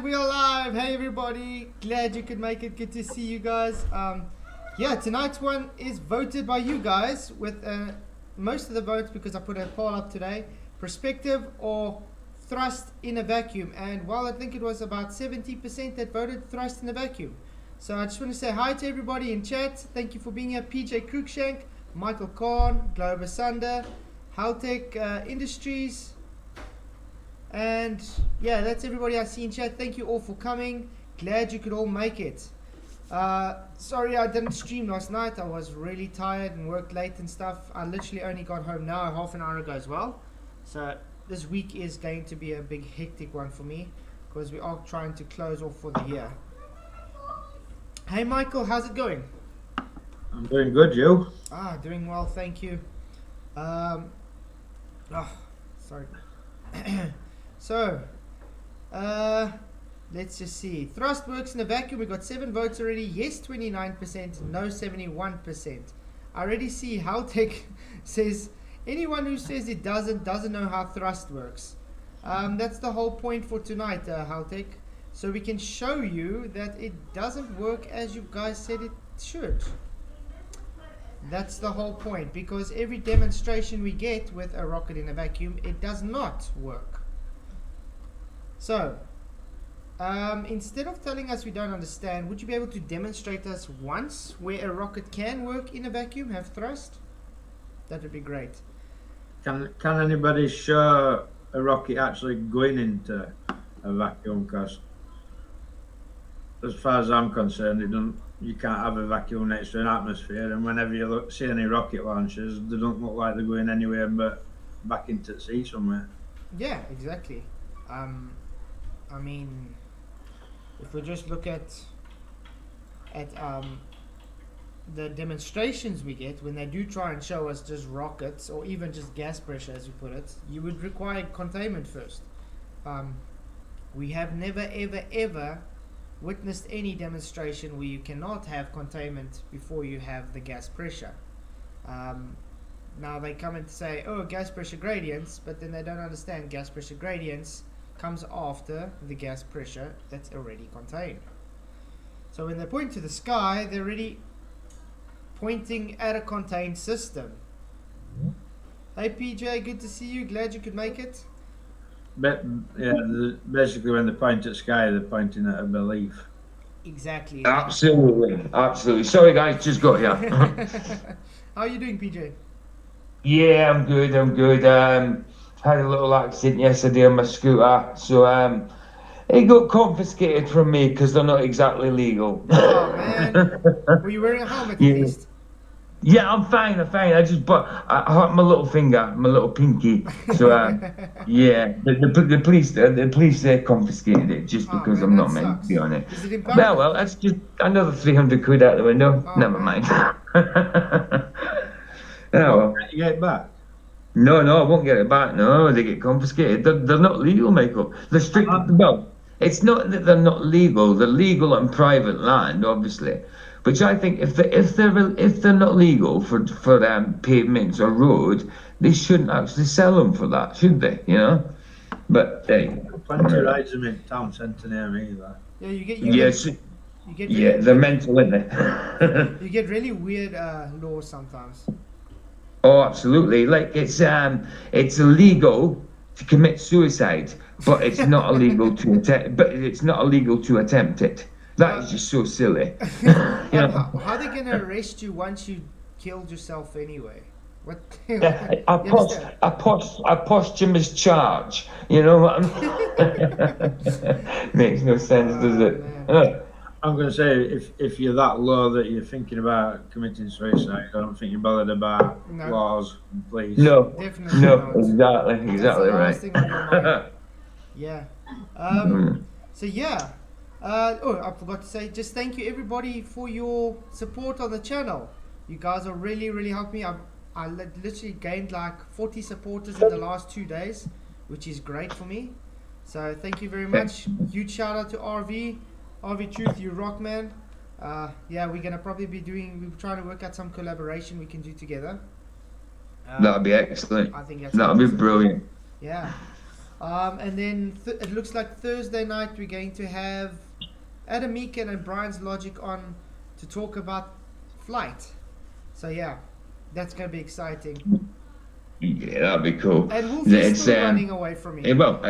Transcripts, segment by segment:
we are live. Hey everybody, glad you could make it. Good to see you guys. Yeah, tonight's one is voted by you guys with most of the votes, because I put a poll up today. Perspective or thrust in a vacuum, and while I think it was about 70% that voted thrust in a vacuum. So I just want to say hi to everybody in chat. Thank you for being here. PJ Cruikshank, Michael Kahn, Glover Sunder, Haltech Industries. And yeah, that's everybody I see in chat. Thank you all for coming. Glad you could all make it. Sorry I didn't stream last night. I was really tired and worked late and stuff. I literally only got home now, half an hour ago as well. So this week is going to be a big hectic one for me, because we are trying to close off for the year. Hey Michael, how's it going? I'm doing good, you? Doing well, thank you. Sorry. So, let's just see. Thrust works in a vacuum. We got 7 votes already. Yes, 29%. No, 71%. I already see Haltech says anyone who says it doesn't know how thrust works. That's the whole point for tonight, Haltech. So we can show you that it doesn't work as you guys said it should. That's the whole point, because every demonstration we get with a rocket in a vacuum, it does not work. So, instead of telling us we don't understand, would you be able to demonstrate us once where a rocket can work in a vacuum, have thrust? That would be great. Can anybody show a rocket actually going into a vacuum? Because as far as I'm concerned, you can't have a vacuum next to an atmosphere, and whenever you see any rocket launches, they don't look like they're going anywhere but back into the sea somewhere. Yeah, exactly. I mean, if we just look at the demonstrations we get, when they do try and show us just rockets or even just gas pressure, as you put it, you would require containment first. We have never ever witnessed any demonstration where you cannot have containment before you have the gas pressure. Now they come and say, oh, gas pressure gradients, but then they don't understand gas pressure gradients comes after the gas pressure that's already contained. So when they point to the sky, they're already pointing at a contained system. Hey PJ, good to see you. Glad you could make it. But yeah, basically when they point at sky, they're pointing at a belief. Exactly. Absolutely. Sorry guys, just got here. How are you doing, PJ? Yeah, I'm good. Had a little accident yesterday on my scooter, so it got confiscated from me because they're not exactly legal. Oh man, were you wearing a helmet at least? Yeah, I'm fine. I I hurt my little finger, my little pinky. So yeah, the police they confiscated it just because I'm not meant to be on it. Is it impounded? Well, that's just another 300 quid out the window. Never mind. Well, you get it back? No, I won't get it back. No, they get confiscated. They're not legal, Michael. They're strict. Well, it's not that they're not legal. They're legal on private land, obviously. Which I think if they're not legal for pavements or road, they shouldn't actually sell them for that, should they? You know. But hey, plenty rides them in town centre near me. Yeah, you get yeah, they're mental, aren't they? You get really weird laws sometimes. Oh, absolutely. Like it's illegal to commit suicide, but it's not illegal to attempt it. That is just so silly. How are they gonna arrest you once you killed yourself anyway? What? A posthumous charge. You know what I mean? Makes no sense, does it? I'm going to say, if you're that low that you're thinking about committing suicide, I don't think you're bothered about laws and police. No, definitely not. Exactly right. Yeah. So yeah. I forgot to say, just thank you everybody for your support on the channel. You guys are really helping me. I literally gained like 40 supporters in the last 2 days, which is great for me. So thank you very much. Huge shout out to RV Truth, you rock, man. Yeah, we're gonna probably be we're trying to work out some collaboration we can do together. That'd be excellent. I think that'd be brilliant. Yeah. And then it looks like Thursday night we're going to have Adam Meakin and Brian's Logic on to talk about flight. So yeah, that's going to be exciting. Yeah, that'd be cool. And Wolfie's still running away from me. Well,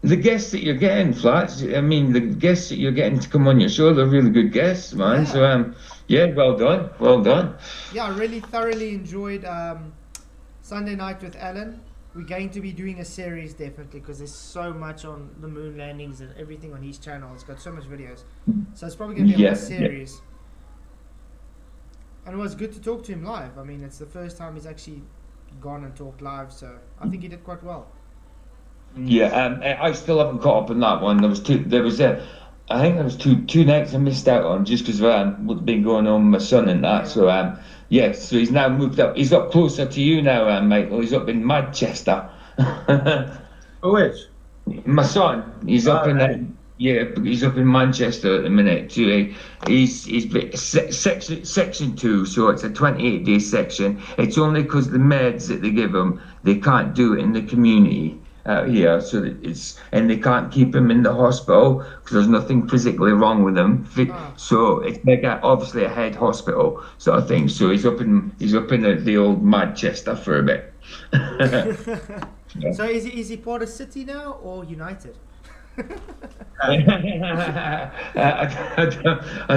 the guests that you're getting, Flats, I mean, the guests that you're getting to come on your show, they're really good guests, man. Yeah. So, yeah, well done. Well done. Yeah, I really thoroughly enjoyed Sunday night with Alan. We're going to be doing a series definitely because there's so much on the moon landings and everything on his channel. It's got so much videos. So it's probably going to be a whole series. And it was good to talk to him live. I mean, it's the first time he's actually gone and talked live, so I think he did quite well. Yeah, I still haven't caught up on that one. I think there was two nights I missed out on just because what's been going on with my son and that. So so he's now moved up. He's up closer to you now, Michael. He's up in Manchester. Who is? My son. He's up in he's up in Manchester at the minute. Too. He's section 2, so it's a 28-day section. It's only because the meds that they give him, they can't do it in the community out here, so that and they can't keep him in the hospital because there's nothing physically wrong with him. So it's like obviously a head hospital sort of thing. So he's up in the old Manchester for a bit. So is he part of City now or United? I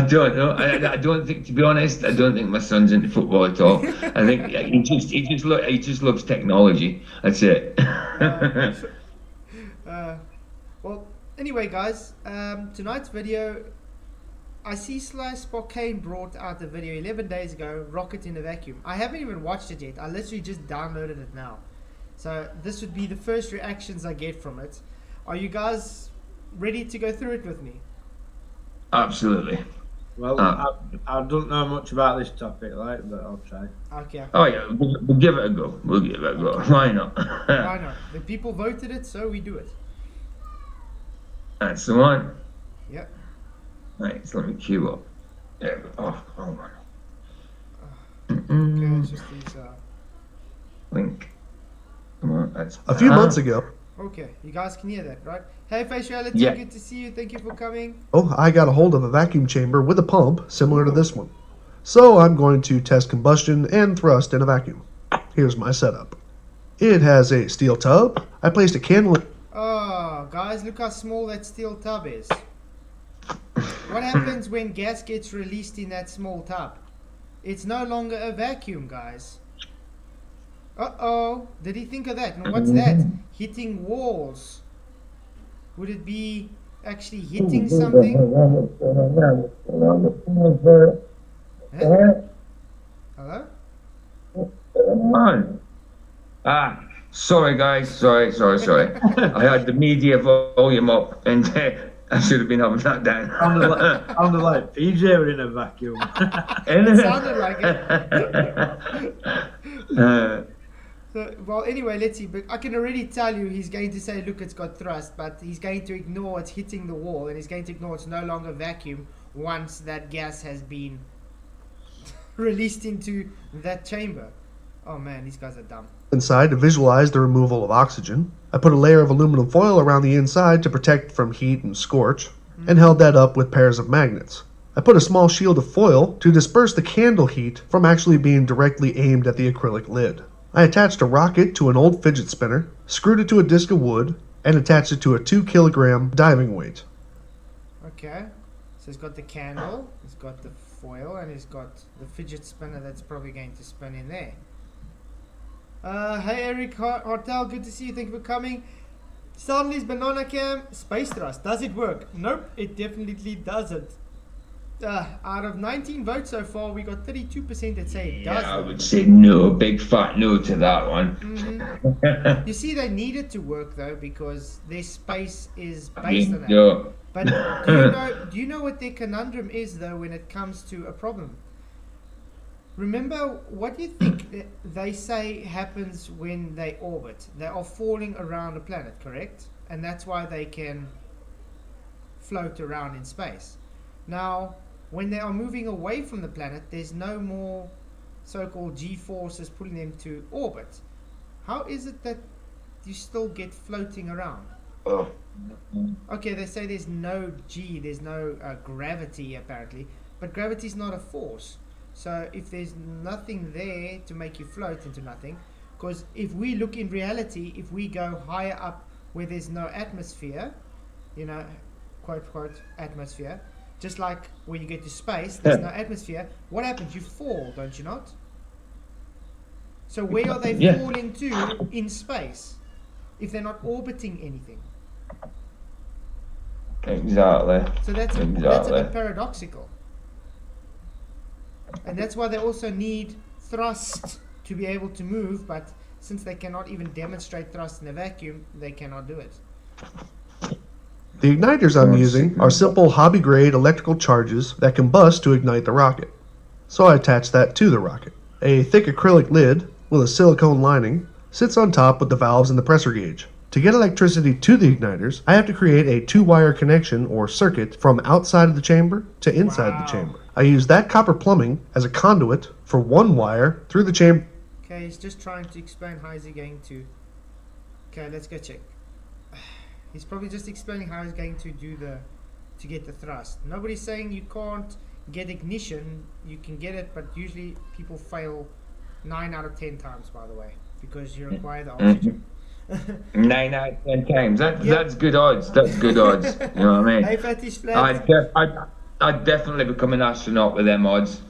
don't know. I don't think, to be honest, I don't think my son's into football at all. I think he just loves technology. That's it. Well, anyway, guys, tonight's video, I see Sly Spokane brought out the video 11 days ago, Rocket in a Vacuum. I haven't even watched it yet. I literally just downloaded it now. So this would be the first reactions I get from it. Are you guys ready to go through it with me? Absolutely. Well, I don't know much about this topic, like, but I'll try. Okay. Oh yeah, we'll give it a go. Why not? Why not? The people voted it, so we do it. That's the one. Yep. Right, so let me queue up. There we go. Oh, hold on. Okay, it's just these. Link. Come on, that's a few months ago. Okay, you guys can hear that, right? Hey, Faciality, Yeah. good to see you. Thank you for coming. Oh, I got a hold of a vacuum chamber with a pump similar to this one. So I'm going to test combustion and thrust in a vacuum. Here's my setup. It has a steel tub. I placed a candle in. Oh, guys, look how small that steel tub is. What happens when gas gets released in that small tub? It's no longer a vacuum, guys. Uh-oh, did he think of that? And what's that? Hitting walls. Would it be actually hitting something? Hello? Sorry guys, sorry. I had the media volume up and I should have been having that down. Sounded like PJ were in a vacuum. It sounded like it. So, well, anyway, let's see. But I can already tell you he's going to say, look, it's got thrust, but he's going to ignore it's hitting the wall, and he's going to ignore it's no longer vacuum once that gas has been released into that chamber. Oh man, these guys are dumb. Inside to visualize the removal of oxygen. I put a layer of aluminum foil around the inside to protect from heat and scorch, and held that up with pairs of magnets. I put a small shield of foil to disperse the candle heat from actually being directly aimed at the acrylic lid. I attached a rocket to an old fidget spinner, screwed it to a disc of wood, and attached it to a 2-kilogram diving weight. Okay, so he's got the candle, he's got the foil, and he's got the fidget spinner that's probably going to spin in there. Hey Eric Hartel, good to see you, thank you for coming. Stanley's Banana Cam, space thrust, does it work? Nope, it definitely doesn't. Out of 19 votes so far, we got 32% that say it does. I would say no, big fat no to that one. Mm-hmm. You see, they need it to work though because their space is based on that. Yeah. But do you know what their conundrum is though when it comes to a problem? Remember, what do you think they say happens when they orbit? They are falling around a planet, correct? And that's why they can float around in space. Now, when they are moving away from the planet, there's no more so-called G-forces pulling them to orbit. How is it that you still get floating around. Oh. Okay, they say there's no G, there's no gravity apparently, but gravity is not a force. So if there's nothing there to make you float into nothing, because if we look in reality, if we go higher up where there's no atmosphere, you know, quote quote atmosphere, just like when you get to space, there's no atmosphere, what happens? You fall, don't you not? So where are they Yeah. falling to in space if they're not orbiting anything? Exactly. So that's a Exactly. bit paradoxical. And that's why they also need thrust to be able to move, but since they cannot even demonstrate thrust in a vacuum, they cannot do it. The igniters I'm using are simple hobby-grade electrical charges that combust to ignite the rocket. So I attach that to the rocket. A thick acrylic lid with a silicone lining sits on top with the valves and the pressure gauge. To get electricity to the igniters, I have to create a 2-wire connection or circuit from outside of the chamber to inside Wow. the chamber. I use that copper plumbing as a conduit for 1 wire through the chamber. Okay, he's just trying to explain how is he going to... Okay, let's go check. He's probably just explaining how he's going to do to get the thrust. Nobody's saying you can't get ignition. You can get it, but usually people fail 9 out of 10 times, by the way, because you require the oxygen. 9 out of 10 times. Yep. That's good odds. That's good odds. You know what I mean? Hey, Fatty's flat. I'd definitely become an astronaut with them odds.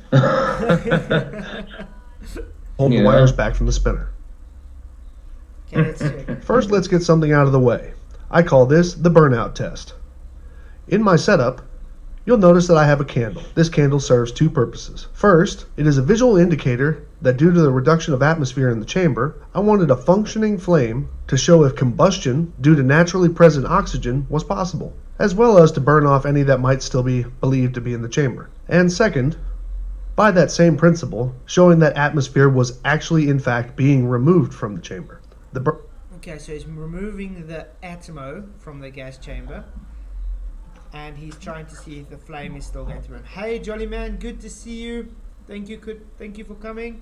Hold the Yeah. wires back from the spinner. Okay, let's check. First, let's get something out of the way. I call this the burnout test. In my setup, you'll notice that I have a candle. This candle serves 2 purposes. First, it is a visual indicator that due to the reduction of atmosphere in the chamber, I wanted a functioning flame to show if combustion due to naturally present oxygen was possible, as well as to burn off any that might still be believed to be in the chamber. And second, by that same principle, showing that atmosphere was actually in fact being removed from the chamber. Okay, so he's removing the atomo from the gas chamber, and he's trying to see if the flame is still going to burn. Hey, Jolly Man, good to see you. Thank you for coming.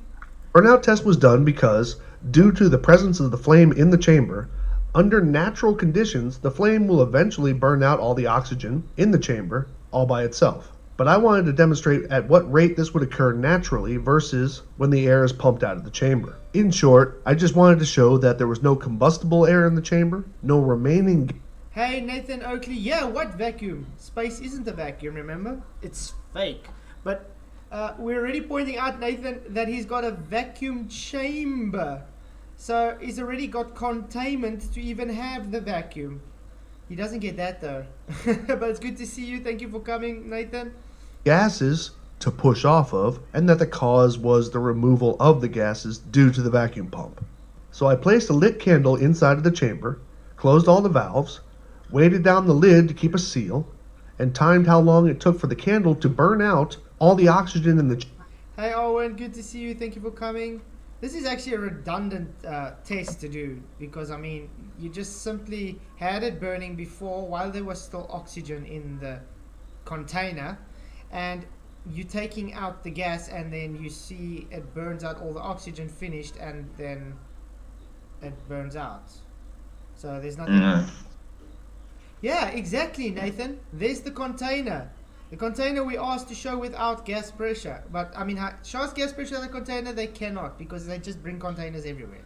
Burnout test was done because, due to the presence of the flame in the chamber, under natural conditions, the flame will eventually burn out all the oxygen in the chamber all by itself. But I wanted to demonstrate at what rate this would occur naturally versus when the air is pumped out of the chamber. In short, I just wanted to show that there was no combustible air in the chamber, no remaining... Hey, Nathan Oakley. Yeah, what vacuum? Space isn't a vacuum, remember? It's fake. But we're already pointing out, Nathan, that he's got a vacuum chamber. So he's already got containment to even have the vacuum. He doesn't get that though. But it's good to see you. Thank you for coming, Nathan. gases to push off of, and that the cause was the removal of the gases due to the vacuum pump. So I placed a lit candle inside of the chamber, closed all the valves, weighted down the lid to keep a seal, and timed how long it took for the candle to burn out all the oxygen in the Hey Owen, good to see you. Thank you for coming. This is actually a redundant test to do because, I mean, you just simply had it burning before while there was still oxygen in the container, and you're taking out the gas and then you see it burns out all the oxygen finished and then it burns out. So there's nothing. Yeah, exactly, Nathan. There's the container. The container we asked to show without gas pressure. But, I mean, show us gas pressure in the container, they cannot because they just bring containers everywhere.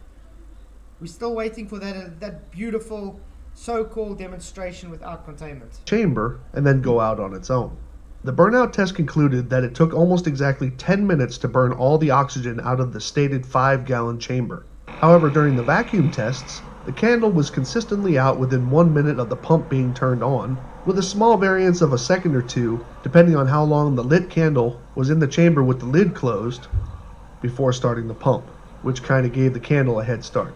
We're still waiting for that beautiful so-called demonstration without containment. chamber and then go out on its own. The burnout test concluded that it took almost exactly 10 minutes to burn all the oxygen out of the stated 5-gallon chamber. However, during the vacuum tests, the candle was consistently out within 1 minute of the pump being turned on, with a small variance of a second or two depending on how long the lit candle was in the chamber with the lid closed before starting the pump, which kind of gave the candle a head start.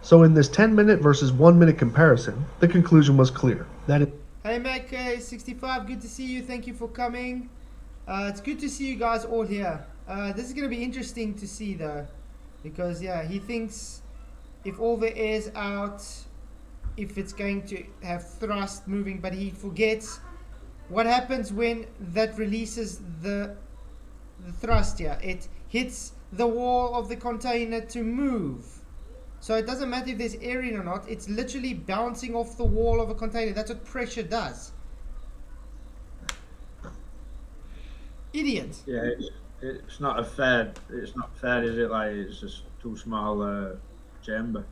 So in this 10-minute versus 1 minute comparison, the conclusion was clear. That it Hey Mac65, good to see you. Thank you for coming. It's good to see you guys all here. This is going to be interesting to see though, because yeah, he thinks if all the air's out, if it's going to have thrust moving, but he forgets what happens when that releases the thrust here. It hits the wall of the container to move. So it doesn't matter if there's air in or not. It's literally bouncing off the wall of a container. That's what pressure does. Idiot. Yeah, it's not fair, is it? Like, it's just too small a chamber.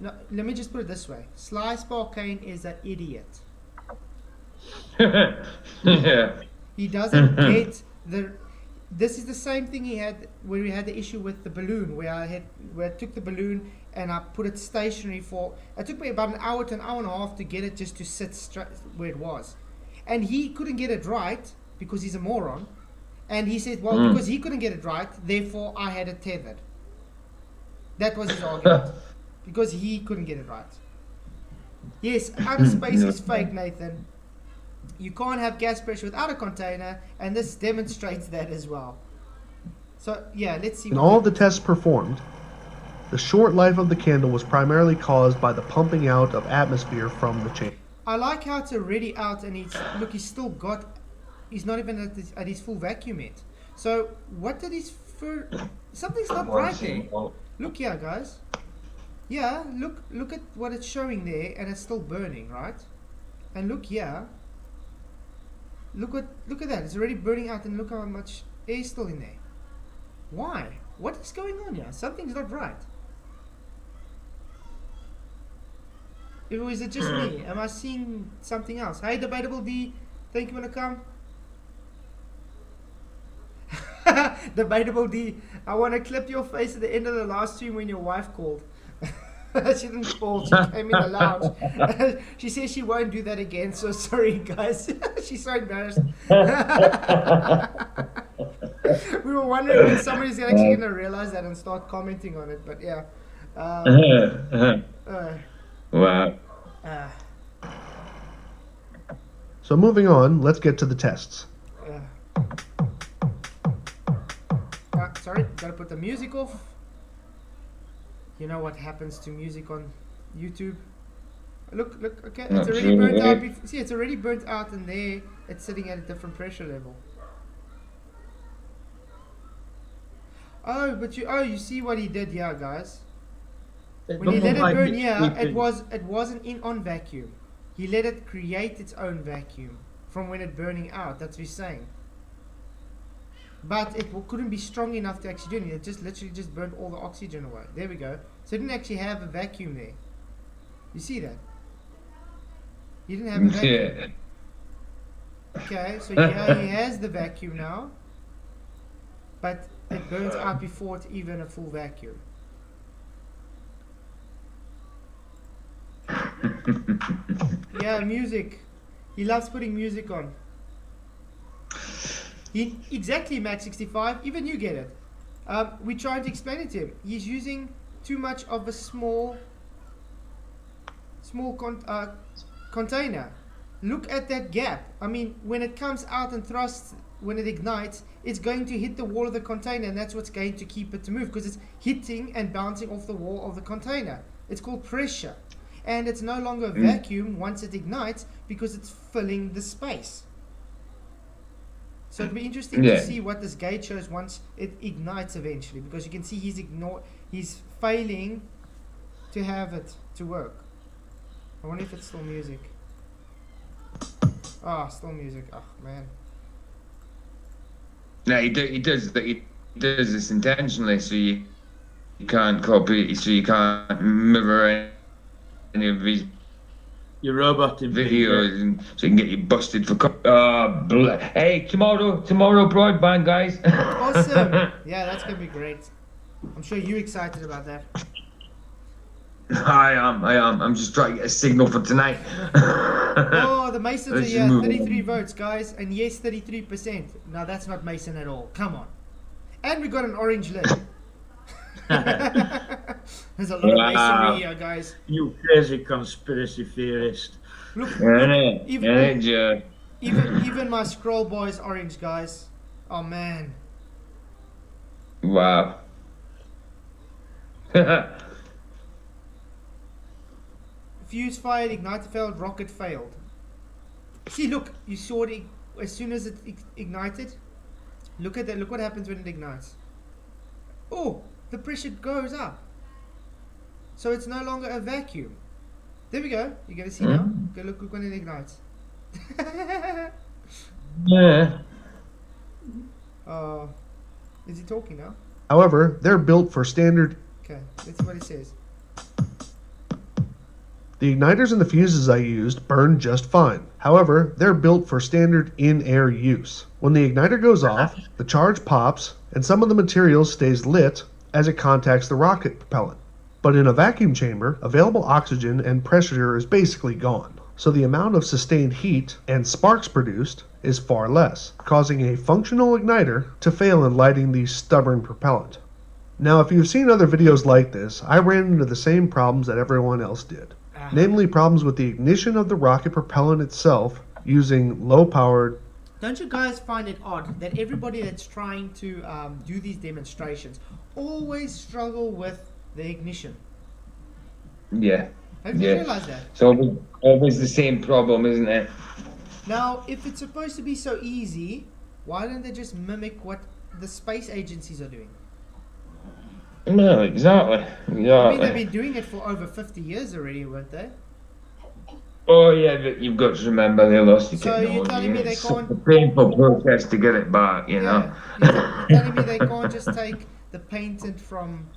No, let me just put it this way. Sly Sparkane is an idiot. Yeah. He doesn't get the... This is the same thing he had where we had the issue with the balloon, where I took the balloon and I put it stationary for... It took me about an hour to an hour and a half to get it just to sit straight where it was. And he couldn't get it right because he's a moron. And he said, well, because he couldn't get it right, therefore I had it tethered. That was his argument. Because he couldn't get it right. Yes, outer space is fake, Nathan. You can't have gas pressure without a container, and this demonstrates that as well. So, yeah, let's see. In all the tests performed, the short life of the candle was primarily caused by the pumping out of atmosphere from the chamber. I like how it's already out, and he's still got... He's not even at his full vacuum yet. So, what did his... Something's not right there. Look here, guys. Yeah, look at what it's showing there, and it's still burning, right? And look here. Look at that. It's already burning out, and look how much air is still in there. Why? What is going on here? Something's not right. Or is it just me? Am I seeing something else? Hey, Debatable D, thank you for come. Debatable D, I want to clip your face at the end of the last stream when your wife called. She didn't call, she came in the lounge. She says she won't do that again, so sorry guys. She's so embarrassed. We were wondering when somebody's actually going to realize that and start commenting on it, but yeah. Wow. So moving on, let's get to the tests. Sorry, gotta put the music off. You know what happens to music on YouTube? Look, okay, it's already burnt out. See, it's already burnt out, and there it's sitting at a different pressure level. Oh, but you see what he did here, guys. When he let it burn here, it wasn't on vacuum. He let it create its own vacuum from when it burning out. That's what he's saying. But it couldn't be strong enough to actually do anything. It just literally just burnt all the oxygen away. There we go. So it didn't actually have a vacuum there. You see that? He didn't have a vacuum. Yeah. Okay, so yeah, he has the vacuum now. But it burns out before it's even a full vacuum. Yeah, music. He loves putting music on. Exactly, Max65. Even you get it. We're trying to explain it to him. He's using too much of a small container. Look at that gap. I mean, when it comes out and thrusts, when it ignites, it's going to hit the wall of the container, and that's what's going to keep it to move, because it's hitting and bouncing off the wall of the container. It's called pressure. And it's no longer a vacuum once it ignites, because it's filling the space. So it'll be interesting to see what this gauge shows once it ignites eventually, because you can see he's failing to have it to work. I wonder if it's still music. Ah, still music. Oh man. No, he does this intentionally, so you can't copy, so you can't mirror any of his your robot in videos, and so you can get you busted for. Hey, tomorrow broadband, guys. Awesome. Yeah, that's gonna be great. I'm sure you're excited about that. I am. I'm just trying to get a signal for tonight. Oh, the Masons are here. 33 votes, guys, and yes, 33%. No, that's not Mason at all. Come on. And we got an orange lid. There's a lot of masonry here, guys. You crazy conspiracy theorist. Look, even my scroll boy is orange, guys. Oh man. Wow. Fuse fired, igniter failed, rocket failed. See, look, you saw it as soon as it ignited. Look at that. Look what happens when it ignites. Oh, the pressure goes up. So it's no longer a vacuum. There we go. You're going to see now. Go look when it ignites. Yeah. Is he talking now? However, they're built for standard. Okay, let's see what he says. The igniters and the fuses I used burn just fine. However, they're built for standard in-air use. When the igniter goes off, the charge pops and some of the material stays lit as it contacts the rocket propellant. But in a vacuum chamber, available oxygen and pressure is basically gone. So the amount of sustained heat and sparks produced is far less, causing a functional igniter to fail in lighting the stubborn propellant. Now, if you've seen other videos like this, I ran into the same problems that everyone else did. Namely, problems with the ignition of the rocket propellant itself using low-powered. Don't you guys find it odd that everybody that's trying to do these demonstrations always struggle with the ignition? Yeah. Have you realized that? It's always the same problem, isn't it? Now, if it's supposed to be so easy, why don't they just mimic what the space agencies are doing? No, exactly. I mean, they've been doing it for over 50 years already, weren't they? Oh yeah, but you've got to remember they lost the So technology. you're telling me they It's can't- a painful process to get it back, you know. You're telling me they can't just take the patent from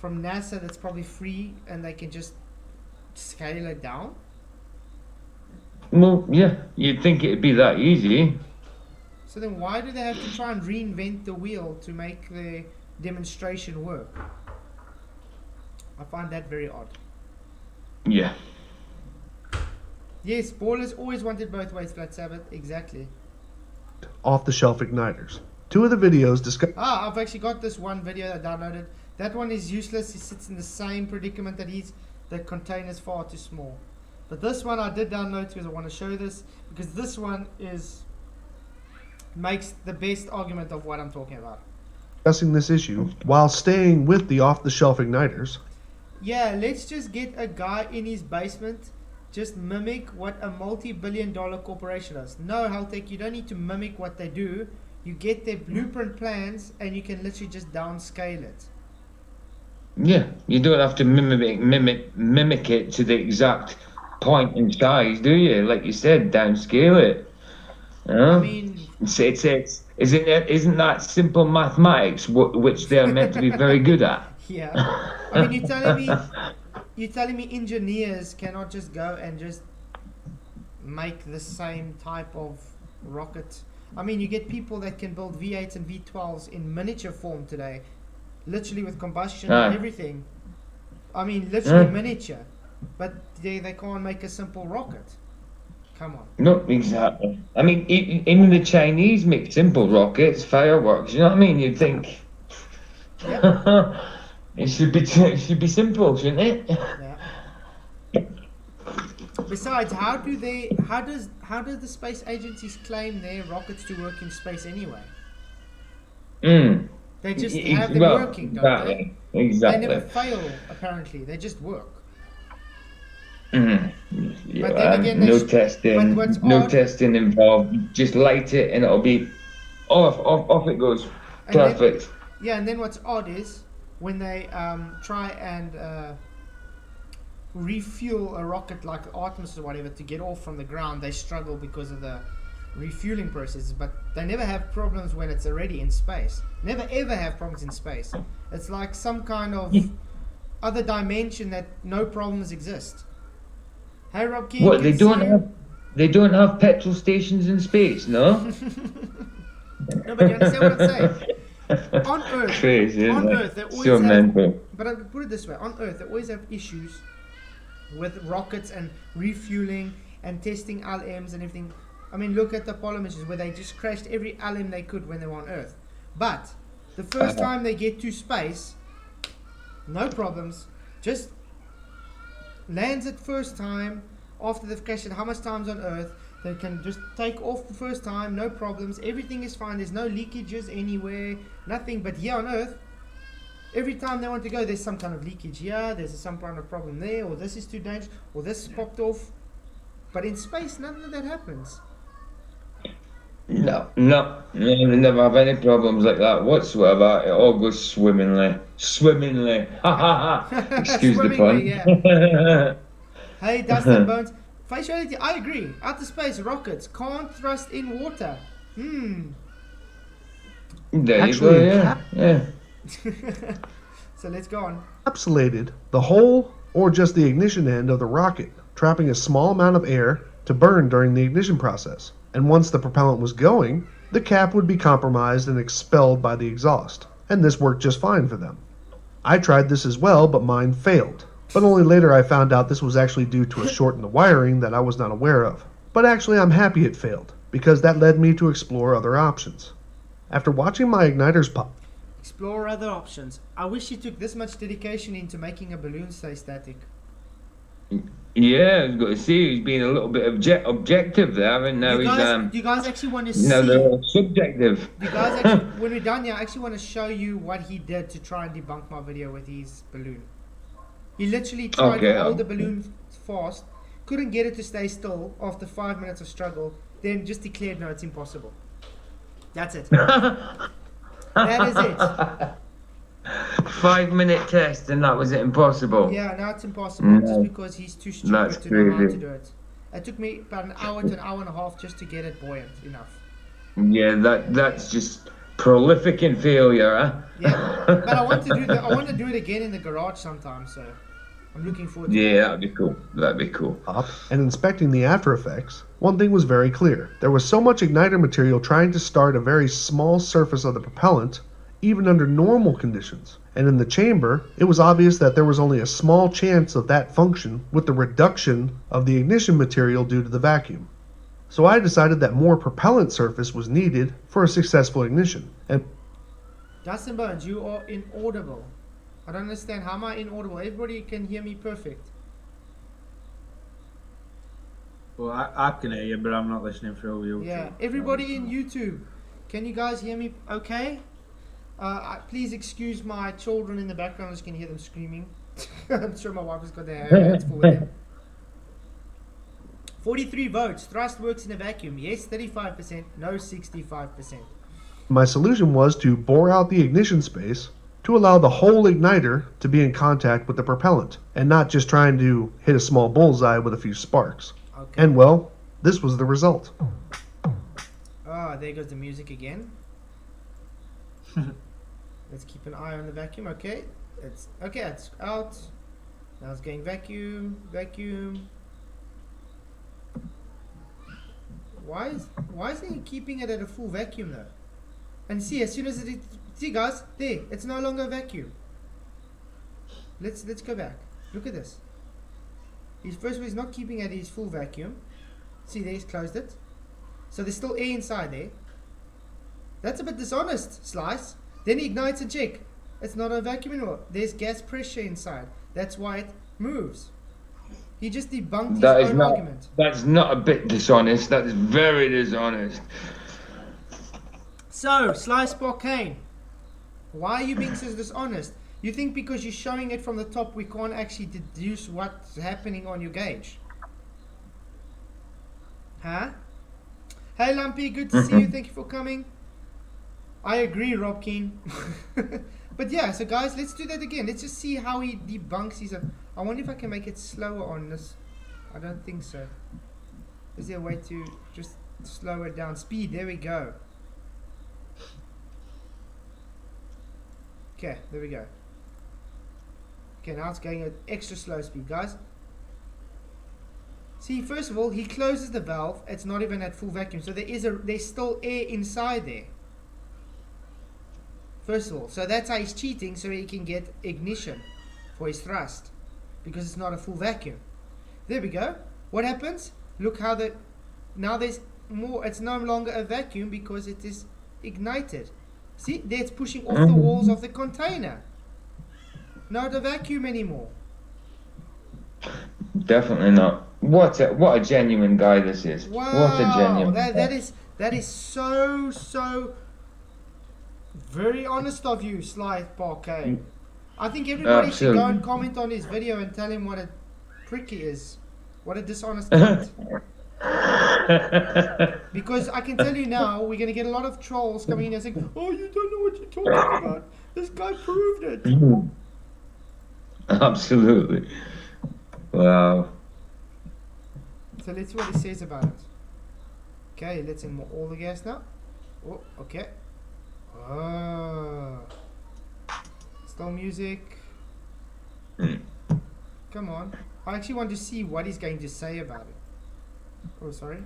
NASA that's probably free and they can just scale it down? Well, yeah, you'd think it'd be that easy. So then why do they have to try and reinvent the wheel to make the demonstration work? I find that very odd. Yeah. Yes, ballers always wanted both ways, Flat Sabbath. Exactly. Off-the-shelf igniters. Two of the videos discuss. I've actually got this one video that I downloaded. That one is useless. He sits in the same predicament that the container's far too small. But this one I did download because I want to show this, because this one makes the best argument of what I'm talking about. Discussing this issue while staying with the off-the-shelf igniters. Yeah, let's just get a guy in his basement, just mimic what a multi-billion-dollar corporation does. No, Haltech, you don't need to mimic what they do. You get their blueprint plans and you can literally just downscale it. Yeah, you don't have to mimic it to the exact point and size, do you? Like you said, downscale it. I mean, isn't that simple mathematics, which they're meant to be very good at? yeah. I mean, you're telling me engineers cannot just go and just make the same type of rocket? I mean, you get people that can build V8s and V12s in miniature form today, literally with combustion and everything. I mean, literally miniature, but they can't make a simple rocket. Come on. No, exactly. I mean, even the Chinese make simple rockets, fireworks. You know what I mean? You'd think it should be simple, shouldn't it? Yeah. Besides, how do the space agencies claim their rockets to work in space anyway? They just have them working, don't they? Exactly. They never fail, apparently. They just work. Yeah, But then again, no testing involved. Just light it and it'll be off it goes. Perfect. And then what's odd is when they try and refuel a rocket like Artemis or whatever to get off from the ground, they struggle because of the refueling process, but they never have problems when it's already in space. Never ever have problems in space. It's like some kind of other dimension that no problems exist. Hey Rob King, what, they don't have petrol stations in space, no? No, but you understand what I'm saying? On Earth, Crazy, Earth, they always so have, mental. but I put it this way, on Earth they always have issues with rockets and refueling and testing LMs and everything. I mean, look at the Apollo missions where they just crashed every LM they could when they were on Earth. But the first time they get to space, no problems, just lands it first time. After they've crashed it how much times on Earth, they can just take off the first time, no problems, everything is fine, there's no leakages anywhere, nothing. But here on Earth, every time they want to go, there's some kind of leakage here, there's some kind of problem there, or this is too dangerous, or this popped off. But in space, none of that happens. No, Yeah, we never have any problems like that whatsoever. It all goes swimmingly. Swimmingly. Ha ha ha. Excuse the Swimmingly, pun. Hey, Dustin Bones. Face reality, I agree. Outer space rockets can't thrust in water. There Actually, you go, yeah. So let's go on. Encapsulated the whole or just the ignition end of the rocket, trapping a small amount of air to burn during the ignition process. And once the propellant was going, the cap would be compromised and expelled by the exhaust. And this worked just fine for them. I tried this as well, but mine failed. But only later I found out this was actually due to a short in the wiring that I was not aware of. But actually I'm happy it failed, because that led me to explore other options. After watching my igniters pop, Explore other options. I wish you took this much dedication into making a balloon stay static. Yeah, I've got to see he's being a little bit objective there, and now Do he's you guys actually want to see? now they're subjective. You guys actually, when we're done here, I actually want to show you what he did to try and debunk my video with his balloon. He literally tried to hold the balloon fast, couldn't get it to stay still after 5 minutes of struggle, then just declared, no, it's impossible. That's it. That is it. 5-minute test, and that was it impossible. Yeah, now it's impossible just because he's too stupid That's to know how crazy. to do it. It took me about an hour to an hour and a half just to get it buoyant enough. Yeah, that's just prolific in failure, huh? Yeah, but I want to do it again in the garage sometime, so I'm looking forward to Yeah, that'd be cool. That'd be cool. up and inspecting the after effects, one thing was very clear. There was so much igniter material trying to start a very small surface of the propellant, even under normal conditions. And in the chamber, it was obvious that there was only a small chance of that function with the reduction of the ignition material due to the vacuum. So I decided that more propellant surface was needed for a successful ignition. And Dustin Bones, you are inaudible. I don't understand. How am I inaudible? Everybody can hear me perfect. Well, I can hear you, but I'm not listening through you. Yeah, everybody in YouTube, can you guys hear me okay? Please excuse my children in the background. I just can hear them screaming. I'm sure my wife has got their hands full with them. 43 votes. Thrust works in a vacuum. Yes, 35%. No, 65%. my solution was to bore out the ignition space to allow the whole igniter to be in contact with the propellant, and not just trying to hit a small bullseye with a few sparks. Okay. And well, this was the result. Ah, there goes the music again. Let's keep an eye on the vacuum. Okay, it's out. Now it's going vacuum. Why isn't he keeping it at a full vacuum though? And see, as soon as see guys, there, it's no longer a vacuum. Let's go back. Look at this. First of all, he's not keeping it at his full vacuum. See there, he's closed it. So there's still air inside there. That's a bit dishonest, Slice. Then he ignites and check. It's not a vacuum anymore. There's gas pressure inside. That's why it moves. He just debunked his own argument. That's not a bit dishonest. That is very dishonest. So, Slice Sparkane, why are you being so dishonest? You think because you're showing it from the top, we can't actually deduce what's happening on your gauge? Huh? Hey Lumpy, good to see you. Thank you for coming. I agree, Rob Keen. But yeah, so guys, let's do that again. Let's just see how he debunks his own. I wonder if I can make it slower on this. I don't think so. Is there a way to just slow it down? Speed, there we go. Okay, there we go. Okay, now it's going at extra slow speed, guys. See, first of all, he closes the valve. It's not even at full vacuum, so there's still air inside there. First of all, so that's how he's cheating, so he can get ignition for his thrust, because it's not a full vacuum. There we go. What happens? Look how now there's more. It's no longer a vacuum because it is ignited. See, there it's pushing off the walls of the container. Not a vacuum anymore. Definitely not. What a genuine guy this is. Wow, What a genuine. that is so very honest of you, Sly Parquet. I think everybody should go and comment on his video and tell him what a prick he is. What a dishonest cunt. Because I can tell you now, we're going to get a lot of trolls coming in and saying, oh, you don't know what you're talking about. This guy proved it. Absolutely. Wow. So let's see what he says about it. Okay, let's in all the gas now. Oh, okay. Oh. Still music. Come on. I actually want to see what he's going to say about it. Oh, sorry.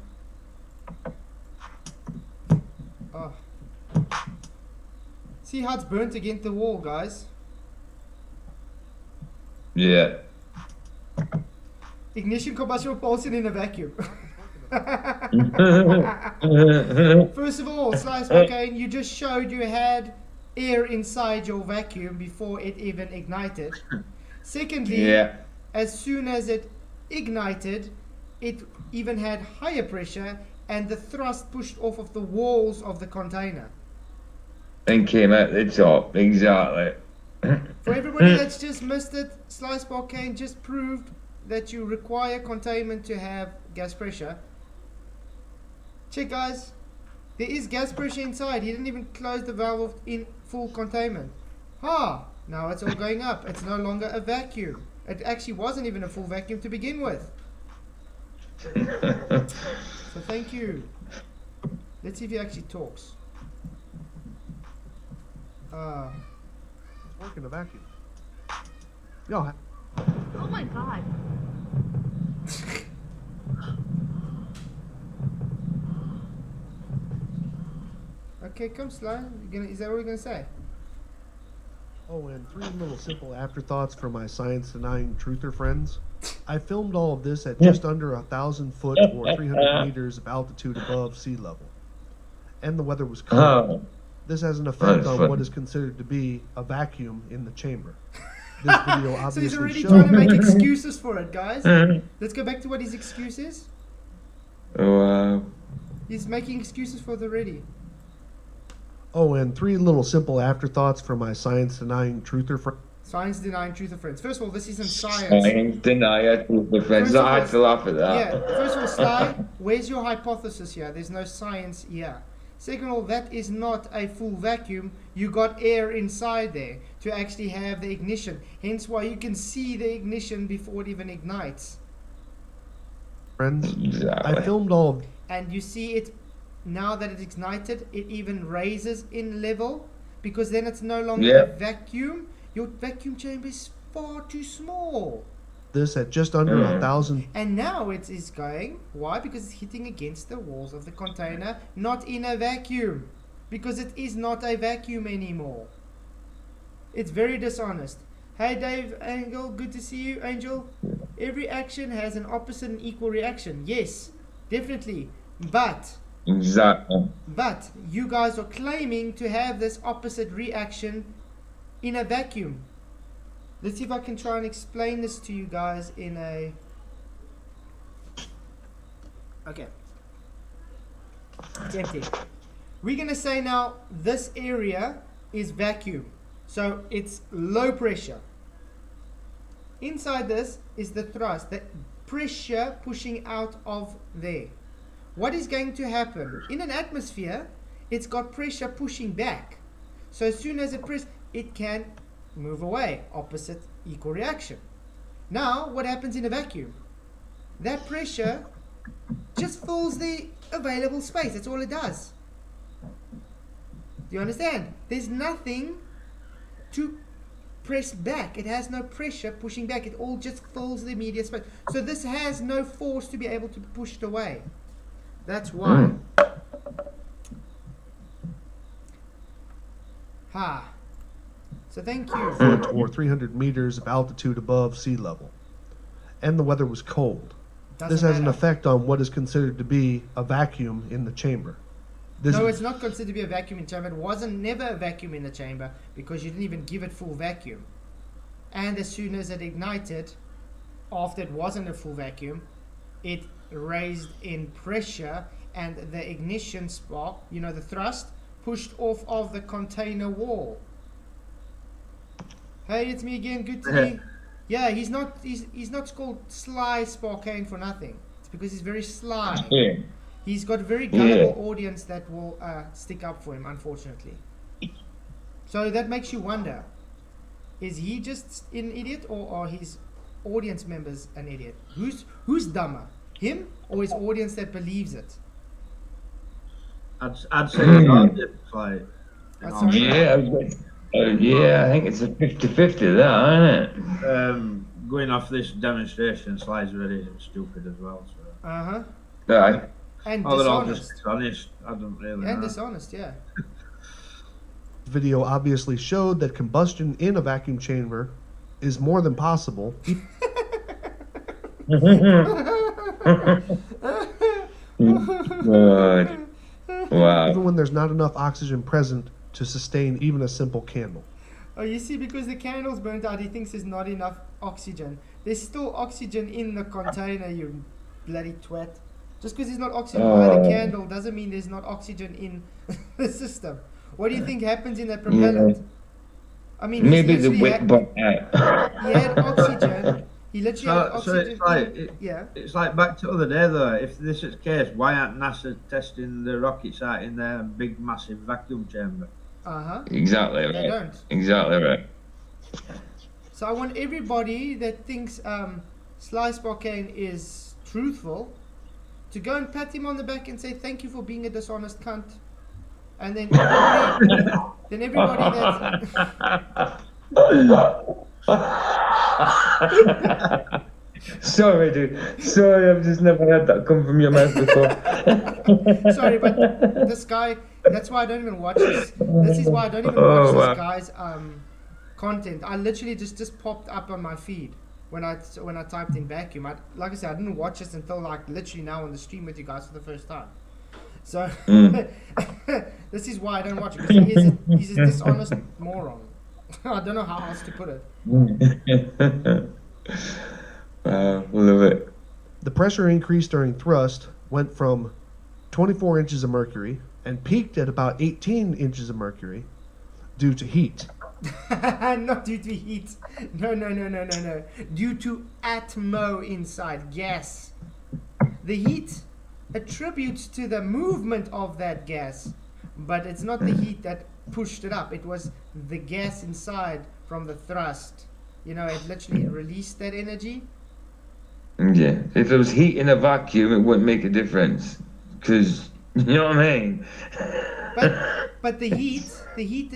Oh. See how it's burnt against the wall, guys? Yeah. Ignition, combustion, propulsion in a vacuum. First of all, Slice Cocaine, you just showed you had air inside your vacuum before it even ignited. Secondly, Yeah. as soon as it ignited, it even had higher pressure and the thrust pushed off of the walls of the container. And came out the top, exactly. For everybody that's just missed it, Slice Cocaine just proved that you require containment to have gas pressure. Check, guys. There is gas pressure inside. He didn't even close the valve in full containment. Now it's all going up. It's no longer a vacuum. It actually wasn't even a full vacuum to begin with. So thank you. Let's see if he actually talks. Work in a vacuum. Yo, Oh my god. Okay, come Sly. Is that what you're gonna say? oh, and 3 little simple afterthoughts for my science-denying truther friends. I filmed all of this at just under 1,000 foot or 300 meters of altitude above sea level. And the weather was cold. Oh. This has an effect That's on funny. what is considered to be a vacuum in the chamber. This video So he's obviously already shows... trying to make excuses for it, guys. Let's go back to what his excuse is. Wow. He's making excuses for it already. Oh, and 3 little simple afterthoughts for my science-denying truther friends. Science denying truth of friends. First of all, this isn't science. Science denier, the friends. First of I all, had to laugh at that. Yeah, first of all, Sly, where's your hypothesis here? There's no science here. Second of all, that is not a full vacuum. You got air inside there to actually have the ignition. Hence why you can see the ignition before it even ignites. Friends, Exactly. I filmed all of And you see it, now that it's ignited, it even raises in level. Because then it's no longer Yeah. a vacuum. Your vacuum chamber is far too small. this at just under 1,000 And now it is going, why? Because it's hitting against the walls of the container, not in a vacuum. Because it is not a vacuum anymore. It's very dishonest. Hey Dave, Angel, good to see you, Angel. Every action has an opposite and equal reaction. Yes, definitely. But you guys are claiming to have this opposite reaction in a vacuum. Let's see if I can try and explain this to you guys in a... Okay. It's empty. We're going to say now this area is vacuum. So it's low pressure. Inside this is the thrust, the pressure pushing out of there. What is going to happen? In an atmosphere, it's got pressure pushing back. So as soon as it presses, it can move away. Opposite equal reaction. Now, what happens in a vacuum? That pressure just fills the available space. That's all it does. Do you understand? There's nothing to press back. It has no pressure pushing back. It all just fills the immediate space. So this has no force to be able to push it away. That's why. So thank you. foot or 300 meters of altitude above sea level. And the weather was cold. This Doesn't has an matter. effect on what is considered to be a vacuum in the chamber. This No, it's not considered to be a vacuum in the chamber. It wasn't never a vacuum in the chamber because you didn't even give it full vacuum. And as soon as it ignited, after it wasn't a full vacuum, it raised in pressure and the ignition spark, you know, the thrust, pushed off of the container wall. Hey, it's me again. Good to see. Yeah, he's not called Sly Sparkane for nothing. It's because he's very sly. Yeah. He's got a very gullible audience that will stick up for him, unfortunately. So that makes you wonder, is he just an idiot, or are his audience members an idiot? Who's dumber, him or his audience that believes it? I'd say his audience, like, Sorry? Yeah, I think it's a 50-50 there, isn't it? Going off this demonstration, Sly's very stupid as well. So. Aye. And Oh, they're all dishonest. just dishonest. I don't really And know. dishonest, yeah. The video obviously showed that combustion in a vacuum chamber is more than possible, God. Wow. even when there's not enough oxygen present to sustain even a simple candle. Oh, you see, because the candle's burnt out, he thinks there's not enough oxygen. There's still oxygen in the container, you bloody twat. Just because there's not oxygen by the candle doesn't mean there's not oxygen in the system. What do you think happens in that propellant? I mean, he's Maybe the literally wick burnt out. he had oxygen. He literally had So oxygen. it's like yeah. it's like back to the other day though. If this is the case, why aren't NASA testing the rockets out in their big massive vacuum chamber? Exactly They right. don't. Exactly right. So I want everybody that thinks Sly Sparkane is truthful to go and pat him on the back and say thank you for being a dishonest cunt. And then everybody that's Sorry, dude. Sorry, I've just never had that come from your mouth before. sorry, but this guy, that's why I don't even watch this. This is why I don't even watch this guy's content. I literally just popped up on my feed when I typed in vacuum. Like I said, I didn't watch this until like literally now on the stream with you guys for the first time. So this is why I don't watch it, because he's a dishonest moron. I don't know how else to put it. Love it. The pressure increase during thrust went from 24 inches of mercury and peaked at about 18 inches of mercury due to heat. Not due to heat. No. Due to atmo inside, gas. The heat attributes to the movement of that gas, but it's not the heat that pushed it up. It was the gas inside from the thrust. You know, it literally released that energy. Yeah. If there was heat in a vacuum, it wouldn't make a difference. Because, you know what I mean? But the heat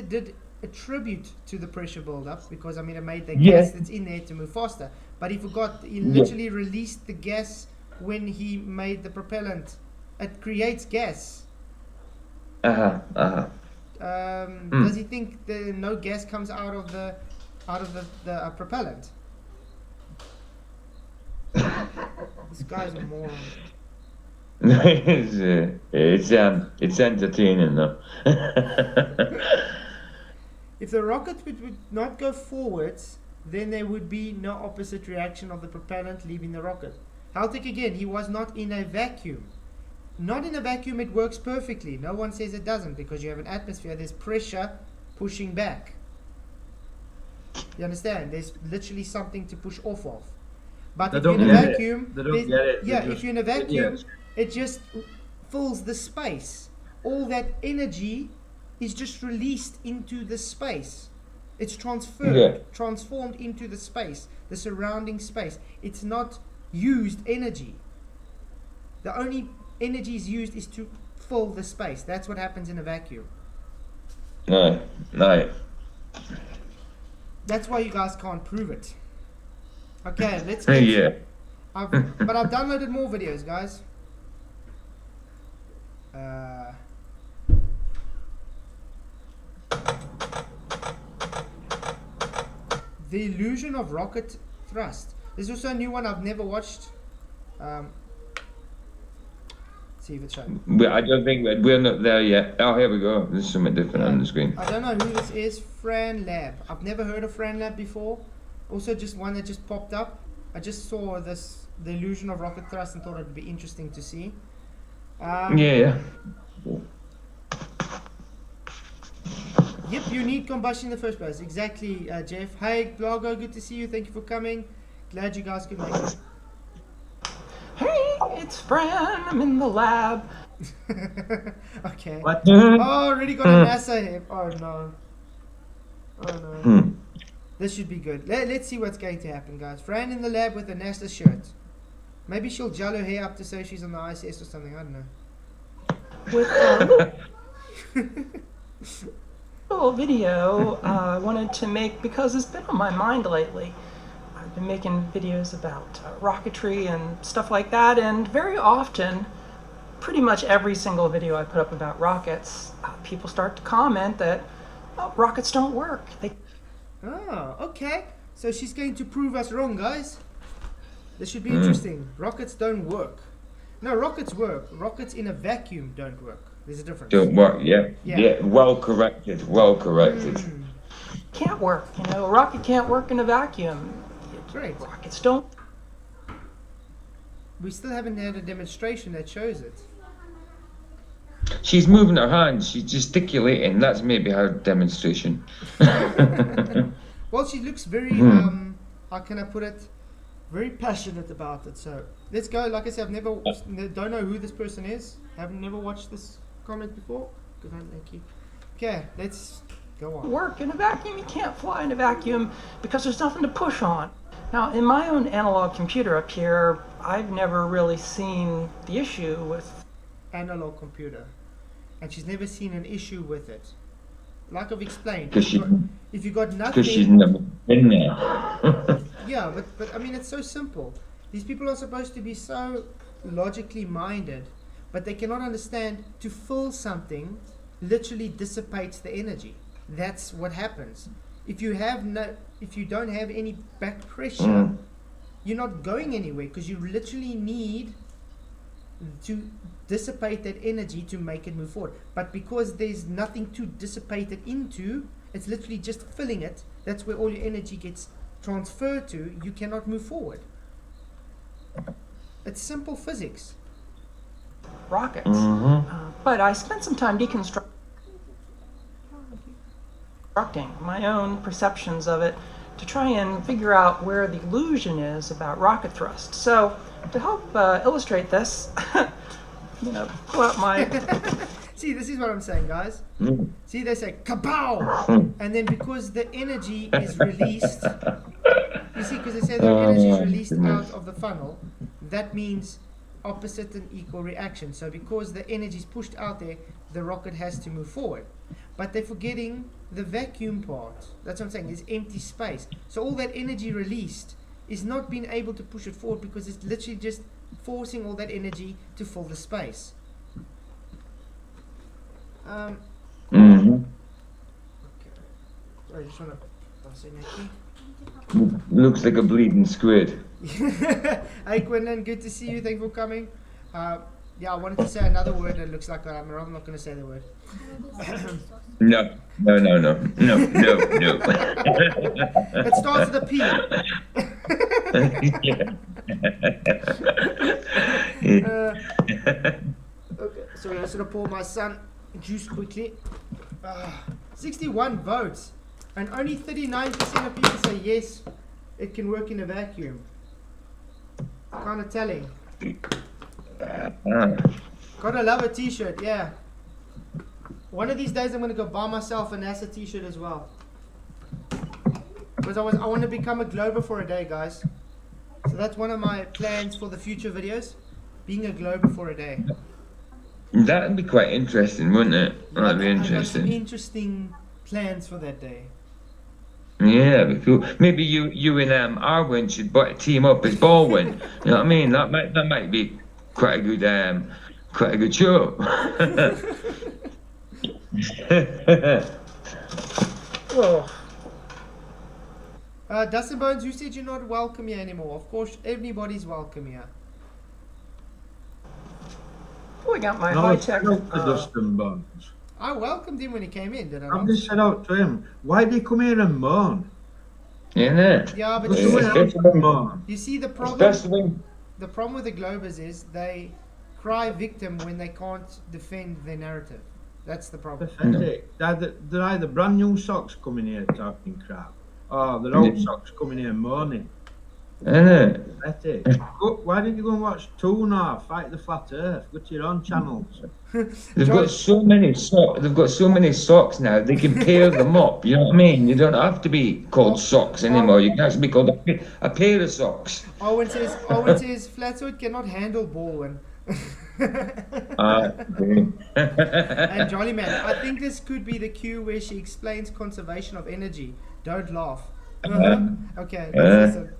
did attribute to the pressure buildup, because I mean it made the gas that's in there to move faster. But he forgot, he literally released the gas when he made the propellant. It creates gas. Does he think no gas comes out of the propellant? This guy's a moron. It's entertaining though. If the rocket would not go forwards, then there would be no opposite reaction of the propellant leaving the rocket. Haltic again, he was not in a vacuum. Not in a vacuum, it works perfectly. No one says it doesn't, because you have an atmosphere, there's pressure pushing back. You understand? There's literally something to push off of. But if you're in a vacuum, if you're in a vacuum, it just fills the space. All that energy is just released into the space. It's transformed into the space, the surrounding space. It's not used energy. The only energy is used is to fill the space. That's what happens in a vacuum. No. That's why you guys can't prove it. Okay, let's Hey, get yeah. but I've downloaded more videos, guys. The illusion of rocket thrust. There's also a new one I've never watched. See if it's showing. I don't think we're not there yet. Oh, here we go. There's something different on the screen. I don't know who this is. Fran Lab. I've never heard of Fran Lab before. Also, just one that just popped up. I just saw this, the illusion of rocket thrust, and thought it'd be interesting to see. Yeah. Yep, you need combustion in the first place. Exactly, Jeff. Hey, Blago, good to see you. Thank you for coming. Glad you guys could make it. Hey, it's Fran. I'm in the lab. Okay. What? Oh, already got a NASA hip. Oh no. Oh no. Hmm. This should be good. Let's see what's going to happen, guys. Fran in the lab with a NASA shirt. Maybe she'll gel her hair up to say she's on the ISS or something. I don't know. With a little video I wanted to make because it's been on my mind lately. I've been making videos about rocketry and stuff like that, and very often, pretty much every single video I put up about rockets, people start to comment that rockets don't work. Oh, okay. So she's going to prove us wrong, guys. This should be interesting. Rockets don't work. No, rockets work. Rockets in a vacuum don't work. There's a difference. Don't work. Yeah. Yeah. Yeah. Well corrected. Well corrected. Can't work. You know, a rocket can't work in a vacuum. Great. Rockets don't. We still haven't had a demonstration that shows it. She's moving her hands. She's gesticulating. That's maybe her demonstration. Well, she looks very, how can I put it? Very passionate about it. So let's go. Like I said, don't know who this person is. Haven't never watched this comment before. Good on, thank you. Okay, let's go on. Work in a vacuum. You can't fly in a vacuum because there's nothing to push on. Now, in my own analog computer up here, I've never really seen the issue with Analog computer, and she's never seen an issue with it. Like I've explained, Because if you got she's nothing, never been there. yeah, but I mean it's so simple. These people are supposed to be so logically minded, but they cannot understand to fill something literally dissipates the energy. That's what happens. If you don't have any back pressure, you're not going anywhere because you literally need to dissipate that energy to make it move forward. But because there's nothing to dissipate it into, it's literally just filling it. That's where all your energy gets transferred to. You cannot move forward. It's simple physics. rockets. But I spent some time deconstructing my own perceptions of it to try and figure out where the illusion is about rocket thrust. So to help illustrate this, pull out my... See, this is what I'm saying, guys. See, they say kapow, and then because the energy is released, you see, because they say the energy is released out of the funnel, that means opposite and equal reaction. So because the energy is pushed out there, the rocket has to move forward. But they're forgetting the vacuum part. That's what I'm saying. There's empty space. So all that energy released is not being able to push it forward because it's literally just forcing all that energy to fill the space. Okay. I just want to pass it next. Looks like a bleeding squid. Hey Quinlan, good to see you. Thanks for coming. Yeah, I wanted to say another word that looks like that. I'm not going to say the word. No. It starts with a P. Okay, sorry, I just going to pour my son juice quickly. 61 votes, and only 39% of people say yes, it can work in a vacuum. Kind of telling. Gotta love a t-shirt, yeah. One of these days I'm gonna go buy myself a NASA t-shirt as well. Because I want to become a glober for a day, guys. So that's one of my plans for the future videos. Being a glober for a day. That'd be quite interesting, wouldn't it? That'd be I've got some interesting. interesting plans for that day. Yeah, that'd be cool. Maybe you and Arwen should team up as Baldwin. You know what I mean? That might be quite a good show. Oh. Dustin Bones, you said you're not welcome here anymore. Of course, everybody's welcome here. Oh, I got my No, high-tech... Dustin Bones. I welcomed him when he came in, did I I've not? just said out to him, why do you come here and moan? Isn't it? Yeah, but Yeah. you, Moan. you see the problem. Especially The problem with the Globers is they cry victim when they can't defend their narrative. That's the problem. Pathetic. They're either brand new socks coming here talking crap, or they're old socks coming here moaning. Innit? Pathetic. Why didn't you go and watch Tuna Fight the Flat Earth? Go to your own channels. They've got so many socks. They've got so many socks now. They can pair them up. You know what I mean? You don't have to be called socks anymore. You can actually be called a pair of socks. Owen says Flat Earth cannot handle Baldwin. And Jolly Man, I think this could be the cue where she explains conservation of energy. Don't laugh. Okay, let's listen.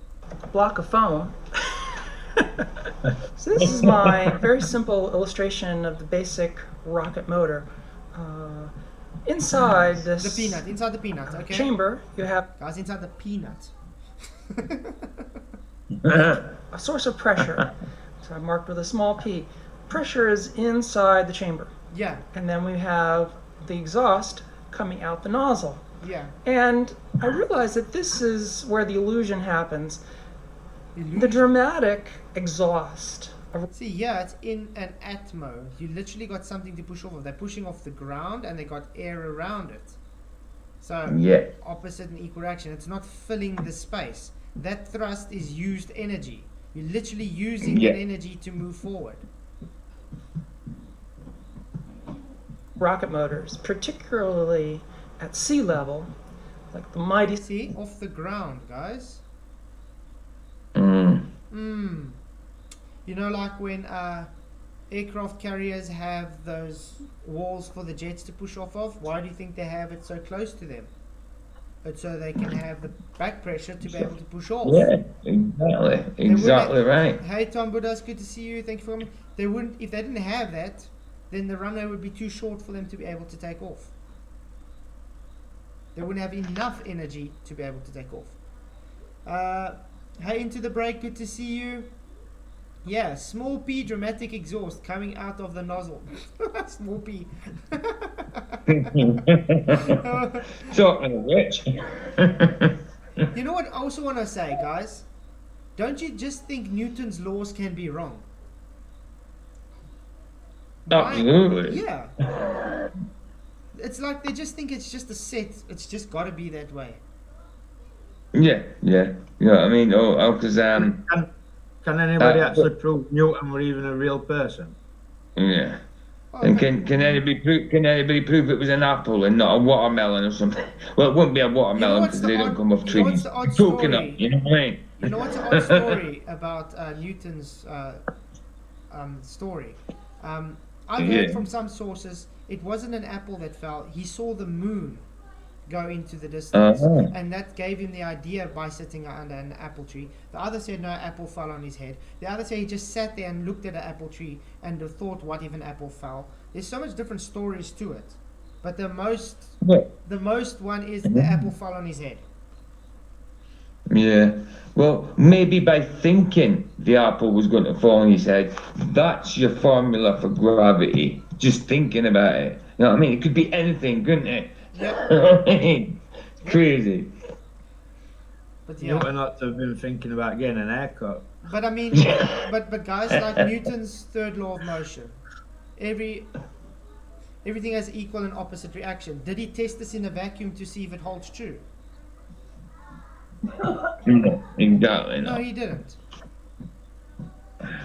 A block of foam. So this is my very simple illustration of the basic rocket motor. Inside this Inside the peanut, okay? chamber, you have Guys, inside the peanut. a source of pressure. So I marked with a small p. Pressure is inside the chamber. Yeah, And then we have the exhaust coming out the nozzle. yeah. And I realized that this is where the illusion happens. The dramatic exhaust. See, yeah, it's in an atmo. You literally got something to push off of. They're pushing off the ground and they got air around it. So, Yeah. opposite and equal action. It's not filling the space. That thrust is used energy. You're literally using Yeah. that energy to move forward. Rocket motors, particularly at sea level, like the mighty See, off the ground, guys. You know, like when aircraft carriers have those walls for the jets to push off of. Why do you think they have it so close to them? It's so they can have the back pressure to be able to push off. Yeah, exactly. Exactly right. Hey Tom Buddha, good to see you. Thank you for coming. They wouldn't, if they didn't have that, then the runway would be too short for them to be able to take off. They wouldn't have enough energy to be able to take off. Hey, Into the Break, good to see you. Yeah, small p dramatic exhaust coming out of the nozzle. Small p. Talking of which. You know what I also want to say, guys? Don't you just think Newton's laws can be wrong? Absolutely. Yeah. It's like they just think it's just a set. It's just got to be that way. Yeah. You know what I mean? Because Can anybody actually prove Newton were even a real person? yeah. Oh, And can anybody prove it was an apple and not a watermelon or something? Well, it wouldn't be a watermelon what's because the they odd- don't come off you know what's trees. the odd Coconut, story? you know what I mean? You know what's an odd story about Newton's story? I've heard Yeah. from some sources it wasn't an apple that fell. He saw the moon go into the distance, and that gave him the idea by sitting under an apple tree. The other said no, apple fell on his head. The other said he just sat there and looked at an apple tree and thought, what if an apple fell? There's so much different stories to it, but the most one is the apple fell on his head. Yeah. Well, maybe by thinking the apple was going to fall on his head, that's your formula for gravity. Just thinking about it. You know what I mean? It could be anything, couldn't it? Yeah. You know what I mean? Crazy. But yeah. Newton ought to have been thinking about getting an haircut. But I mean, but guys, like Newton's third law of motion, everything has equal and opposite reaction. Did he test this in a vacuum to see if it holds true? No, exactly. No, No. he didn't.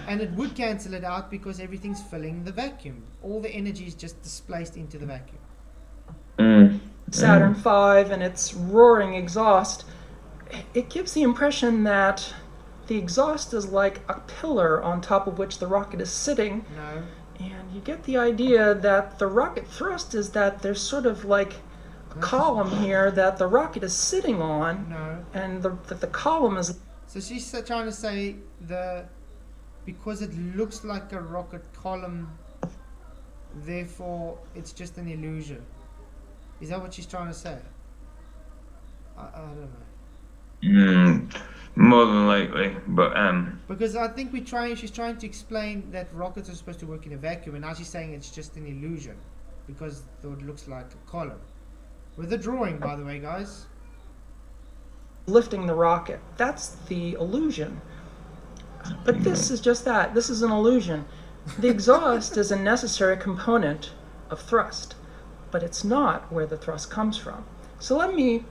And it would cancel it out because everything's filling the vacuum. All the energy is just displaced into the vacuum. Saturn V and its roaring exhaust, it gives the impression that the exhaust is like a pillar on top of which the rocket is sitting. No. And you get the idea that the rocket thrust is that there's sort of like a column here that the rocket is sitting on, No. and that the column is So she's trying to say because it looks like a rocket column, therefore it's just an illusion. Is that what she's trying to say? I don't know. More than likely, but Because I think she's trying to explain that rockets are supposed to work in a vacuum, and now she's saying it's just an illusion because it looks like a column. With a drawing, by the way, guys. lifting the rocket. That's the illusion. But this is just that. This is an illusion. The exhaust is a necessary component of thrust, but it's not where the thrust comes from. So let me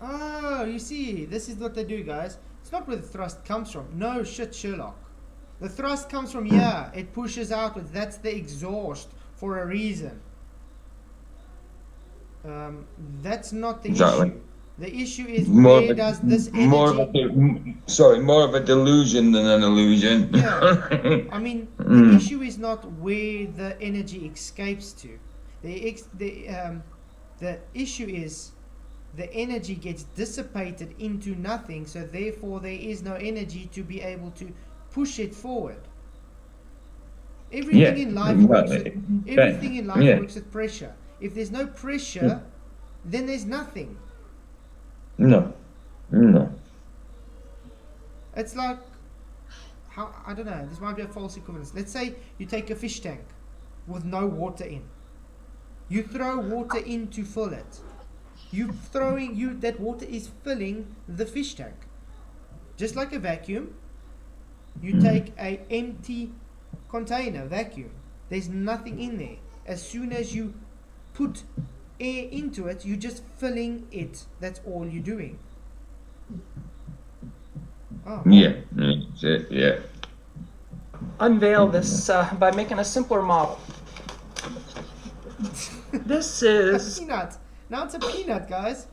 Oh, you see, this is what they do, guys. It's not where the thrust comes from. No shit, Sherlock. The thrust comes from here. It pushes outwards. That's the exhaust for a reason. That's not the Exactly. issue. The issue is More where of a- does this more of energy... more of a delusion than an illusion. Yeah. I mean, the issue is not where the energy escapes to. The issue is the energy gets dissipated into nothing, so therefore there is no energy to be able to push it forward. Everything in life works with, everything in life works with pressure. If there's no pressure, then there's nothing. No. It's like, how, I don't know, this might be a false equivalence. Let's say you take a fish tank with no water in. You throw water in to fill it. That water is filling the fish tank. Just like a vacuum, you take a empty container, vacuum. There's nothing in there. As soon as you put air into it, you're just filling it. That's all you're doing. Oh. Yeah. That's it. Yeah. Unveil this by making a simpler model. This is A peanut. Now it's a peanut, guys.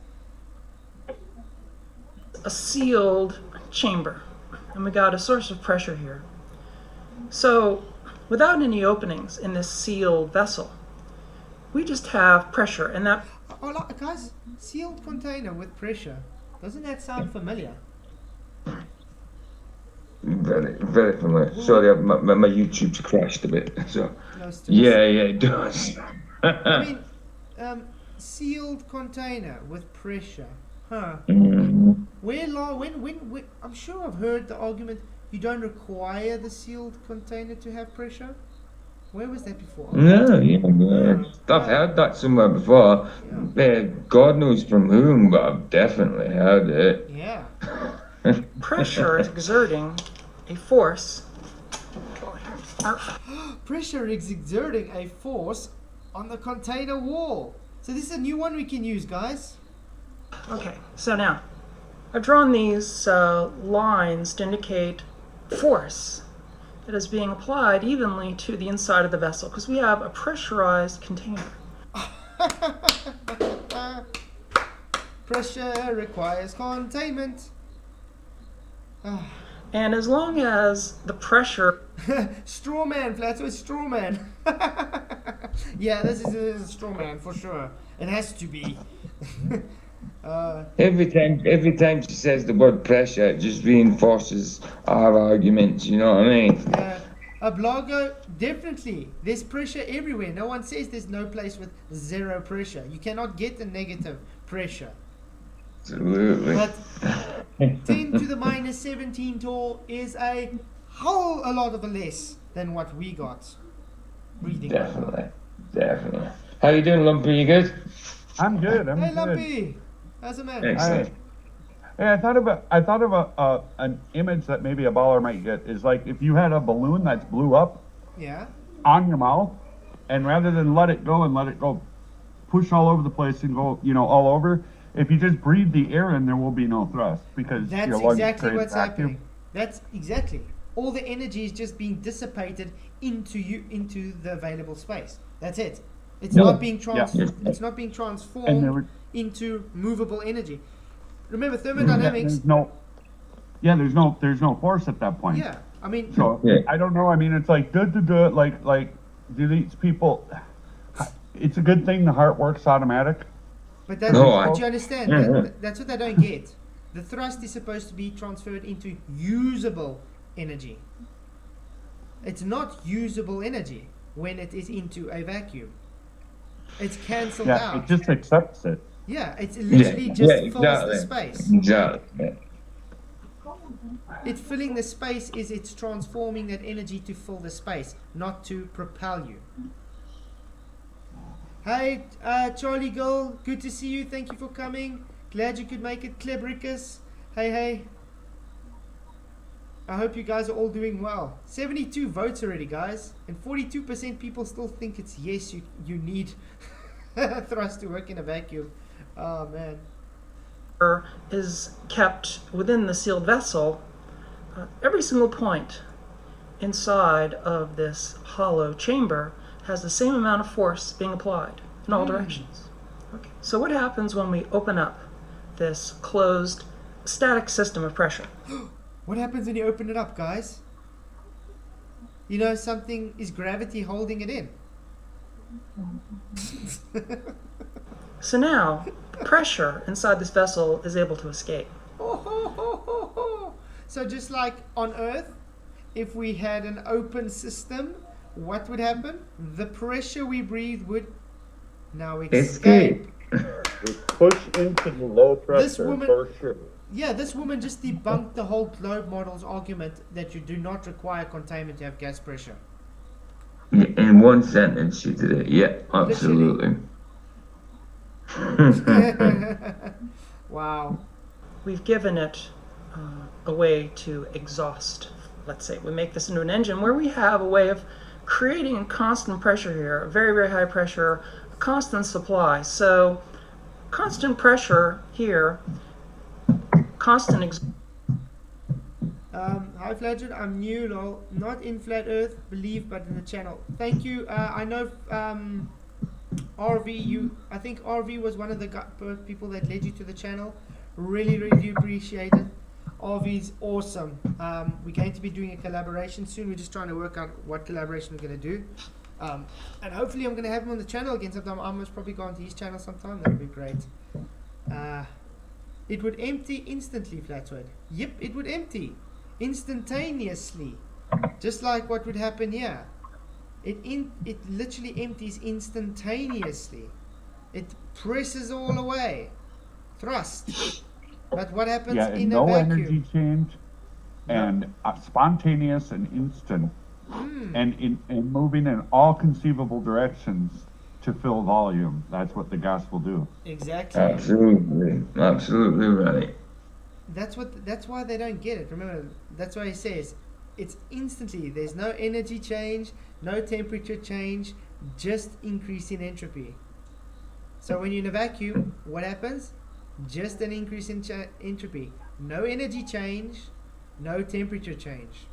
a sealed chamber, and we got a source of pressure here. So, without any openings in this sealed vessel, we just have pressure, and that Oh, look, guys, sealed container with pressure. Doesn't that sound familiar? Very, very familiar. Sorry, my YouTube's crashed a bit. So, No stress. yeah, it does. I mean, sealed container with pressure. Huh. Mm. When I'm sure I've heard the argument you don't require the sealed container to have pressure. Where was that before? No, I've heard that somewhere before. God knows from whom, but I've definitely heard it. Yeah. pressure is exerting a force. Pressure is exerting a force on the container wall. So this is a new one we can use, guys. Okay, so now I've drawn these lines to indicate force that is being applied evenly to the inside of the vessel because we have a pressurized container. Pressure requires containment. And as long as the pressure Straw man, Flato, it's straw man. Yeah, this is a straw man for sure. It has to be. Every time she says the word pressure, it just reinforces our arguments. You know what I mean? A blogger, definitely. There's pressure everywhere. No one says there's no place with zero pressure. You cannot get a negative pressure. Absolutely. But 10 to the minus 17 torr is a whole a lot of a less than what we got. Reading. Definitely. How you doing, Lumpy? You good? I'm good. Hey, good. Lumpy. How's it, man? Excellent. I thought of an image that maybe a baller might get is like if you had a balloon that's blew up Yeah. on your mouth, and rather than let it go push all over the place and go all over, if you just breathe the air in, there will be no thrust because That's your lungs exactly create what's vacuum. happening. That's exactly. All the energy is just being dissipated into the available space. That's it. It's not being it's not being transformed into movable energy. Remember thermodynamics. There's no force at that point. Yeah. I mean, So I don't know. I mean, it's like like do these people? It's a good thing the heart works automatic. but that's but you understand. That's what I don't get. The thrust is supposed to be transferred into usable energy. It's not usable energy when it is into a vacuum. It's cancelled out. It just accepts it. Yeah, it's literally just fills the space. Exactly. It's filling the space is it's transforming that energy to fill the space, not to propel you. Hey, Charlie Girl, good to see you. Thank you for coming. Glad you could make it. Klebricus. Hey. I hope you guys are all doing well. 72 votes already, guys. And 42% people still think it's yes, you need thrust to work in a vacuum. Oh, man. is kept within the sealed vessel, every single point inside of this hollow chamber has the same amount of force being applied in all directions. Okay. So what happens when we open up this closed static system of pressure? What happens when you open it up, guys? You know, something is gravity holding it in. So now, pressure inside this vessel is able to escape. So just like on Earth, if we had an open system, what would happen? The pressure we breathe would now escape. Push into the low pressure woman- for sure. Yeah, this woman just debunked the whole globe model's argument that you do not require containment to have gas pressure. In one sentence, she did it. Yeah, absolutely. Wow. We've given it a way to exhaust. Let's say we make this into an engine where we have a way of creating a constant pressure here, a very, very high pressure, a constant supply. So constant pressure here, constant Hi Flathead, I'm new, lol. Not in Flat Earth, believe, but in the channel. Thank you. I know RV, I think RV was one of the people that led you to the channel. Really, really do appreciate it. RV's awesome. We're going to be doing a collaboration soon. We're just trying to work out what collaboration we're going to do. And hopefully I'm going to have him on the channel again sometime. I must probably go onto his channel sometime. That would be great. It would empty instantly, Flatwood. Yep, it would empty instantaneously, just like what would happen here. It literally empties instantaneously. It presses all away, thrust. But what happens in no a vacuum? energy change, and spontaneous and instant, and in moving in all conceivable directions to fill volume. That's what the gas will do. Exactly. Absolutely right. That's why they don't get it. Remember, that's why he says it's instantly. There's no energy change, no temperature change, just increase in entropy. So when you're in a vacuum, what happens? Just an increase in entropy. No energy change, no temperature change.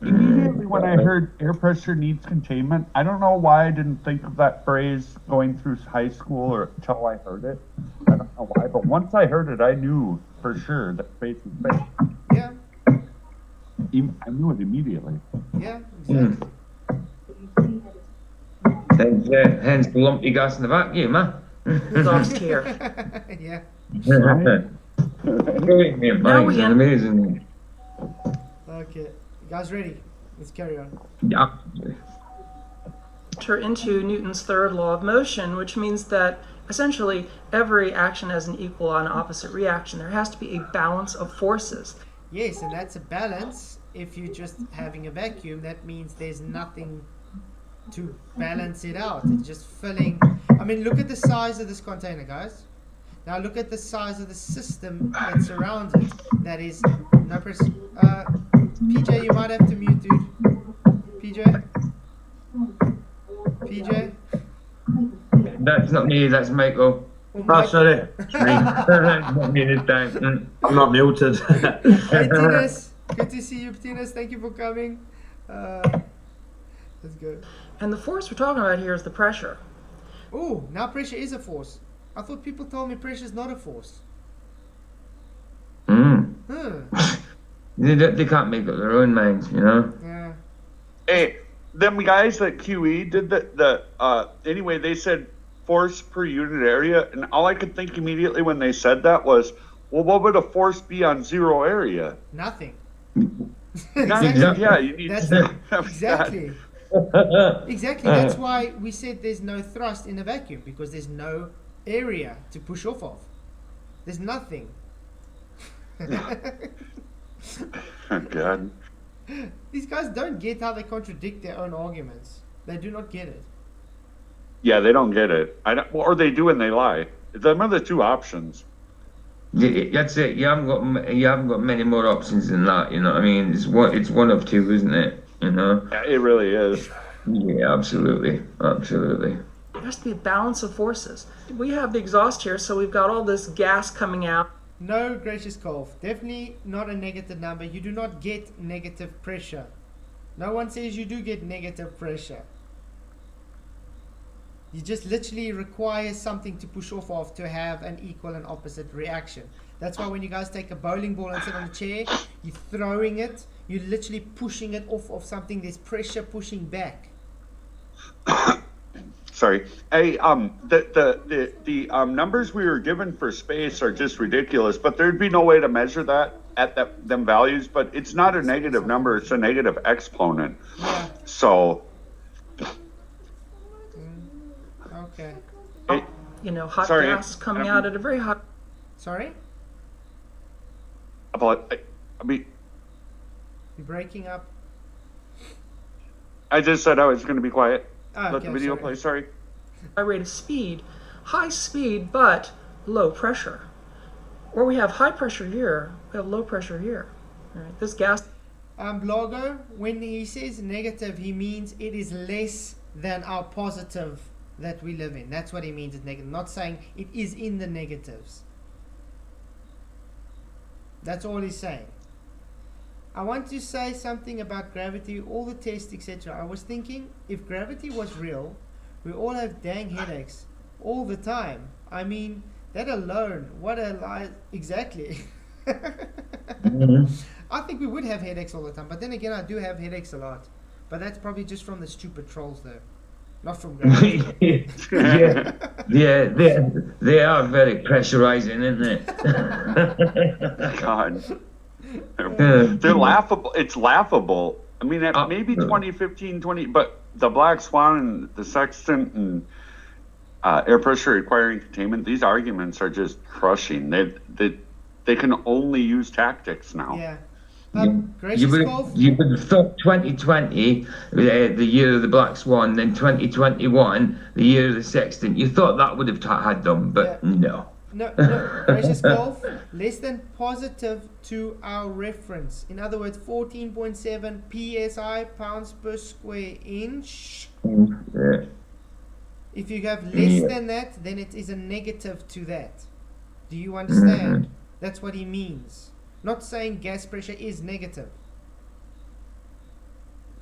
Immediately when I heard air pressure needs containment, I don't know why I didn't think of that phrase going through high school or until I heard it. I don't know why, but once I heard it, I knew for sure that space is space. Yeah. I knew it immediately. Yeah, exactly. Hence the lumpy gas in the vacuum, huh? exhaust here. Yeah. Now we can- Amazing. Okay. You guys ready? Let's carry on. Yeah. Enter into Newton's third law of motion, which means that essentially every action has an equal and opposite reaction. There has to be a balance of forces. Yes, and that's a balance. If you're just having a vacuum, that means there's nothing to balance it out. It's just filling. I mean, look at the size of this container, guys. Now look at the size of the system that surrounds it. That is, no press. PJ, you might have to mute, dude. PJ? PJ? That's not me, that's Michael. Oh, sorry. Not me this time. I'm not muted. Hey, Tinas. Good to see you, Tinas. Thank you for coming. Let's go. And the force we're talking about here is the pressure. Oh, now pressure is a force. I thought people told me pressure is not a force. They can't make up their own minds, you know? Yeah. Hey, them guys at QE did anyway, they said force per unit area, and all I could think immediately when they said that was, well, what would a force be on zero area? Nothing. Exactly. Yeah, you need That's to exactly. Exactly. That's why we said there's no thrust in a vacuum, because there's no area to push off of. There's nothing. Oh, God. These guys don't get how they contradict their own arguments. They do not get it. Yeah, they don't get it. Or they do and they lie. Them are the two options. That's it. You haven't got many more options than that. You know what I mean? It's one of two, isn't it? You know? Yeah, it really is. Yeah, absolutely. There has to be a balance of forces. We have the exhaust here, so we've got all this gas coming out. No, gracious Golf. Definitely not a negative number. You do not get negative pressure. No one says you do get negative pressure. You just literally require something to push off of to have an equal and opposite reaction. That's why when you guys take a bowling ball and sit on a chair, you're throwing it, you're literally pushing it off of something. There's pressure pushing back. Sorry. Hey, the numbers we were given for space are just ridiculous, but there'd be no way to measure that at them values, but it's not a negative number, it's a negative exponent. Yeah. So Okay. You know, hot Sorry, gas coming out at a very hot. Sorry? I mean, You're breaking up. I just said I was going to be quiet. Oh, Let the video play. Sorry. High rate of speed, high speed, but low pressure. Or we have high pressure here, we have low pressure here. All right, this gas. Blago, when he says negative, he means it is less than our positive that we live in. That's what he means, it's negative. Not saying it is in the negatives. That's all he's saying. I want to say something about gravity, all the tests, etc. I was thinking, if gravity was real, we all have dang headaches all the time. I mean, that alone, what a lie. Exactly. I think we would have headaches all the time. But then again, I do have headaches a lot. But that's probably just from the stupid trolls, though. Not from gravity. yeah, they are very pressurizing, isn't it? God. They're laughable. It's laughable. I mean, at maybe 2015, but the Black Swan and the Sextant and air pressure requiring containment, these arguments are just crushing. They can only use tactics now. Yeah. You would have thought 2020, the year of the Black Swan, then 2021, the year of the Sextant. You thought that would have had them, but no. No, gracious Golf, less than positive to our reference. In other words, 14.7 psi, pounds per square inch. Yeah. If you have less than that, then it is a negative to that. Do you understand? That's what he means. Not saying gas pressure is negative.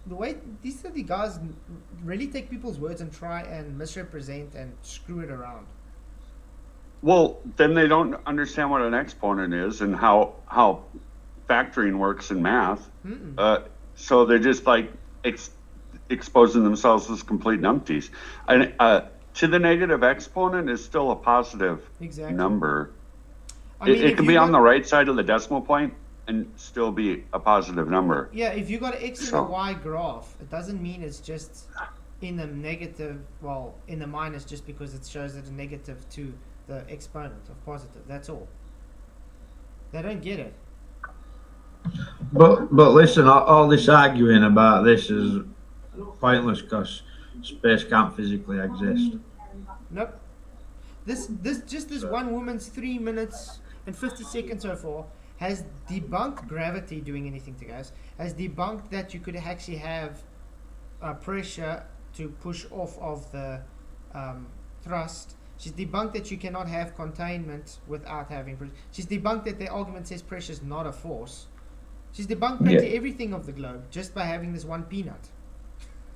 The way these are the guys really take people's words and try and misrepresent and screw it around. Well, then they don't understand what an exponent is and how factoring works in math. So they're just like exposing themselves as complete numpties. And to the negative exponent is still a positive number. I mean, it can be on the right side of the decimal point and still be a positive number. Yeah, if you got an X and a Y graph, it doesn't mean it's just in the negative, well, in the minus just because it shows that a negative to the exponent of positive. That's all. They don't get it. But listen, all this arguing about this is pointless because space can't physically exist. Nope. This one woman's 3 minutes and 50 seconds so far has debunked gravity doing anything to gas. Has debunked that you could actually have pressure to push off of the thrust. She's debunked that you cannot have containment without having pressure. She's debunked that the argument says pressure is not a force. She's debunked practically everything of the globe just by having this one peanut.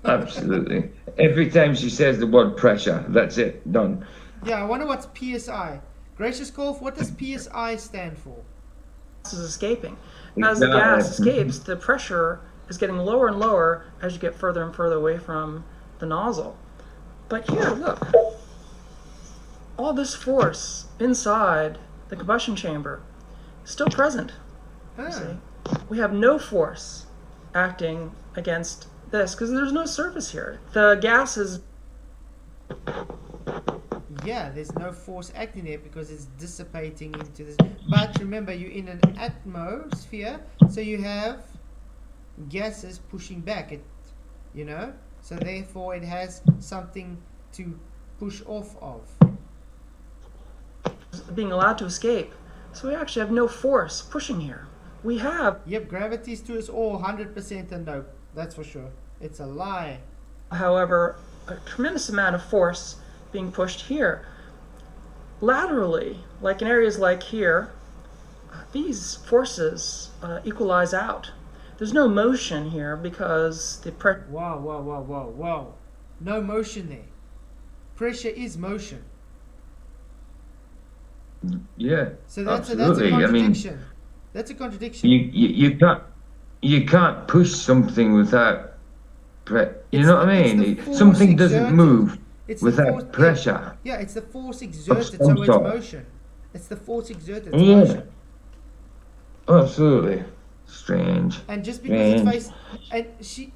Absolutely. Every time she says the word pressure, that's it, done. Yeah, I wonder what's PSI. Gracious Golf, what does PSI stand for? Gas is escaping. As the gas escapes, the pressure is getting lower and lower as you get further and further away from the nozzle. But here, look. All this force inside the combustion chamber is still present. See? We have no force acting against this because there's no surface here. The gas is... Yeah, there's no force acting there because it's dissipating into this. But remember, you're in an atmosphere, so you have gases pushing back it, you know? So therefore it has something to push off of. Being allowed to escape. So we actually have no force pushing here. We have... Yep, gravity's to us all 100% a nope. That's for sure. It's a lie. However, a tremendous amount of force being pushed here. Laterally, like in areas like here, these forces equalize out. There's no motion here because the pressure. Wow. No motion there. Pressure is motion. Yeah, So that's a absolutely. contradiction. That's a contradiction. You can't push something without you know what I It's the mean? force Something doesn't exerted. move It's the without force- pressure. Yeah, it's the force exerted, some so it's sort. motion. It's the force exerted, it's Yeah. motion. Absolutely. Strange. And just because it's Strange. faced, and she,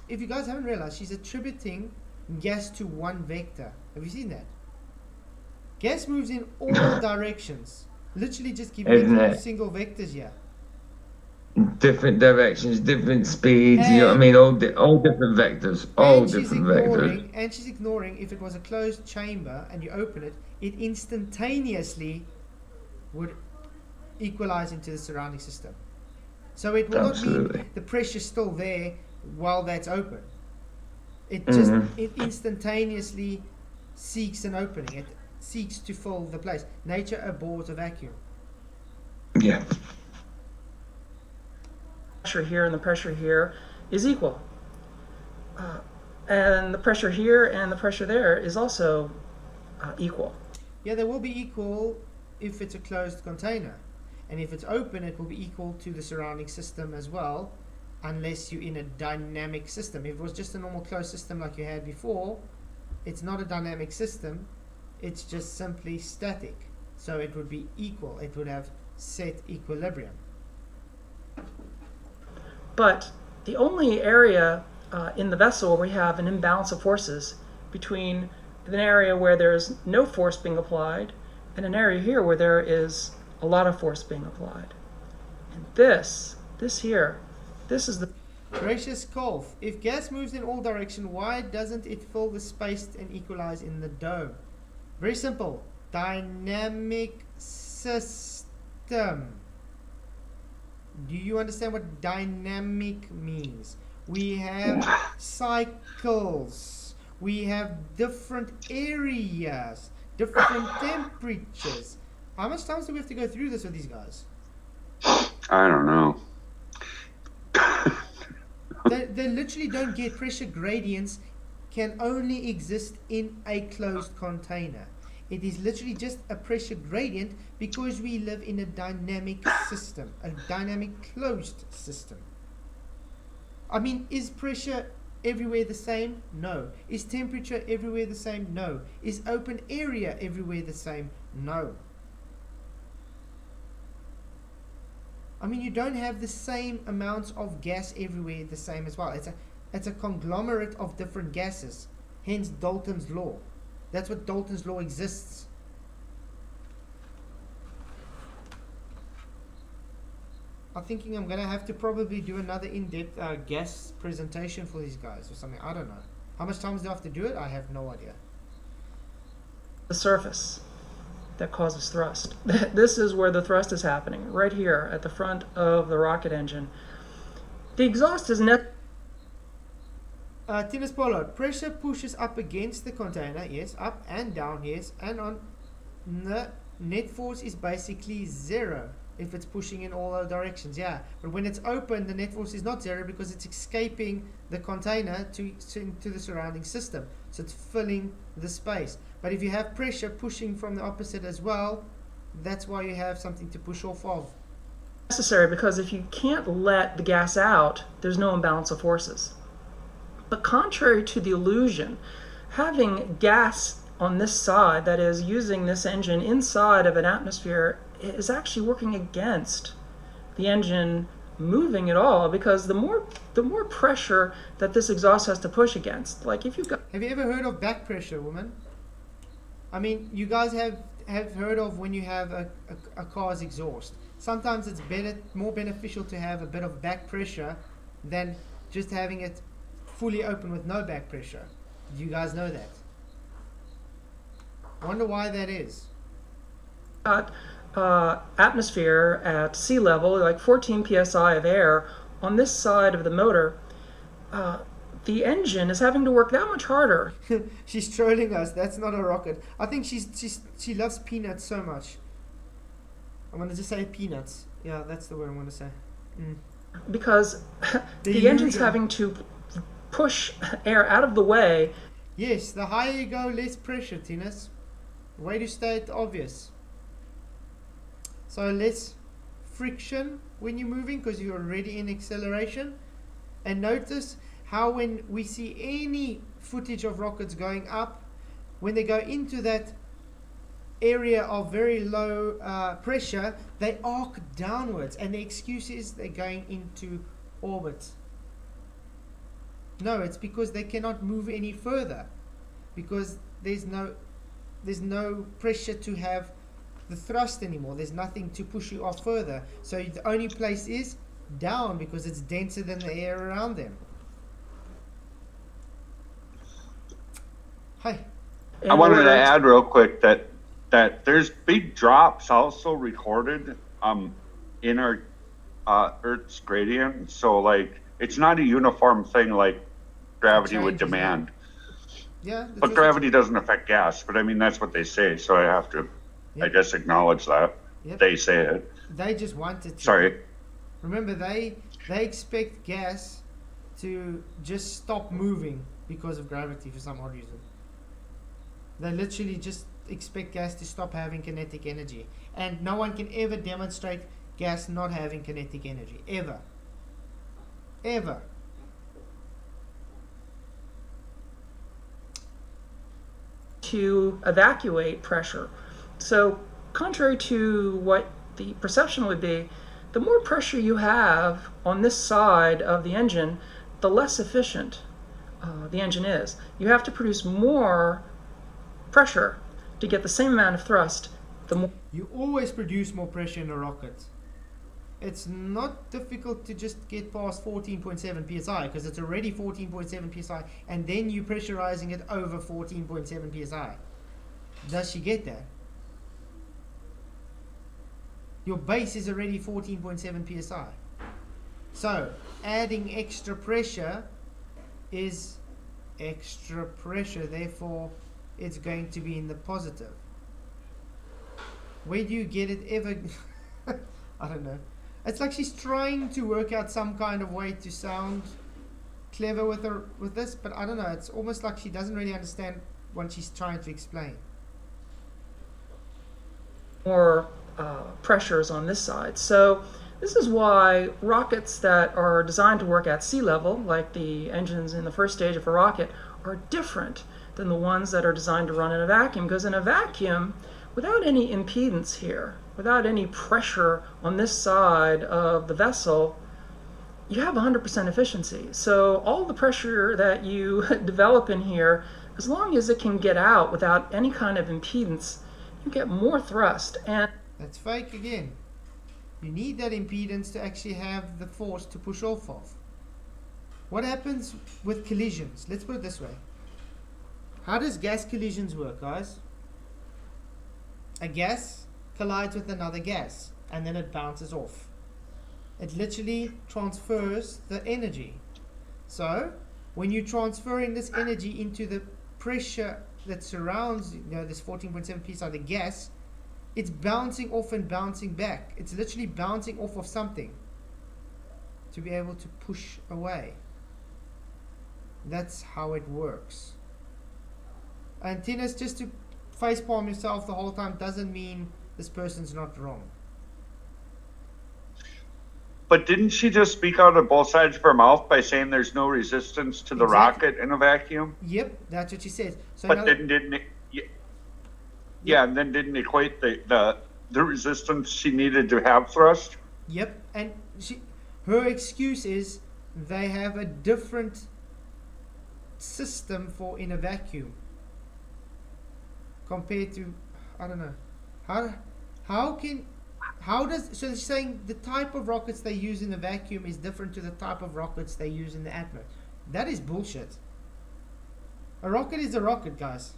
if you guys haven't realized, she's attributing gas to one vector. Have you seen that? Gas moves in all directions. Literally just give Isn't me it? single vectors here. Different directions, different speeds, you know what I mean? All different vectors. All And she's different vectors. ignoring, and she's ignoring if it was a closed chamber and you open it, it instantaneously would equalize into the surrounding system. So it will not Absolutely. mean the pressure's still there while that's open. It just Mm-hmm. it instantaneously seeks an opening. It seeks to fill the place. Nature abhors a vacuum. Yeah. Pressure here and the pressure here is equal. And the pressure here and the pressure there is also equal. Yeah, they will be equal if it's a closed container. And if it's open, it will be equal to the surrounding system as well, unless you're in a dynamic system. If it was just a normal closed system like you had before, it's not a dynamic system, it's just simply static. So it would be equal, it would have set equilibrium. But the only area in the vessel where we have an imbalance of forces between an area where there's no force being applied and an area here where there is a lot of force being applied. And this here, this is the Gracious Kolf, if gas moves in all directions, why doesn't it fill the space and equalize in the dome? Very simple. Dynamic system. Do you understand what dynamic means? We have cycles. We have different areas, different temperatures. How much time do we have to go through this with these guys? I don't know. They literally don't get pressure gradients can only exist in a closed container. It is literally just a pressure gradient because we live in a dynamic system, a dynamic closed system. I mean, is pressure everywhere the same? No. Is temperature everywhere the same? No. Is open area everywhere the same? No. I mean, you don't have the same amounts of gas everywhere the same as well. It's a conglomerate of different gases. Hence Dalton's law. That's what Dalton's law exists. I'm thinking I'm going to have to probably do another in-depth gas presentation for these guys or something. I don't know. How much time do I have to do it? I have no idea. the surface that causes thrust. This is where the thrust is happening, right here at the front of the rocket engine. The exhaust is net. Tennis Polo, pressure pushes up against the container, yes, up and down, yes, and on the net force is basically zero if it's pushing in all directions, yeah. But when it's open, the net force is not zero because it's escaping the container to the surrounding system. So it's filling the space. But if you have pressure pushing from the opposite as well, that's why you have something to push off of. Necessary because if you can't let the gas out, there's no imbalance of forces. But contrary to the illusion, having gas on this side, that is using this engine inside of an atmosphere, is actually working against the engine moving at all, because the more pressure that this exhaust has to push against, like if you've got... Have you ever heard of back pressure, woman? I mean, you guys have heard of when you have a car's exhaust. Sometimes it's more beneficial to have a bit of back pressure than just having it fully open with no back pressure. Do you guys know that? Wonder why that is. Atmosphere at sea level, like 14 psi of air on this side of the motor, the engine is having to work that much harder. She's trolling us. That's not a rocket. I think she loves peanuts so much. I'm gonna just say peanuts. Yeah, that's the word I'm gonna say. Because The the engine's usual- having to push air out of the way. Yes, the higher you go, less pressure, Tinas. Way to state obvious. So less friction when you're moving because you're already in acceleration. And notice how when we see any footage of rockets going up, when they go into that area of very low pressure, they arc downwards, and the excuse is they're going into orbit. No, it's because they cannot move any further, because there's no pressure to have the thrust anymore. There's nothing to push you off further. So the only place is down because it's denser than the air around them. Hi. I wanted to add real quick that there's big drops also recorded in our Earth's gradient. So like it's not a uniform thing like gravity would Changes, yeah. demand. Yeah. that's But what- gravity doesn't affect gas. But I mean that's what they say. So I have to, I Yep. guess, acknowledge that Yep. they say it. They just wanted to. Sorry. Remember, they expect gas to just stop moving because of gravity for some odd reason. They literally just expect gas to stop having kinetic energy. And no one can ever demonstrate gas not having kinetic energy. Ever. Ever. To evacuate pressure. So contrary to what the perception would be, the more pressure you have on this side of the engine, the less efficient the engine is. You have to produce more pressure to get the same amount of thrust. The more You always produce more pressure in a rocket. It's not difficult to just get past 14.7 psi because it's already 14.7 psi, and then you're pressurizing it over 14.7 psi. Does she get that? Your base is already 14.7 psi. So adding extra pressure is extra pressure, therefore it's going to be in the positive. Where do you get it ever? I don't know. It's like she's trying to work out some kind of way to sound clever with this, but I don't know. It's almost like she doesn't really understand what she's trying to explain. more pressures on this side. So this is why rockets that are designed to work at sea level, like the engines in the first stage of a rocket, are different than the ones that are designed to run in a vacuum. Because in a vacuum, without any impedance here, without any pressure on this side of the vessel, you have 100% efficiency. So all the pressure that you develop in here, as long as it can get out without any kind of impedance, you get more thrust. And That's fake again. You need that impedance to actually have the force to push off of. What happens with collisions? Let's put it this way. How does gas collisions work, guys? A gas collides with another gas and then it bounces off. It literally transfers the energy. So when you're transferring this energy into the pressure that surrounds, this 14.7 psi, the gas, it's bouncing off and bouncing back. It's literally bouncing off of something to be able to push away. That's how it works. And Tinas, just to facepalm yourself the whole time doesn't mean this person's not wrong. But didn't she just speak out of both sides of her mouth by saying there's no resistance to the Exactly. rocket in a vacuum? Yep, that's what she says. So But now- then didn't it? Yeah, and then didn't equate the resistance she needed to have thrust? Yep, and her excuse is they have a different system for in a vacuum compared to, I don't know, so they're saying the type of rockets they use in the vacuum is different to the type of rockets they use in the atmosphere. That is bullshit. A rocket is a rocket, guys.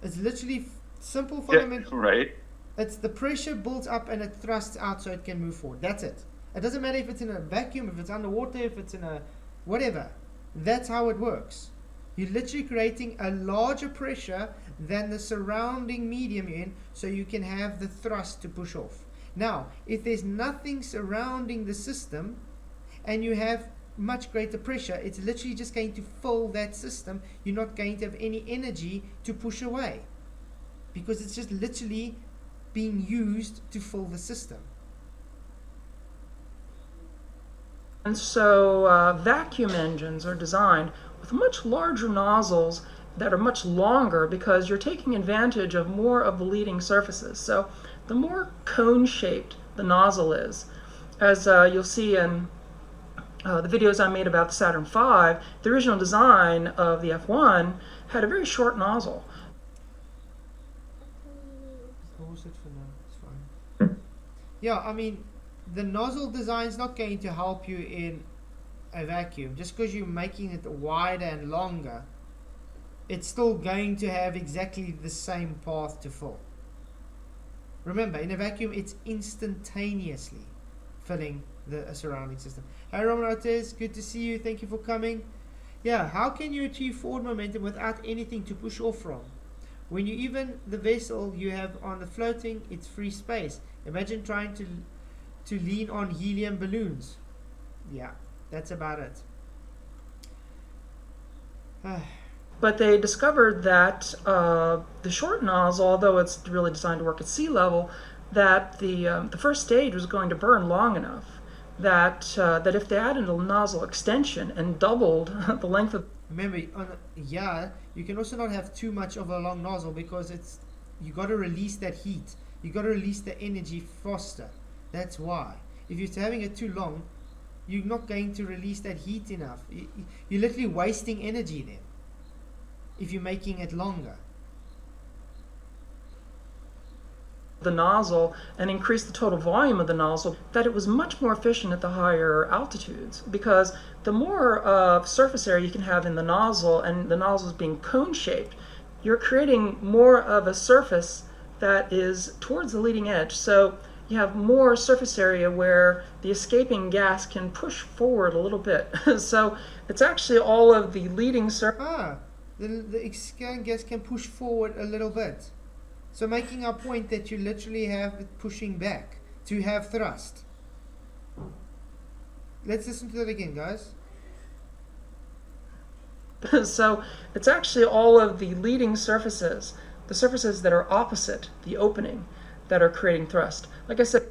It's literally simple fundamental. Yeah, right. It's the pressure builds up and it thrusts out so it can move forward. That's it. It doesn't matter if it's in a vacuum, if it's underwater, if it's in a whatever. That's how it works. You're literally creating a larger pressure than the surrounding medium you're in, so you can have the thrust to push off. Now, if there's nothing surrounding the system and you have much greater pressure, it's literally just going to fill that system. You're not going to have any energy to push away, because it's just literally being used to fill the system. And so vacuum engines are designed with much larger nozzles that are much longer, because you're taking advantage of more of the leading surfaces. So the more cone-shaped the nozzle is, as you'll see in the videos I made about the Saturn V, the original design of the F1 had a very short nozzle. Yeah, I mean, the nozzle design is not going to help you in a vacuum. Just because you're making it wider and longer, it's still going to have exactly the same path to fill. Remember, in a vacuum, it's instantaneously filling the surrounding system. Hi, Roman Ortiz, good to see you. Thank you for coming. Yeah, how can you achieve forward momentum without anything to push off from? When you even the vessel you have on the floating, it's free space. Imagine trying to lean on helium balloons. Yeah, that's about it. But they discovered that the short nozzle, although it's really designed to work at sea level, that the first stage was going to burn long enough that if they added a nozzle extension and doubled the length of... Remember, you can also not have too much of a long nozzle, because you got to release that heat. You got to release the energy faster. That's why. If you're having it too long, you're not going to release that heat enough. You're literally wasting energy then, if you're making it longer. The nozzle and increase the total volume of the nozzle, that it was much more efficient at the higher altitudes, because the more surface area you can have in the nozzle, and the nozzle is being cone-shaped, you're creating more of a surface that is towards the leading edge. So you have more surface area where the escaping gas can push forward a little bit. So it's actually all of the leading surface. The escaping gas can push forward a little bit. So making our point that you literally have it pushing back to have thrust. Let's listen to that again, guys. So it's actually all of the leading surfaces, the surfaces that are opposite the opening, that are creating thrust. Like I said,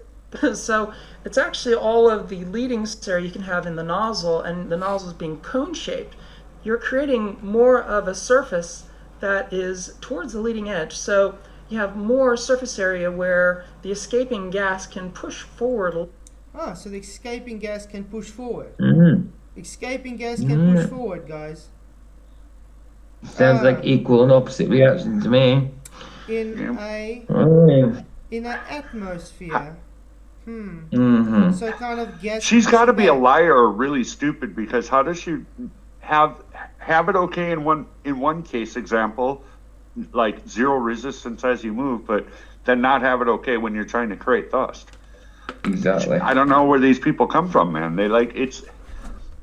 so it's actually all of the leading area you can have in the nozzle, and the nozzle is being cone-shaped. You're creating more of a surface that is towards the leading edge. So you have more surface area where the escaping gas can push forward. So the escaping gas can push forward. Mm-hmm. Escaping gas can push forward, guys. Sounds like equal and opposite reaction to me. In an atmosphere. So kind of gas. She's got to be a liar or really stupid, because how does she have it okay in one case example, like zero resistance as you move, but then not have it okay when you're trying to create thrust? Exactly. I don't know where these people come from, man. They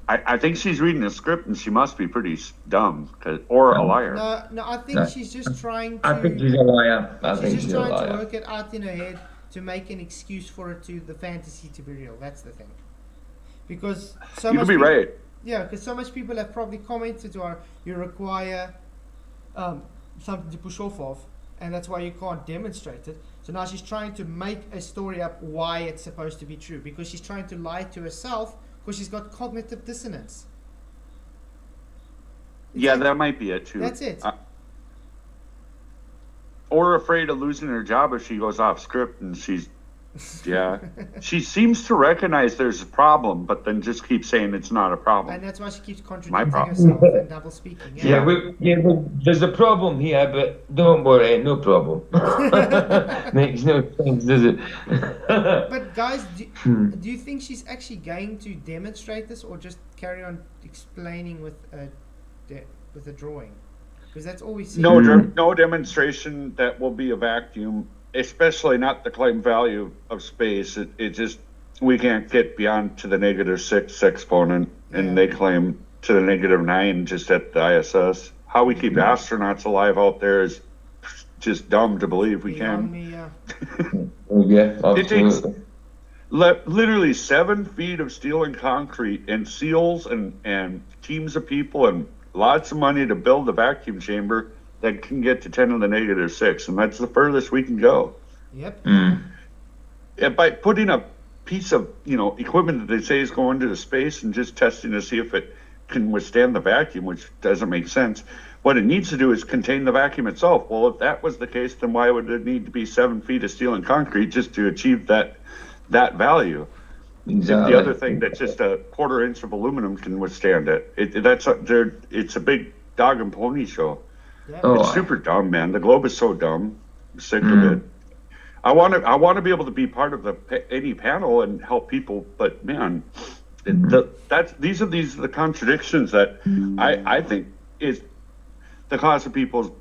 I think she's reading a script, and she must be pretty dumb, or a liar. No, I think she's just trying to... I think she's a liar. She's just trying to work it out in her head to make an excuse for it to the fantasy to be real. That's the thing. Because so you much could be right. Yeah, because so much people have probably commented or you require something to push off of, and that's why you can't demonstrate it. So now she's trying to make a story up why it's supposed to be true, because she's trying to lie to herself, because she's got cognitive dissonance. That might be it too. That's it. Or afraid of losing her job if she goes off script, and she seems to recognize there's a problem, but then just keeps saying it's not a problem. And that's why she keeps contradicting herself and double speaking. There's a problem here, but don't worry, no problem. Makes no sense, does it? But guys, do you think she's actually going to demonstrate this, or just carry on explaining with a drawing? Because that's all we see. No demonstration that will be a vacuum, especially not the claimed value of space. It just, we can't get beyond to the -6 exponent, and they claim to the -9 just at the ISS. How we keep astronauts alive out there is just dumb to believe we Beyond can. me, yeah. Yeah, It takes absolutely. literally 7 feet of steel and concrete and seals and teams of people and lots of money to build a vacuum chamber that can get to 10 to the -6, and that's the furthest we can go. Yep. And by putting a piece of equipment that they say is going into space and just testing to see if it can withstand the vacuum, which doesn't make sense. What it needs to do is contain the vacuum itself. Well, if that was the case, then why would it need to be 7 feet of steel and concrete just to achieve that value? Exactly. The other thing that just a 1/4 inch of aluminum can withstand it. It's a big dog and pony show. Yep. Oh, It's super dumb, man. The globe is so dumb. I'm sick of it. I want to be able to be part of any panel and help people, but man, these are the contradictions that I think is the cause of people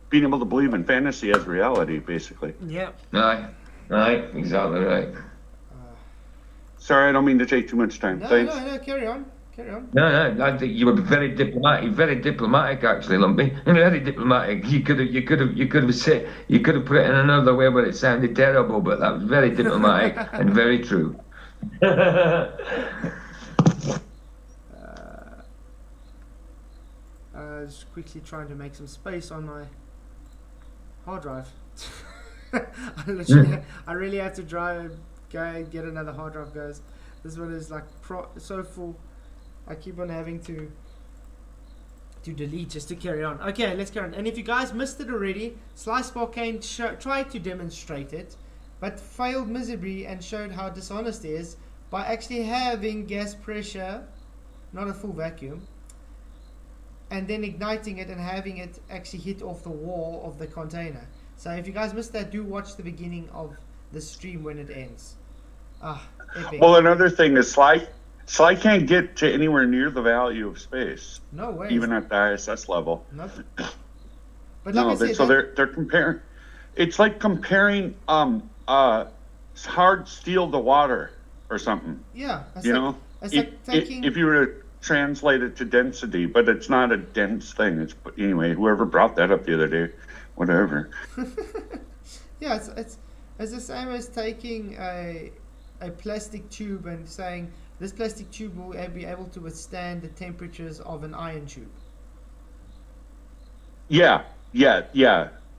being able to believe in fantasy as reality, basically. Yep. Aye, exactly right. Sorry, I don't mean to take too much time. No, Thanks. no, carry on. Carry on. No, I think you were very diplomatic actually, Lumpy. Very diplomatic. You could have said, you could have put it in another way, but it sounded terrible. But that was very diplomatic and very true. Just quickly trying to make some space on my hard drive. I really have to go and get another hard drive, guys. This one is like so full. I keep on having to delete just to carry on. Okay, let's carry on. And if you guys missed it already, Slice Sparkane tried to demonstrate it, but failed miserably and showed how dishonest it is by actually having gas pressure, not a full vacuum, and then igniting it and having it actually hit off the wall of the container. So if you guys missed that, do watch the beginning of the stream when it ends. Epic. Well, another thing is Sly can't get to anywhere near the value of space, No way. even at the ISS level. Nope. But like I said, So they're comparing. It's like comparing hard steel to water or something. yeah, You know, it's like taking. if you were to translate it to density, but it's not a dense thing. It's anyway. Whoever brought that up the other day, whatever. Yeah, it's the same as taking a plastic tube and saying this plastic tube will be able to withstand the temperatures of an iron tube. Yeah.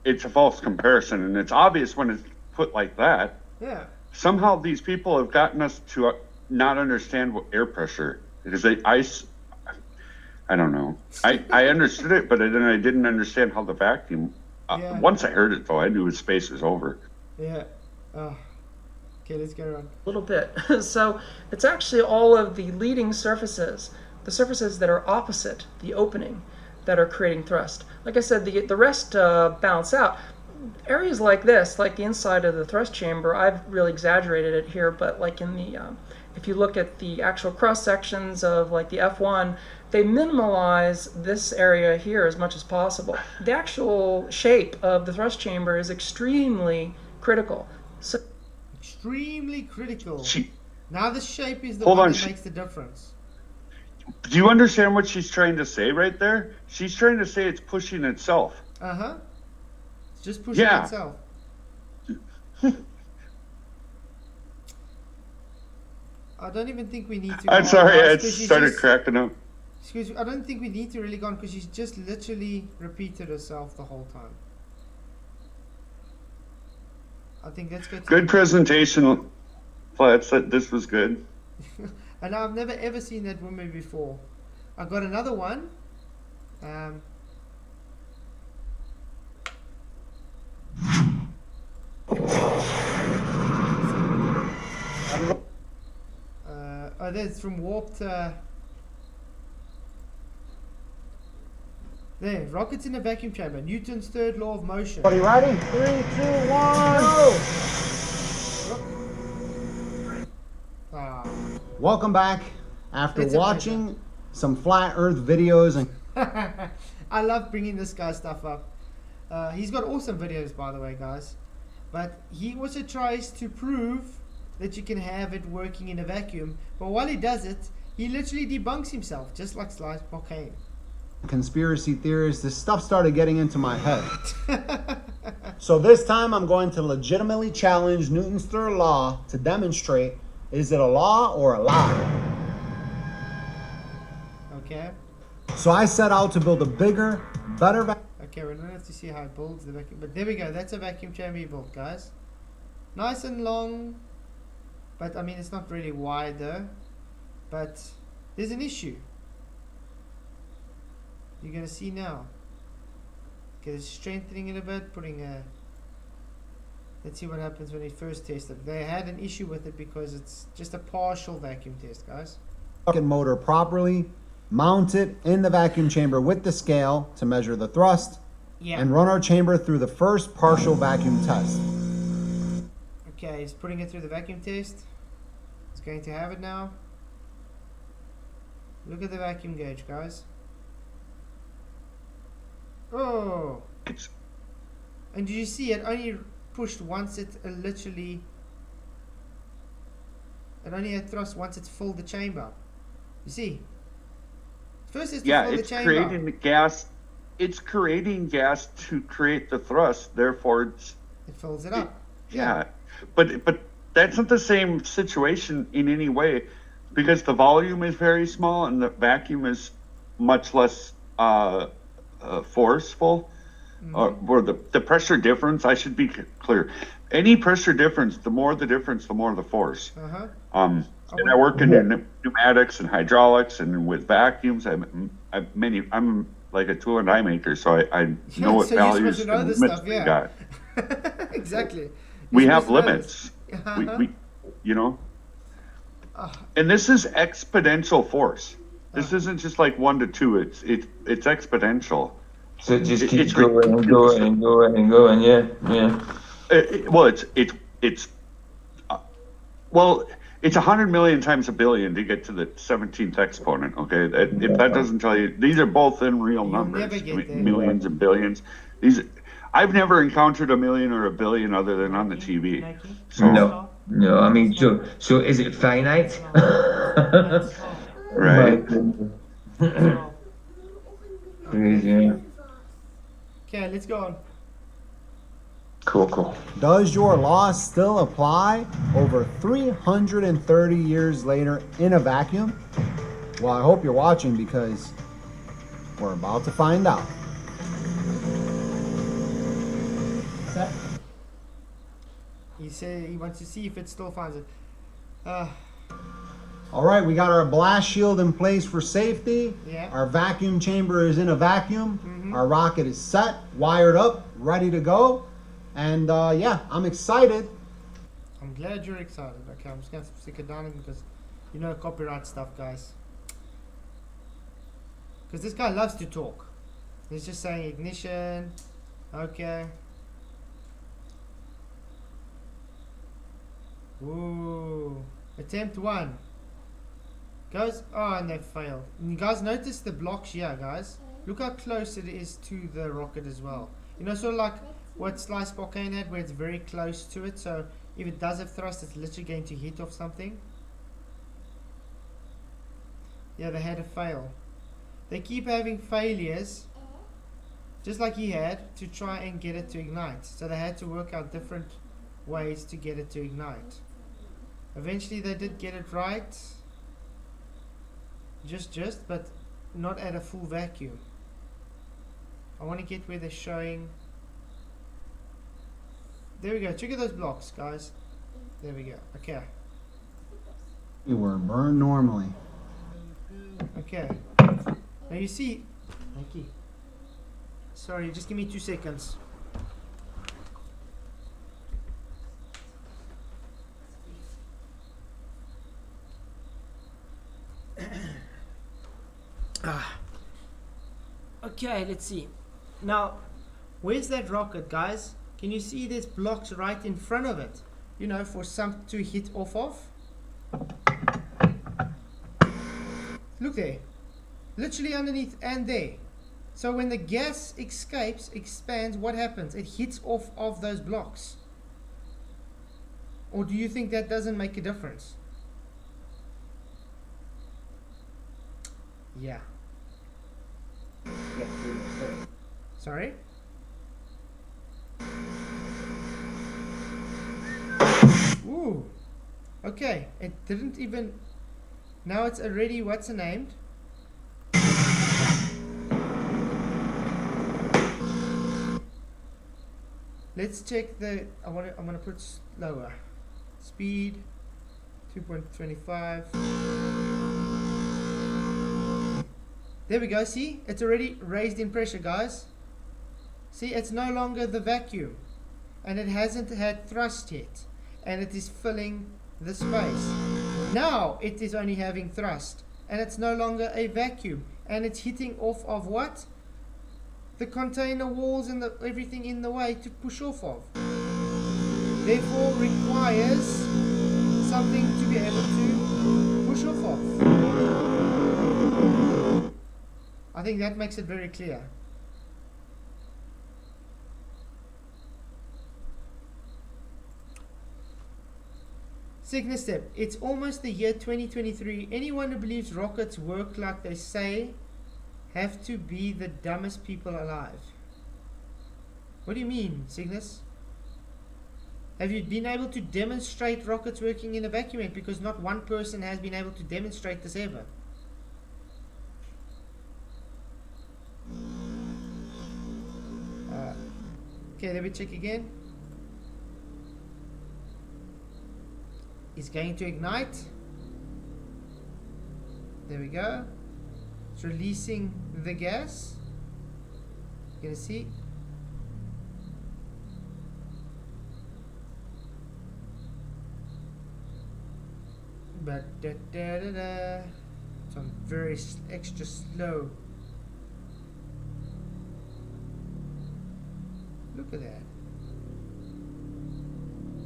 It's a false comparison, and it's obvious when it's put like that. Yeah. Somehow these people have gotten us to not understand what air pressure, because I don't know. I understood it, but then I didn't understand how the vacuum. Yeah. Once I heard it, though, I knew space was over. Yeah. Okay, let's go on. A little bit. So it's actually all of the leading surfaces, the surfaces that are opposite the opening, that are creating thrust. Like I said, the rest balance out. Areas like this, like the inside of the thrust chamber, I've really exaggerated it here, but like in the, if you look at the actual cross sections of like the F1, they minimalize this area here as much as possible. The actual shape of the thrust chamber is extremely critical. So Extremely critical. She, Now the shape is the Hold one on, that makes the difference. do you understand what she's trying to say right there? She's trying to say it's pushing itself. It's just pushing Yeah. itself. I don't even think we need to. I'm go sorry, on, I because she's started just- cracking up. Excuse me, I don't think we need to really go on because she's just literally repeated herself the whole time. I think let's go to Good presentation, Flats. This was good. And I've never ever seen that woman before. I've got another one. That's from Warped. There, rockets in a vacuum chamber. Newton's third law of motion. Are you ready? 3, 2, 1. Ah. Welcome back. After It's a watching some flat Earth videos and I love bringing this guy's stuff up. He's got awesome videos, by the way, guys. But he also tries to prove that you can have it working in a vacuum. But while he does it, He literally debunks himself, just like Slice Pockane. conspiracy theorists, this stuff started getting into my head. So this time I'm going to legitimately challenge Newton's third law to demonstrate, is it a law or a lie? Okay. So I set out to build a bigger, better vacuum. Okay, we don't have to see how it builds the vacuum, but there we go. That's a vacuum chamber you built, guys. Nice and long, but I mean it's not really wide though. But there's an issue. You're gonna see now. Okay, it's strengthening it a bit, putting a. Let's see what happens when we first test it. They had an issue with it because it's just a partial vacuum test, guys. Motor properly, mount it in the vacuum chamber with the scale to measure the thrust, Yeah. and run our chamber through the first partial vacuum test. Okay, he's putting it through the vacuum test. It's going to have it now. Look at the vacuum gauge, guys. Oh! And did you see it only pushed once it literally... It only had thrust once it's filled the chamber. You see? First it's to Yeah, fill the it's chamber. creating the gas. It's creating gas to create the thrust. Therefore, it's It fills it up. yeah. But that's not the same situation in any way, because the volume is very small and the vacuum is much less forceful. Or the pressure difference. I should be clear. Any pressure difference, the more the difference, the more the force. Uh-huh. And I work in pneumatics and hydraulics and with vacuums. I'm like a tool and die maker, so I know what So you're values supposed to know and this limits stuff, we yeah. got. Exactly. We You're have supposed to know this. limits. We you know. And this is exponential force. This isn't just like 1 to 2. It's exponential. So it just It's keeps going and going and going and going. Yeah, yeah. It's 100 million times a billion to get to the 17th exponent. Okay, if that doesn't tell you, these are both in real You'll numbers, never get there. millions and billions. I've never encountered a million or a billion other than on the TV. So, No. I mean, so is it finite? right. Crazy. Okay, let's go on. Cool. Does your law still apply over 330 years later in a vacuum? Well, I hope you're watching because we're about to find out. Set. He said he wants to see if it still finds it. All right, we got our blast shield in place for safety. Yeah. Our vacuum chamber is in a vacuum. Our rocket is set, wired up, ready to go. And yeah, I'm excited. I'm glad you're excited. Okay, I'm just going to stick it down because you know copyright stuff, guys. Because this guy loves to talk. He's just saying ignition. Okay. Ooh. Attempt 1. Goes. Oh, and they failed. And you guys notice the blocks here, guys. Look how close it is to the rocket as well. You know, sort of like what Slice Pockane had, where it's very close to it. So if it does have thrust, it's literally going to hit off something. Yeah, they had a fail. They keep having failures, just like he had, to try and get it to ignite. So they had to work out different ways to get it to ignite. Eventually they did get it right. Just, but not at a full vacuum. I want to get where they're showing. There we go. Check out those blocks, guys. There we go. Okay. You were burned normally. Okay. Now you see. Thank you. Sorry, just give me 2 seconds. Okay, let's see. Now, where's that rocket, guys? Can you see there's blocks right in front of it? You know, for some to hit off of. Look there. Literally underneath and there. So when the gas expands, what happens? It hits off of those blocks. Or do you think that doesn't make a difference? Yeah. Sorry? Ooh. Okay, it didn't even... Now it's already... What's it named? Let's check the... I'm gonna put slower. Speed 2.25. There we go. See, it's already raised in pressure, guys. See, it's no longer the vacuum, and it hasn't had thrust yet, and it is filling the space. Now it is only having thrust, and it's no longer a vacuum, and it's hitting off of what? The container walls and everything in the way to push off of. Therefore requires something to be able to push off of. I think that makes it very clear. Second step, it's almost the year 2023. Anyone who believes rockets work like they say have to be the dumbest people alive. What do you mean, Cygnus? Have you been able to demonstrate rockets working in a vacuum? Because not one person has been able to demonstrate this ever. Okay, let me check again. It's going to ignite. There we go. It's releasing the gas. You can see. But so I'm very extra slow. Look at that.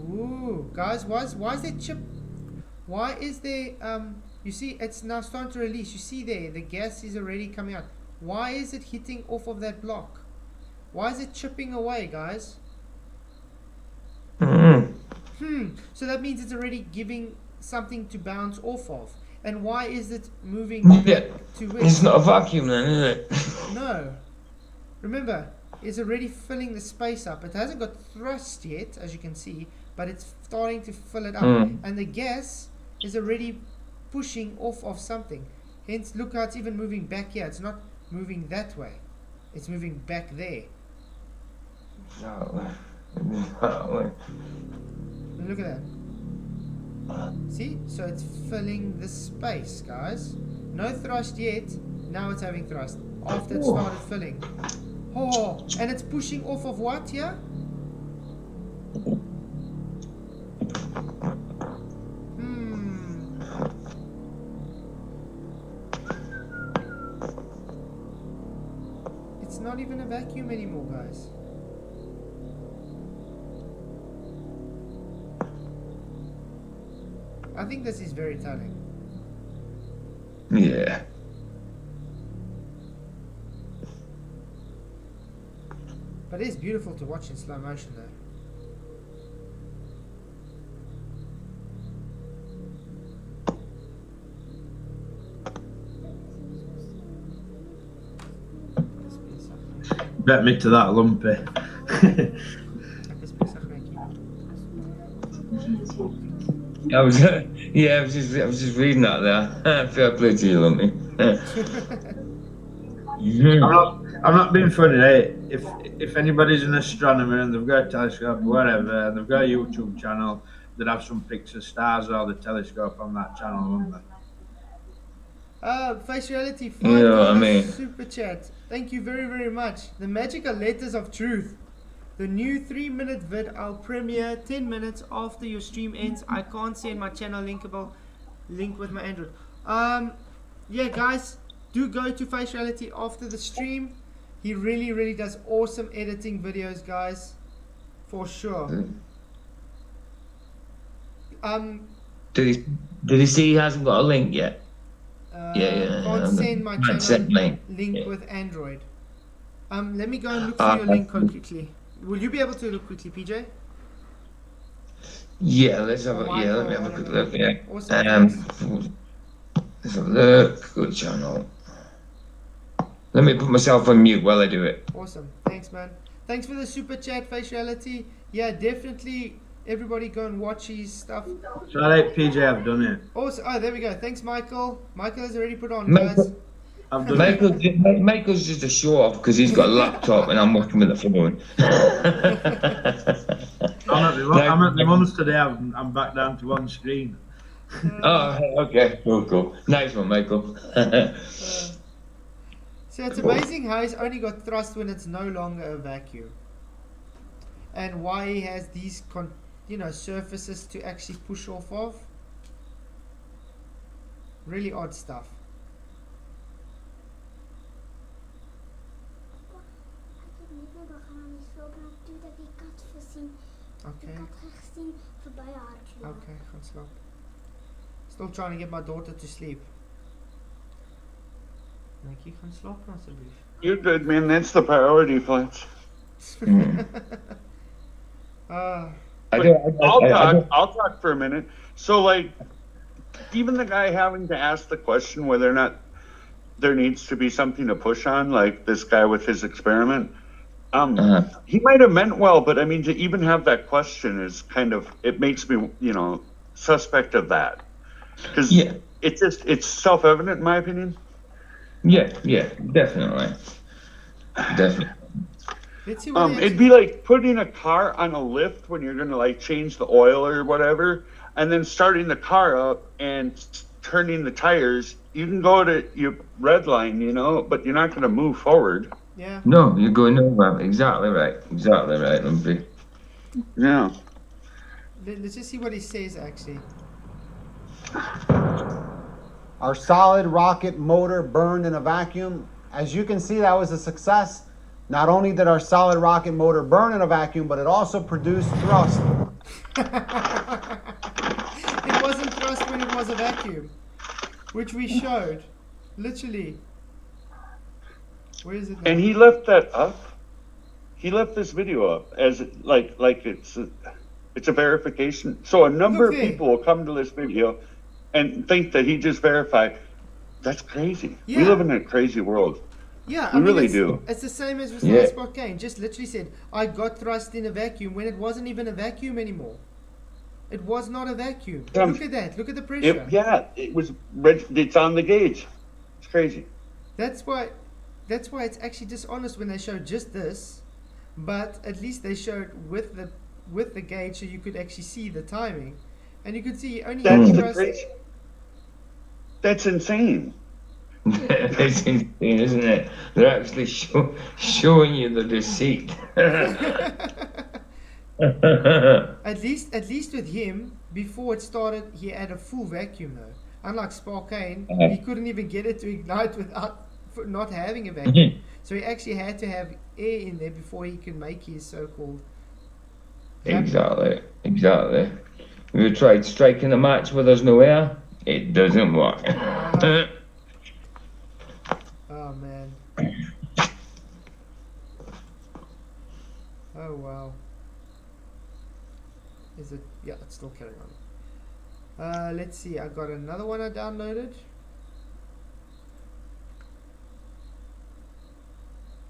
Ooh, guys, why is there chip? Why is there you see it's now starting to release. You see there, the gas is already coming out. Why is it hitting off of that block? Why is it chipping away, guys? So that means it's already giving something to bounce off of. And why is it moving Yeah, to where? it's not a vacuum then, is it? No. Remember, it's already filling the space up. It hasn't got thrust yet, as you can see, but it's starting to fill it up. And the gas is already pushing off of something. Hence, look how it's even moving back here. It's not moving that way. It's moving back there. Look at that. See? So it's filling the space, guys. No thrust yet. Now it's having thrust. After it started filling. Oh, and it's pushing off of what here? It's not even a vacuum anymore, guys. I think this is very telling. Yeah. But it is beautiful to watch in slow motion though. Bet me to that lumpy. I was just reading that there. Fair play to you, Lumpy. I'm not being funny, eh? If anybody's an astronomer and they've got a telescope, whatever, and they've got a YouTube channel, they'd have some pictures of stars or the telescope on that channel, wouldn't they? Face Reality, super chat. Thank you very, very much. The magical letters of truth. The new 3-minute vid I'll premiere 10 minutes after your stream ends. I can't send my channel linkable link with my Android. Yeah, guys, do go to Face Reality after the stream. He really, really does awesome editing videos, guys, for sure. Did he see he hasn't got a link yet? Can't send my channel link with Android. Let me go and look for your link quickly. Will you be able to look quickly, PJ? Yeah, let's have let me have a quick look. Yeah. Awesome. Let's have a look. Good channel. Let me put myself on mute while I do it. Awesome. Thanks, man. Thanks for the super chat, Faciality. Yeah, definitely. Everybody go and watch his stuff. So I like PJ, I've done it. Also, oh, there we go. Thanks, Michael. Michael has already put on, guys. I've done it. Michael's just a show off because he's got a laptop and I'm working with the phone. I'm at the mum's today. I'm back down to one screen. Oh, okay. Cool. Nice one, Michael. So it's amazing how he's only got thrust when it's no longer a vacuum. And why he has these, surfaces to actually push off of. Really odd stuff. Okay. Okay, gaan slaap. Still trying to get my daughter to sleep. Netjie gaan slaap asseblief. You're good, man. That's the priority, Flint. I'll talk for a minute. So, like, even the guy having to ask the question whether or not there needs to be something to push on, like this guy with his experiment, he might have meant well, but I mean, to even have that question is kind of, it makes me, suspect of that. Because it's self-evident in my opinion. Yeah, definitely. It'd be like putting a car on a lift when you're gonna like change the oil or whatever, and then starting the car up and turning the tires. You can go to your red line, but you're not gonna move forward. Yeah. No, you're going nowhere. Exactly right, Lumpy. Yeah. Let's just see what he says actually. Our solid rocket motor burned in a vacuum. As you can see, that was a success. Not only did our solid rocket motor burn in a vacuum, but it also produced thrust. It wasn't thrust when it was a vacuum, which we showed, literally. Where is it now? And he left that up. He left this video up as like it's a verification. So a number of people will come to this video and think that he just verified. That's crazy. Yeah. We live in a crazy world. Yeah, we really do. It's the same as Spot Kane. Just literally said, I got thrust in a vacuum when it wasn't even a vacuum anymore. It was not a vacuum. Look at that. Look at the pressure. It was. It's on the gauge. It's crazy. That's why it's actually dishonest when they show just this, but at least they showed with the gauge so you could actually see the timing, and you could see only. That's insane. It's insane, isn't it? They're actually showing you the deceit. At least with him, before it started, he had a full vacuum though. Unlike Sparkane, he couldn't even get it to ignite without not having a vacuum. So he actually had to have air in there before he could make his so-called. Exactly. We tried striking a match where there's no air. It doesn't work. Oh man. Oh wow. Is it? Yeah, it's still carrying on. Let's see. I got another one I downloaded.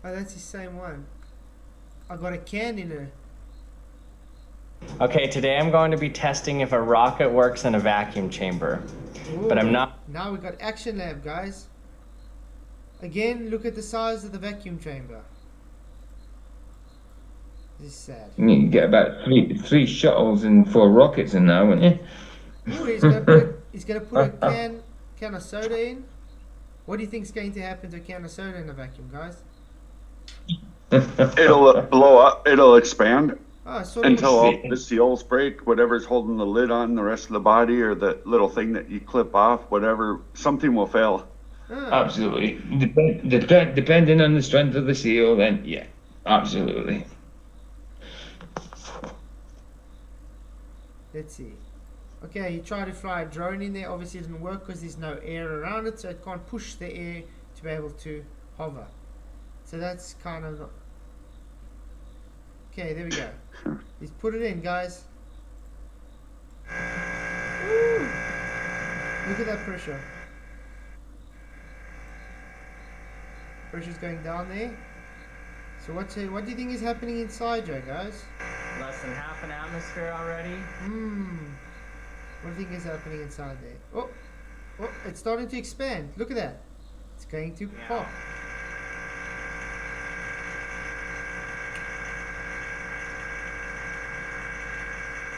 Oh, that's the same one. I got a can in it. Okay, today I'm going to be testing if a rocket works in a vacuum chamber. Ooh, but I'm not. Now we got Action Lab, guys. Again, look at the size of the vacuum chamber. This is sad. You need to get about three shuttles and 4 rockets in there, wouldn't you? Ooh, he's gonna put a can of soda in. What do you think is going to happen to a can of soda in a vacuum, guys? It'll blow up. It'll expand until of all the seals break. Whatever's holding the lid on the rest of the body, or the little thing that you clip off, whatever, something will fail. Absolutely. Depending on the strength of the seal, then yeah, absolutely. Let's see. Okay, he tried to fly a drone in there. Obviously, it didn't work because there's no air around it, so it can't push the air to be able to hover. So that's kind of not... Okay, there we go. He's put it in, guys. Woo! Look at that pressure. Pressure's going down there. So what do you think is happening inside, Joe, guys? Less than half an atmosphere already. What do you think is happening inside there? Oh, it's starting to expand. Look at that. It's going to pop.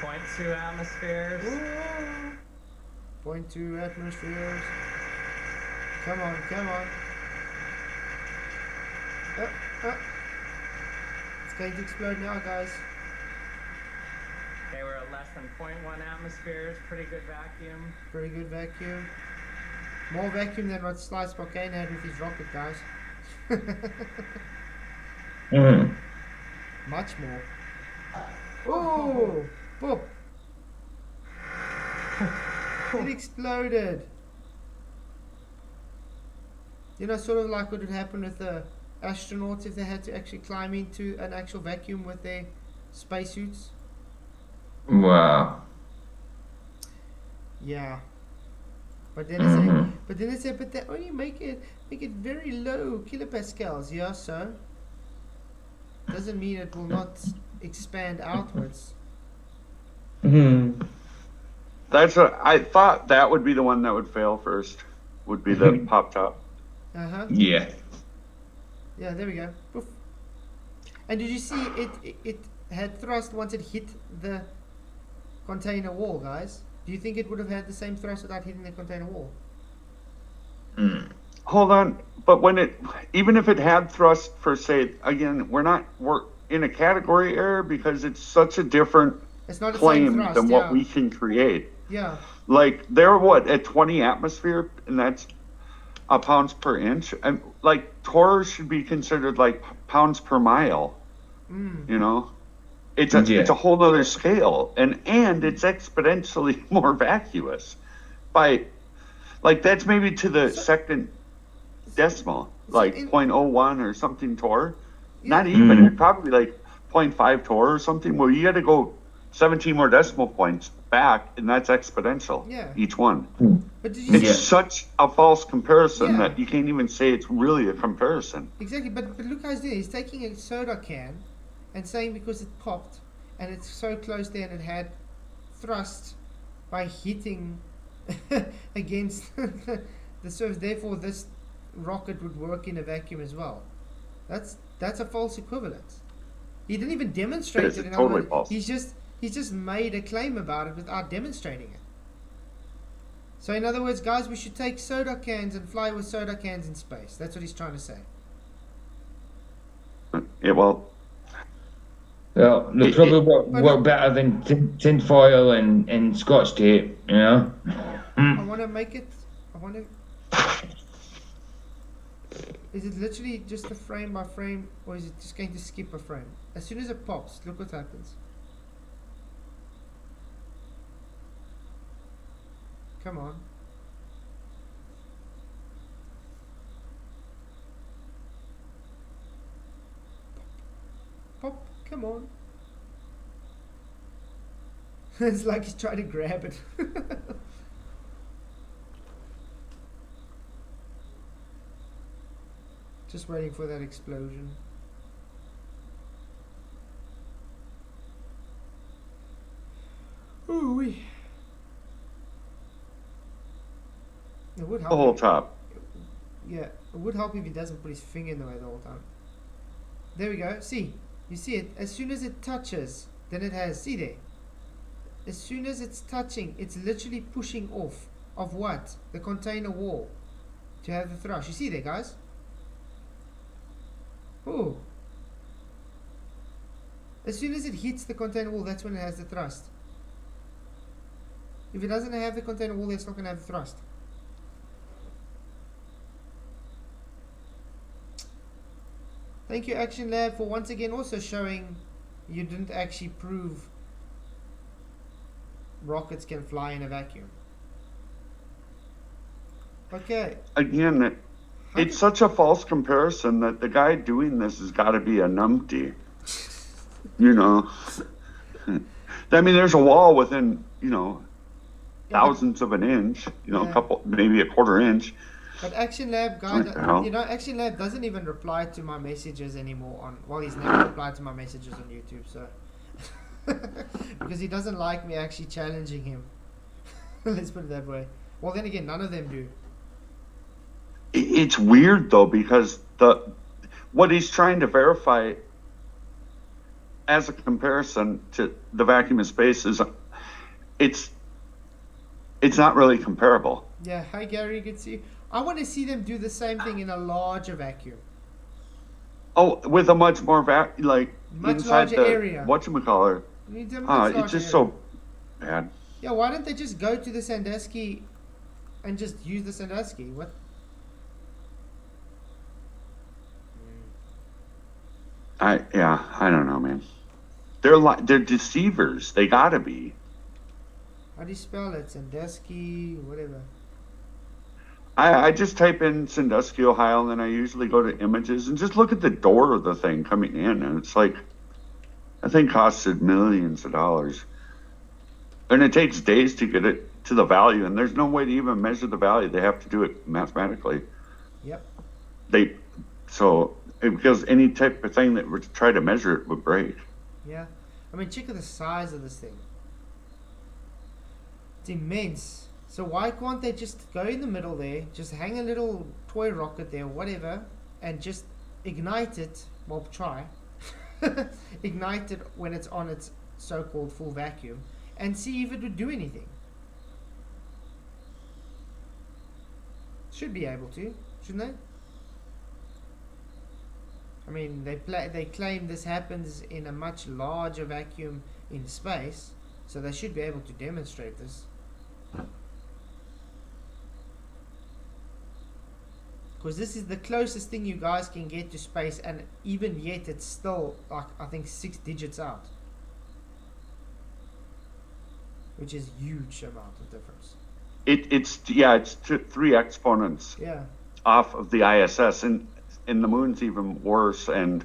0.2 atmospheres. 0.2 atmospheres. Come on, come on. It's going to explode now, guys. Okay, we're at less than 0.1 atmospheres. Pretty good vacuum. Pretty good vacuum. More vacuum than what Sly Spokane had with his rocket, guys. Much more. Oh! Boop! It exploded. You know, sort of like what would happen with the astronauts if they had to actually climb into an actual vacuum with their spacesuits. Wow. Yeah. But then they say, but they only make it very low kilopascals. Yeah, so doesn't mean it will not expand outwards. That's what I thought. That would be the one that would fail first. Would be the pop top. Yeah. Yeah, there we go. Poof. And did you see it had thrust once it hit the container wall, guys? Do you think it would have had the same thrust without hitting the container wall? Hold on, but even if it had thrust for, say, again, we're in a category error because it's such a different It's not the claim same thrust, than what we can create. Yeah. Like they're at 20 atmosphere, and that's pounds per inch. And like torr should be considered like pounds per mile. You know, it's a whole other scale, and it's exponentially more vacuous by like that's maybe to the second decimal, like 0.01 or something torr. Not even, probably like 0.5 torr or something. Well, you got to go 17 more decimal points back, and that's exponential. Each one. But did you it's such a false comparison that you can't even say it's really a comparison. Exactly, but look how he's doing. He's taking a soda can and saying because it popped and it's so close there and it had thrust by hitting against the surface, therefore this rocket would work in a vacuum as well. That's a false equivalence. He didn't even demonstrate it. It's totally false. He's just made a claim about it without demonstrating it. So in other words, guys, we should take soda cans and fly with soda cans in space. That's what he's trying to say. Yeah, well, they probably work better than tin foil and scotch tape, you know? I want to make it, is it literally just a frame by frame, or is it just going to skip a frame? As soon as it pops, look what happens. Come on. Pop, come on. It's like he's trying to grab it. Just waiting for that explosion. Ooh-wee. It would help. The whole top. Yeah, it would help if he doesn't put his finger in the way the whole time. There we go. See, you see it. As soon as it touches, then it has. See there. As soon as it's touching, it's literally pushing off of what? The container wall to have the thrust. You see there, guys? Oh. As soon as it hits the container wall, that's when it has the thrust. If it doesn't have the container wall, it's not going to have the thrust. Thank you, Action Lab, for once again also showing you didn't actually prove rockets can fly in a vacuum. Okay. Again, it's such a false comparison that the guy doing this has got to be a numpty. You know, I mean, there's a wall within, thousandths of an inch, a couple, maybe a quarter inch. But Action Lab guy, What the hell? you know, Action Lab doesn't even reply to my messages anymore on. Well, he's never replied to my messages on YouTube, so because he doesn't like me actually challenging him. Let's put it that way. Well, then again, none of them do. It's weird though, because what he's trying to verify as a comparison to the vacuum of space is it's not really comparable. Yeah, hi Gary, good to see you. I want to see them do the same thing in a larger vacuum. Oh, with a much more like Much inside larger the area. whatchamacallit. You need a much It's larger just area. so bad. Yeah, why don't they just go to the Sandusky and just use the Sandusky? What? I don't know, man. They're deceivers. They gotta be. How do you spell it? Sandusky, whatever. I just type in Sandusky, Ohio, and then I usually go to images and just look at the door of the thing coming in, and it's like, that thing costed millions of dollars. And it takes days to get it to the value, and there's no way to even measure the value. They have to do it mathematically. Yep. Because any type of thing that would try to measure it would break. Yeah. I mean, check out the size of this thing. It's immense. So why can't they just go in the middle there, just hang a little toy rocket there or whatever, and just ignite it, well, try, ignite it when it's on its so-called full vacuum, and see if it would do anything. Should be able to, shouldn't they? I mean, they claim this happens in a much larger vacuum in space, so they should be able to demonstrate this. Because this is the closest thing you guys can get to space, and even yet it's still, like, I think 6 digits out. Which is huge amount of difference. It's 3 exponents Yeah. off of the ISS, and the moon's even worse, and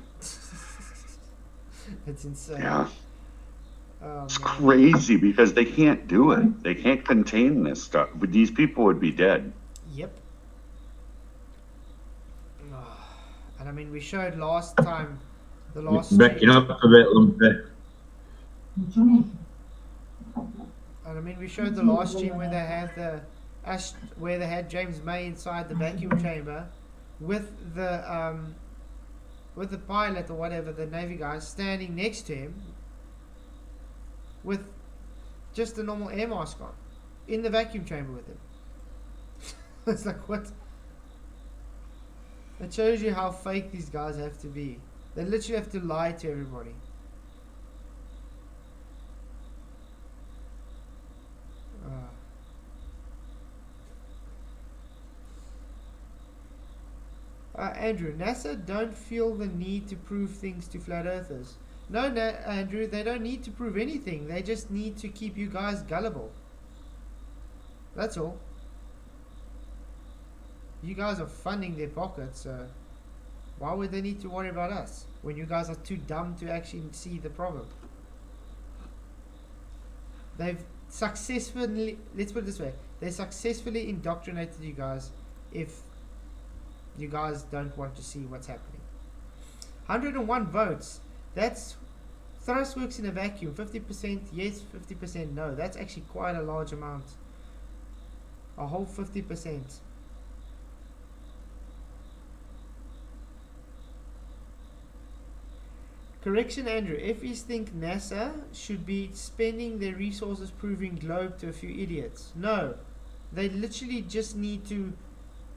It's insane. yeah. Oh, It's man. crazy because they can't do it. They can't contain this stuff. But these people would be dead. Yep. And I mean, we showed last time, the last Breaking up a bit, Lumpy. and I mean, we showed the last stream where they had where they had James May inside the vacuum chamber with the pilot or whatever, the Navy guy, standing next to him with just a normal air mask on in the vacuum chamber with him. It's like, what? It shows you how fake these guys have to be. They literally have to lie to everybody. Andrew, NASA don't feel the need to prove things to flat earthers. No, Andrew, they don't need to prove anything. They just need to keep you guys gullible. That's all. You guys are funding their pockets, so why would they need to worry about us when you guys are too dumb to actually see the problem? They've successfully, let's put it this way, they successfully indoctrinated you guys if you guys don't want to see what's happening. 101 votes. That's thrust works in a vacuum. 50% yes, 50% no. That's actually quite a large amount. A whole 50%. Correction, Andrew. FEs think NASA should be spending their resources proving globe to a few idiots. No. They literally just need to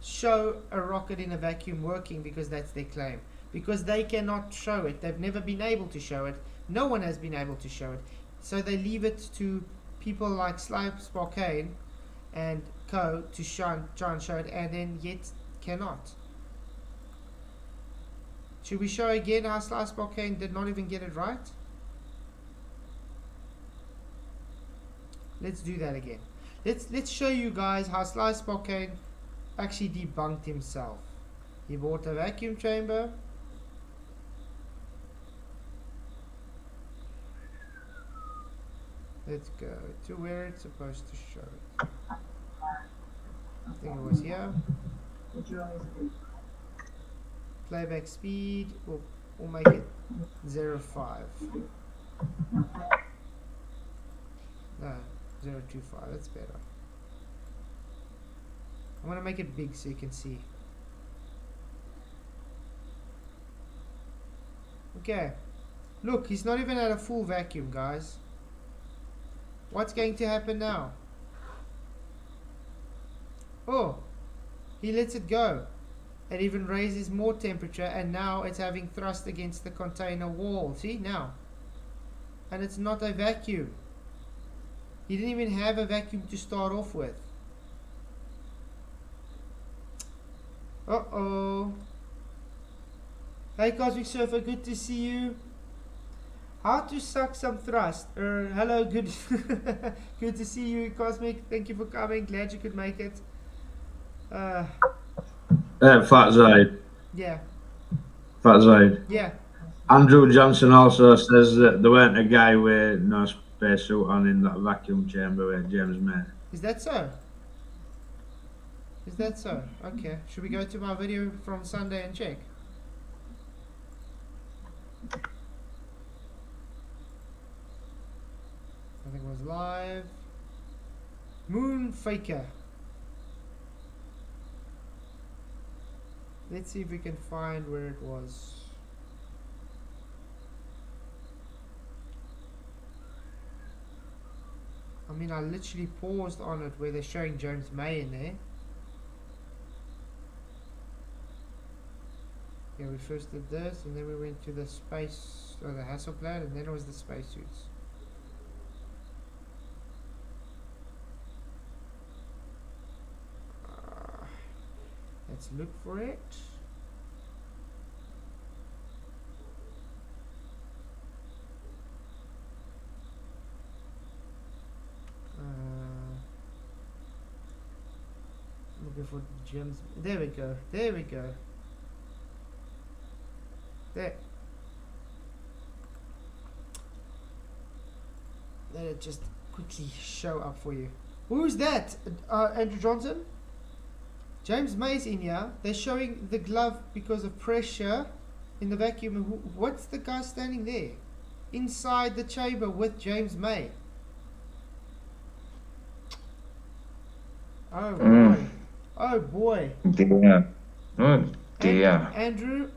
show a rocket in a vacuum working because that's their claim. Because they cannot show it. They've never been able to show it. No one has been able to show it. So they leave it to people like Sly Sparkane and co to try and show it, and then yet cannot. Should we show again how Sly Sparkane did not even get it right? Let's do that again. Let's show you guys how Sly Sparkane actually debunked himself. He bought a vacuum chamber. Let's go to where it's supposed to show it. I think it was here. Playback speed, we'll make it 0.5. No, 0.25, that's better. I want to make it big so you can see. Okay, look, he's not even at a full vacuum, guys. What's going to happen now? Oh, he lets it go. It even raises more temperature, and now it's having thrust against the container wall. See now? And it's not a vacuum. He didn't even have a vacuum to start off with. Uh-oh. Hey Cosmic Surfer, good to see you. How to suck some thrust. Hello, good good to see you, Cosmic. Thank you for coming. Glad you could make it. Fat Zaid. Yeah. Fat Zaid. Yeah. Andrew Johnson also says that there weren't a guy with no spacesuit on in that vacuum chamber with James May. Is that so? Is that so? Okay. Should we go to my video from Sunday and check? I think it was live. Moon Faker. Let's see if we can find where it was. I mean, I literally paused on it where they're showing James May in there. Yeah, we first did this, and then we went to the space, or the Hasselblad, and then it was the spacesuits. Let's look for it. Looking for gems. There we go. There we go. There. Let it just quickly show up for you. Who's that? Andrew Johnson? James May's in here. They're showing the glove because of pressure in the vacuum. What's the guy standing there? Inside the chamber with James May. Oh boy. Oh boy. Dear. Oh dear. Andrew,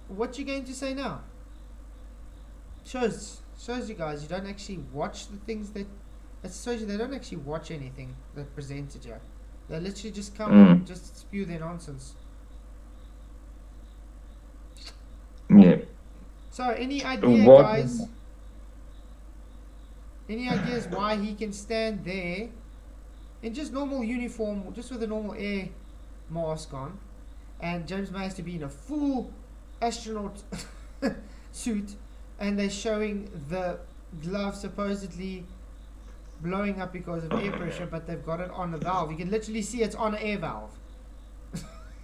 what you going to say now? Shows you guys you don't actually watch the things that... It shows you they don't actually watch anything that presented you. They literally just come and just spew their nonsense. Yeah. So, any idea, guys? Any ideas why he can stand there in just normal uniform, just with a normal air mask on, and James May has to be in a full astronaut suit, and they're showing the glove supposedly blowing up because of air pressure, but they've got it on a valve. You can literally see it's on an air valve.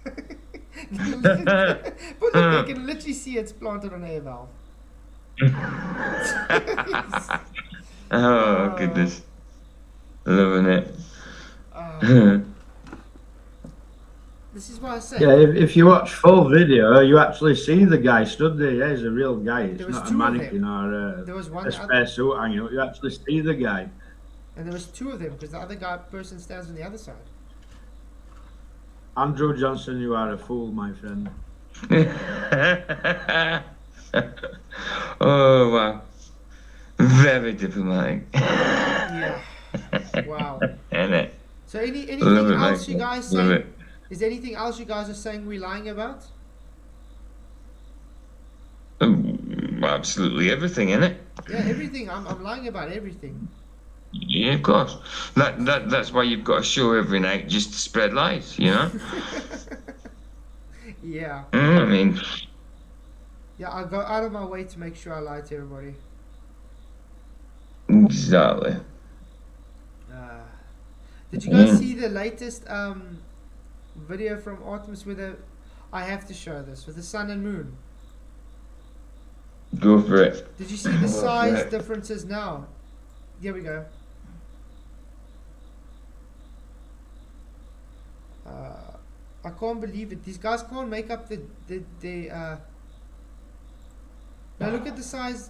But look, you can literally see it's planted on an air valve. Oh goodness, loving it. This is what I say. Yeah, if you watch full video, you actually see the guy stood there. Yeah, he's a real guy. It's not a mannequin or a spacesuit hanging up. You actually see the guy. And there was two of them because the other person stands on the other side. Andrew Johnson, you are a fool, my friend. Oh wow, very diplomatic. Yeah. Wow. Isn't it? So anything else you guys say? Is there anything else you guys are saying we're lying about? Absolutely everything, innit? Yeah, everything. I'm lying about everything. Yeah, of course. That's why you've got a show every night, just to spread lies, you know? Yeah. I mean... Yeah, I go out of my way to make sure I lie to everybody. Exactly. Did you guys see the latest video from Artemis with I have to show this, with the sun and moon? Go for it. Did you see the size differences now? Here we go. I can't believe it. These guys can't make up the now look at the size.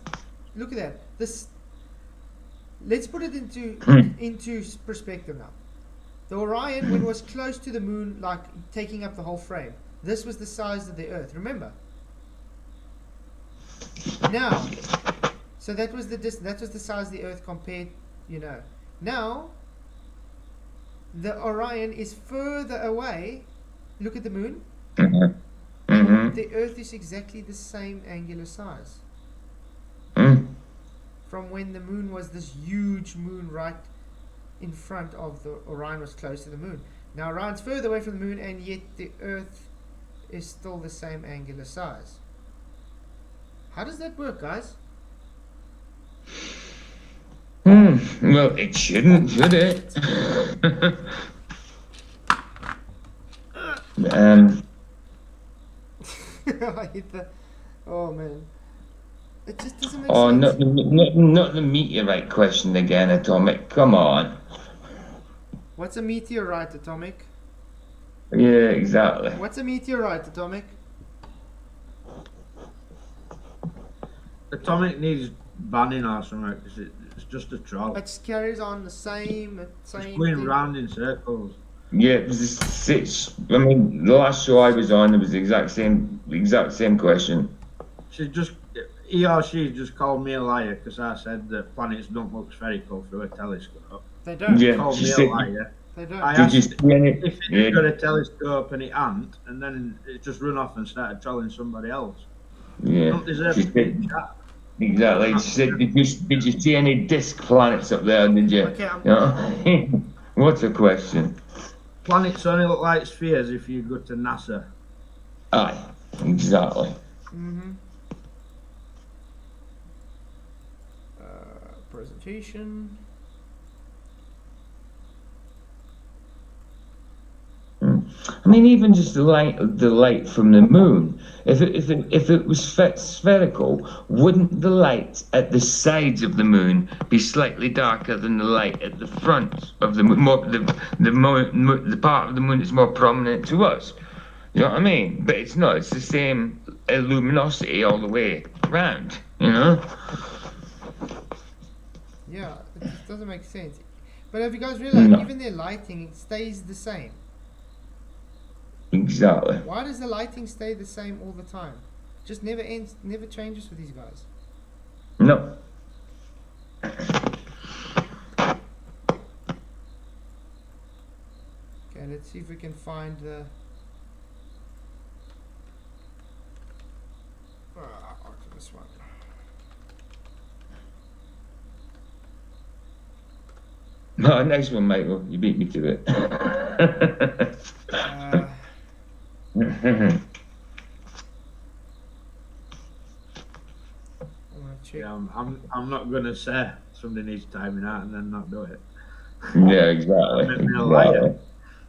Look at that. This. Let's put it into perspective now. The Orion, when it was close to the moon, like taking up the whole frame, this was the size of the Earth. Remember? Now, so that was the that was the size of the Earth compared, you know. Now, the Orion is further away. Look at the moon. The Earth is exactly the same angular size. From when the moon was this huge moon right in front of the Orion was close to the moon. Now Orion's further away from the moon, and yet the Earth is still the same angular size. How does that work, guys? Well, it shouldn't, should it? I hit the. Oh man. It just doesn't make Oh, sense. not the meteorite question again, Atomic. Come on. What's a meteorite, Atomic? Yeah, exactly. What's a meteorite, Atomic? Atomic needs banning or something because it's just a troll. It just carries on the same It's going thing. round in circles. Yeah, it was I mean, the last show I was on, it was the exact same question. He or she just called me a liar because I said that planets don't look spherical through a telescope. They don't. Yeah, Called she me said, a liar. They don't. I did asked you see any? if it got a telescope and it hadn't, and then it just run off and started trolling somebody else. Yeah, Don't deserve she to be said, chat. exactly. She said, did you see any disk planets up there? Did you? Okay, You know? What's the question? Planets only look like spheres if you go to NASA. Aye, exactly. Presentation. I mean, even just the light from the moon. If it was spherical, wouldn't the light at the sides of the moon be slightly darker than the light at the front of the moon? The part of the moon that's more prominent to us. You know what I mean? But it's not. It's the same luminosity all the way around. You know? Yeah, it just doesn't make sense. But have you guys realized even their lighting stays the same? Exactly. Why does the lighting stay the same all the time? Just never ends, never changes with these guys. No. Okay, let's see if we can find the. This one. No, nice one, Michael. You beat me to it. I want to check. Yeah, I'm not gonna say somebody needs timing out and then not do it. Yeah, exactly. Make me a liar.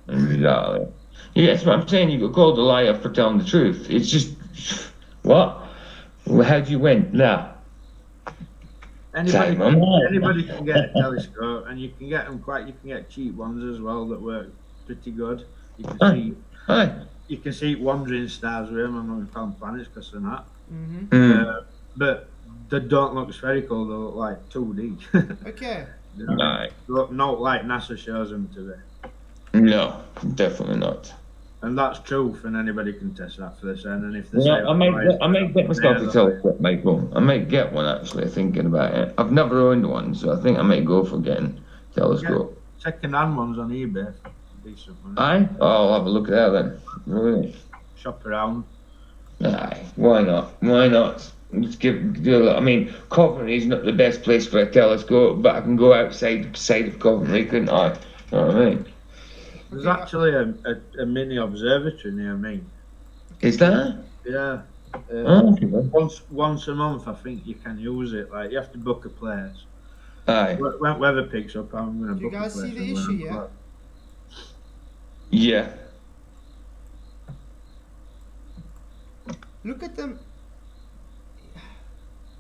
Exactly. Yeah, that's what I'm saying. You got called a liar for telling the truth. It's just what? Well, how do you win? Nah. Anybody can get a telescope, and you can get them you can get cheap ones as well that work pretty good. You can see. Aye. You can see wandering stars with them. I'm not going to call them planets because they're not. But they don't look spherical. They look like 2D. Okay. You know? Aye. Not like NASA shows them to be. No, definitely not. And that's truth, and anybody can test that for this end. And if they Yeah, say I might get myself a they're telescope, Michael. I might get one actually. Thinking about it, I've never owned one, so I think I might go for getting a telescope. second-hand ones on eBay. Decent money. Aye. Oh, I'll have a look at that then. Really? Shop around. Aye. Why not? Why not? Let's I mean, Coventry's not the best place for a telescope, but I can go outside of Coventry, couldn't I? You know what I mean? There's actually a mini observatory near me. Is there? Yeah. Okay. Once a month, I think you can use it. Like you have to book a place. Aye. When weather picks up, I'm gonna Do you book guys a place. see the issue, yeah? Yeah. Look at them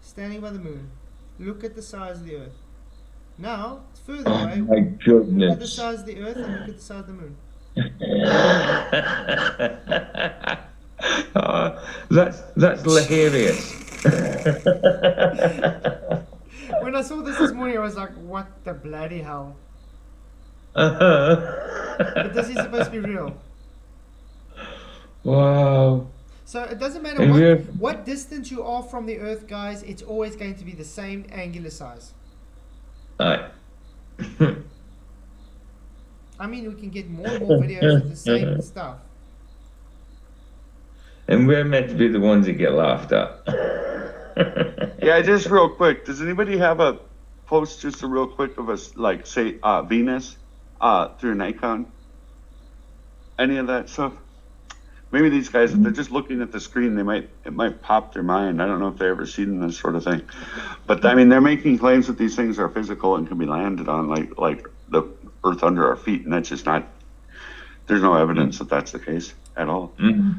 standing by the moon. Look at the size of the Earth. Now, it's further Oh away. my Look at the goodness. size of the Earth and look at the size of the moon. That's hilarious. When I saw this morning, I was like, what the bloody hell? But this is supposed to be real. Wow. So it doesn't matter what distance you are from the Earth, guys, it's always going to be the same angular size. Aye. I mean, we can get more and more videos of the same stuff. And we're meant to be the ones that get laughed at. Yeah, just real quick. Does anybody have a post just a real quick of us, like, say, Venus through Nikon? Any of that stuff? Maybe these guys, if they're just looking at the screen, it might pop their mind. I don't know if they've ever seen this sort of thing. But, I mean, they're making claims that these things are physical and can be landed on, like the Earth under our feet, and that's just not, there's no evidence that that's the case at all. Mm-hmm.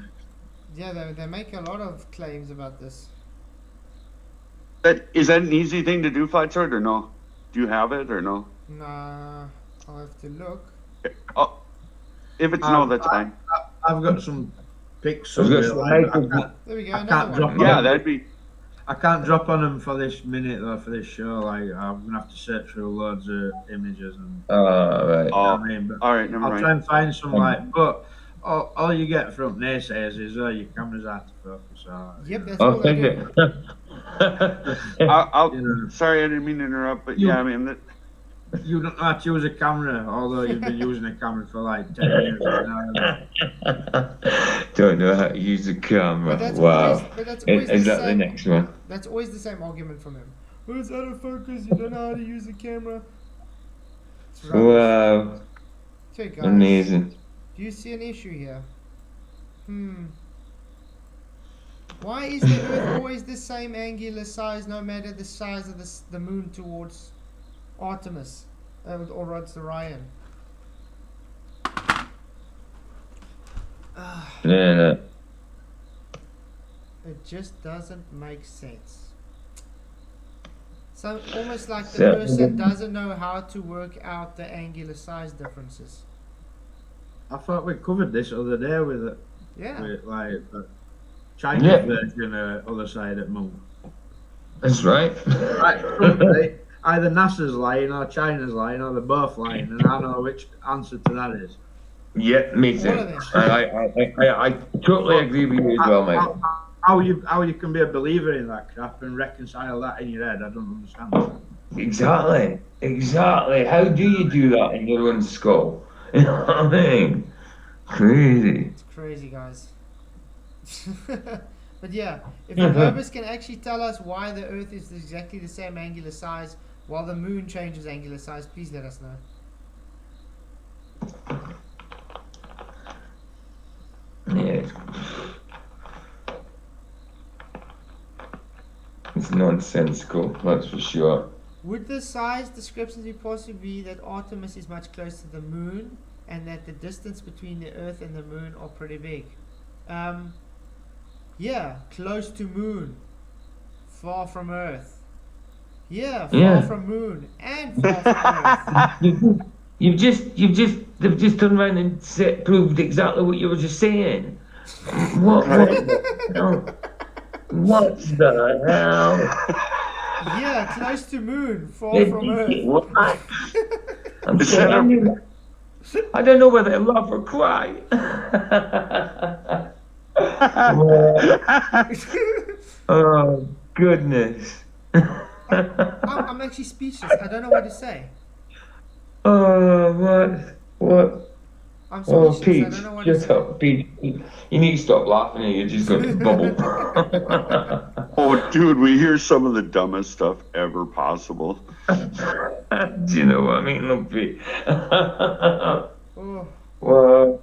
Yeah, they make a lot of claims about this. Is that an easy thing to do, Flight Sword, or no? Do you have it, or no? Nah, I'll have to look. Oh, if it's no, that's fine. I've got some pics. There we go. I can't drop on Yeah, them. that'd be. I can't drop on them for this minute though. For this show, like I'm gonna have to search through loads of images and. Right. Oh, I mean, but all right, never I'll mind. try and find some but all you get from naysayers is your camera's out of focus. Yep, that's all they do. Sorry, I didn't mean to interrupt, but yeah, I mean that. You don't know how to use a camera, although you've been using a camera for like 10 years now. Don't know how to use a camera. But that's Wow. always Is the that the same- next one? That's always the same argument from him. Oh, it's out of focus, you don't know how to use a camera. It's rubbish. Wow. Okay, guys. Amazing. Do you see an issue here? Why is the Earth always the same angular size no matter the size of the moon towards Artemis or it's Orion? Yeah. It just doesn't make sense. So almost like the So- person doesn't know how to work out the angular size differences. I thought we covered this other day with it. Yeah. With like the Chinese Yeah. version of other side of the moon. That's right. Right, either NASA's lying or China's lying or they're both lying, and I know which answer to that is. Yeah, me too. All of them. I totally agree with you as well, Michael. How you can be a believer in that crap and reconcile that in your head, I don't understand. Exactly. How do you do that in your own skull? You know what I mean? Crazy. It's crazy, guys. But yeah, if the Globus can actually tell us why the Earth is exactly the same angular size while the moon changes angular size, please let us know. Yeah. It's nonsensical, that's for sure. Would the size discrepancy possibly be that Artemis is much closer to the moon and that the distance between the Earth and the moon are pretty big? Yeah, close to moon, far from Earth. Yeah, far from moon and far from Earth. They've just turned around and proved exactly what you were just saying. What the hell? Yeah, close to moon, far from Earth. What? I'm telling you, I don't know whether to laugh or cry. Oh, goodness. I'm actually speechless. I don't know what to say. Oh, what? I'm Oh, speechless. Pete, I don't know what to shut say. up, Pete. You need to stop laughing or you're just going to bubble. Oh, dude, we hear some of the dumbest stuff ever possible. Do you know what I mean? Look, Pete. Oh. Well.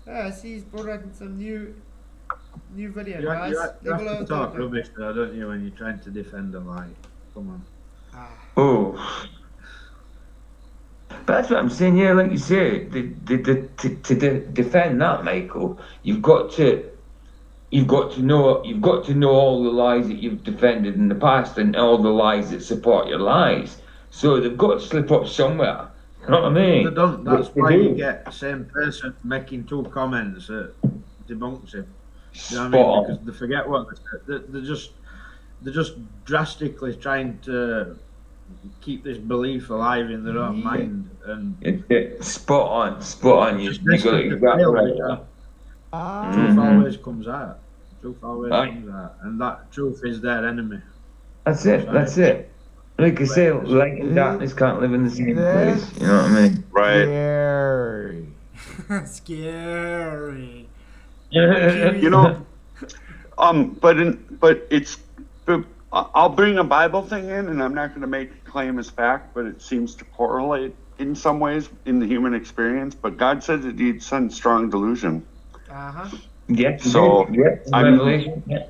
Yeah, I see he's brought out some new video, You guys. have to talk rubbish though, don't you, when you're trying to defend a lie. Come on. Oh. But that's what I'm saying, yeah, like you say, to defend that, Michael, you've got to know all the lies that you've defended in the past and all the lies that support your lies. So they've got to slip up somewhere. You know what I mean? They don't. That's They why do. you get the same person making two comments that debunks him. You know what I Spot mean? on. Because they forget what they said. They're just drastically trying to keep this belief alive in their own mind, and It's spot on. You got it exactly right. truth always comes out. Truth always Aye. comes out, and that truth is their enemy. That's it. That's it. Like I say, light and darkness can't live in the same place. You know what I mean? Right. Scary. Scary. You know, but I'll bring a Bible thing in, and I'm not going to make a claim as fact, but it seems to correlate in some ways in the human experience. But God said that He'd send strong delusion. Uh-huh. Yeah. So, yeah. Revelation. Yeah.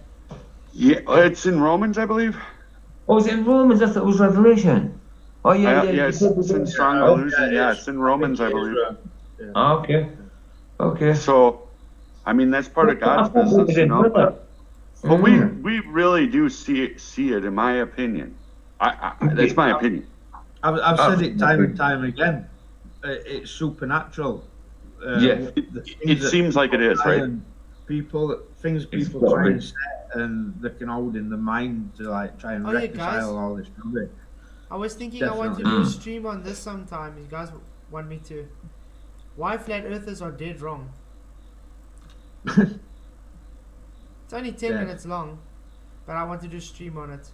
Yeah, it's in Romans, I believe. Oh, is it in Romans? I thought it was Revelation. Oh yeah. Yeah, it's in strong delusion. Yeah, it's in Romans, I believe. Oh, okay. Okay. So, I mean, that's part of God's business, you know. But we really do see it, in my opinion. That's my opinion. I've said it time and time again. It's supernatural. Yeah. It seems like it is, right? Things people try and say, and they can hold in the mind to like try and Oh, yeah, reconcile guys. all this rubbish. I was thinking I want to do a stream on this sometime. You guys want me to? Why flat earthers are dead wrong. It's only 10 minutes long, but I want to do a stream on it.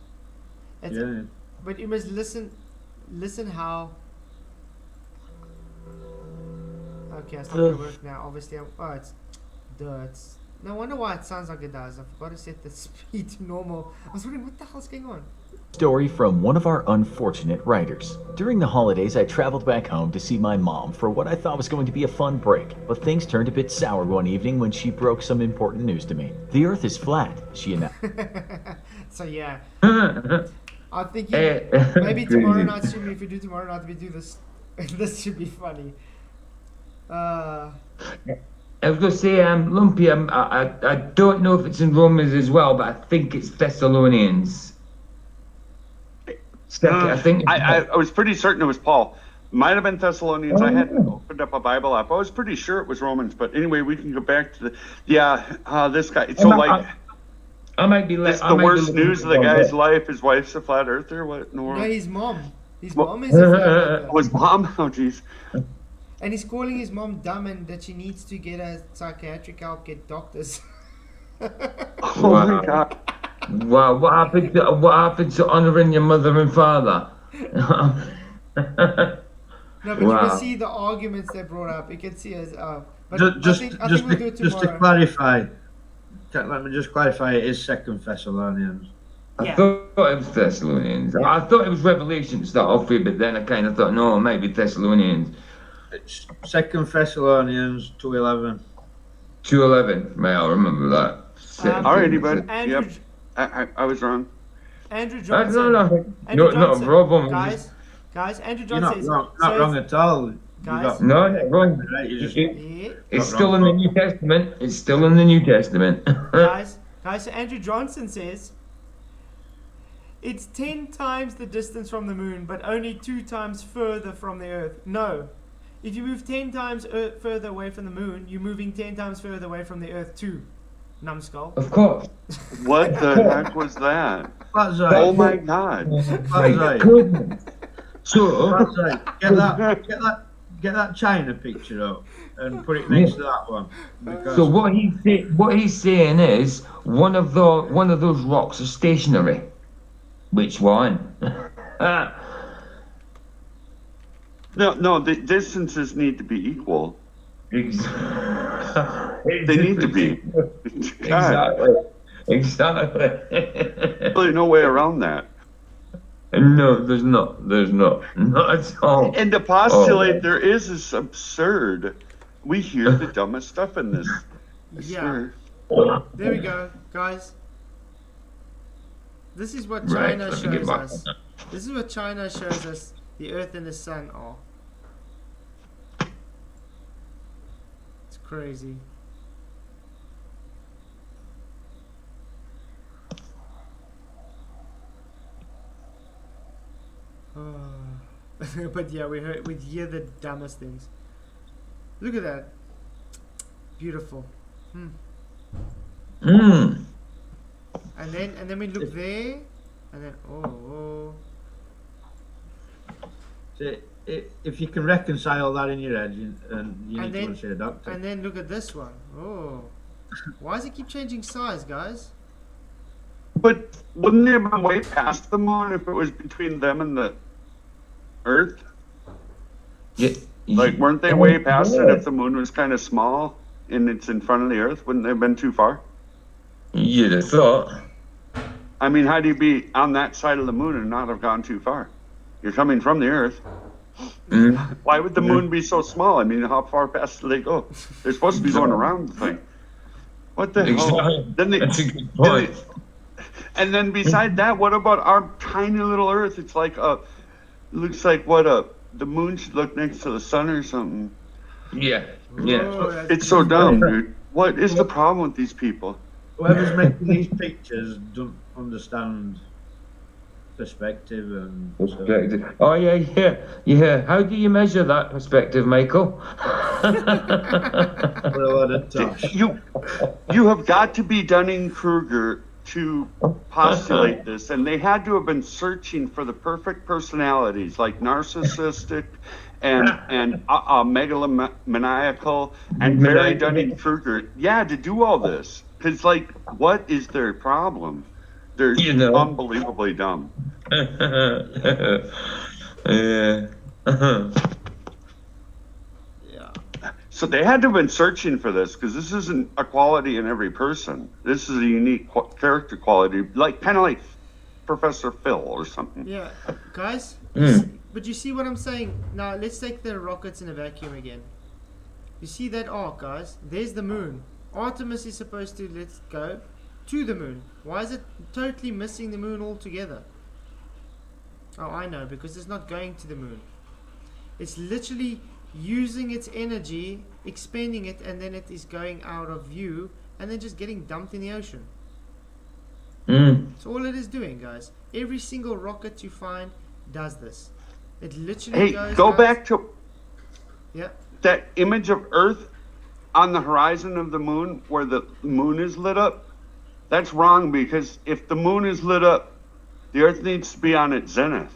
But you must listen how. Okay, it's not gonna work now. Obviously, it's no wonder why it sounds like it does. I forgot to set the speed to normal. I was wondering what the hell's going on. Story from one of our unfortunate writers. During the holidays, I traveled back home to see my mom for what I thought was going to be a fun break, but things turned a bit sour one evening when she broke some important news to me. The Earth is flat, she announced. So yeah, I'm thinking maybe tomorrow night stream. If we do tomorrow night, we do this. This should be funny. I was going to say, Lumpy, I don't know if it's in Romans as well, but I think it's Thessalonians. I think I was pretty certain it was Paul. Might have been Thessalonians. I hadn't opened up a Bible app. I was pretty sure it was Romans. But anyway, we can go back to this guy. So I might be. It's the worst news of the guy's life. His wife's a flat earther. What in the world? No, his mom. His mom is a flat earther. Oh, his mom? Oh, jeez. And he's calling his mom dumb and that she needs to get a psychiatric help, get doctors. Oh my God. Wow, what happened to honouring your mother and father? No, but you can see the arguments they brought up. You can see as but I think we'll do it just to tomorrow. clarify, let me just clarify. It is 2 Thessalonians. I thought it was Thessalonians. I thought it was Revelation to start off with, but then I kind of thought, no, it might be Thessalonians. It's 2 Thessalonians 2:11. 2:11. Right, I'll remember that. All righty, bud. Andrew, Yep. I was wrong. Andrew Johnson. No, not a problem. Guys, Andrew You're Johnson not wrong at all. Guys, no, not wrong. Right, It's still in the New Testament. It's still in the New Testament. guys, so Andrew Johnson says it's 10 times the distance from the moon, but only 2 times further from the Earth. No. If you move 10 times further away from the moon, you're moving 10 times further away from the Earth too. Numbskull. Of course. What the heck was that? That's right. Oh my God. That's right. So That's right. Get that China picture up and put it next to that one. Because So what he's saying is one of those rocks are stationary. Which one? No, the distances need to be equal. They need to be. Exactly. Really no way around that. No, there's not. Not at all. And to postulate there is absurd. We hear the dumbest stuff in this. I swear. There we go, guys. This is what China shows us. This is what China shows us the Earth and the Sun are. It's crazy. But yeah, we hear the dumbest things. Look at that. Beautiful. Mm. And then we look there, and then oh. So if you can reconcile that in your head, you need to go and see a doctor. And then look at this one. Oh. Why does it keep changing size, guys? But wouldn't they have been way past the moon if it was between them and the Earth? Yeah. Like, weren't they way past it if the moon was kind of small and it's in front of the Earth? Wouldn't they have been too far? You'd have thought. I mean, how do you be on that side of the moon and not have gone too far? You're coming from the Earth. Why would the moon be so small? I mean, how far past do they go? They're supposed to be going around the thing. What the hell? That's a good point. And then beside that, what about our tiny little Earth? It's like looks like the moon should look next to the sun or something. Yeah. It's so dumb, dude. What is the problem with these people? Whoever's making these pictures don't understand perspective and perspective. Oh yeah. How do you measure that perspective, Michael? You have got to be Dunning-Kruger to postulate this, and they had to have been searching for the perfect personalities, like narcissistic and megalomaniacal and very Dunning-Kruger. Yeah, to do all this, because like, what is their problem? They're unbelievably dumb. Yeah. So they had to have been searching for this, because this isn't a quality in every person. This is a unique character quality, kind of like Professor Phil or something. Yeah, guys. But you see what I'm saying? Now let's take the rockets in a vacuum again. You see that arc, guys? There's the moon. Artemis is supposed to let's go to the moon. Why is it totally missing the moon altogether? Oh, I know, because it's not going to the moon. It's literally using its energy, expending it, and then it is going out of view, and then just getting dumped in the ocean. That's all it is doing, guys. Every single rocket you find does this. It literally goes. Go back to yeah, that image of Earth on the horizon of the moon, where the moon is lit up. That's wrong, because if the moon is lit up, the Earth needs to be on its zenith.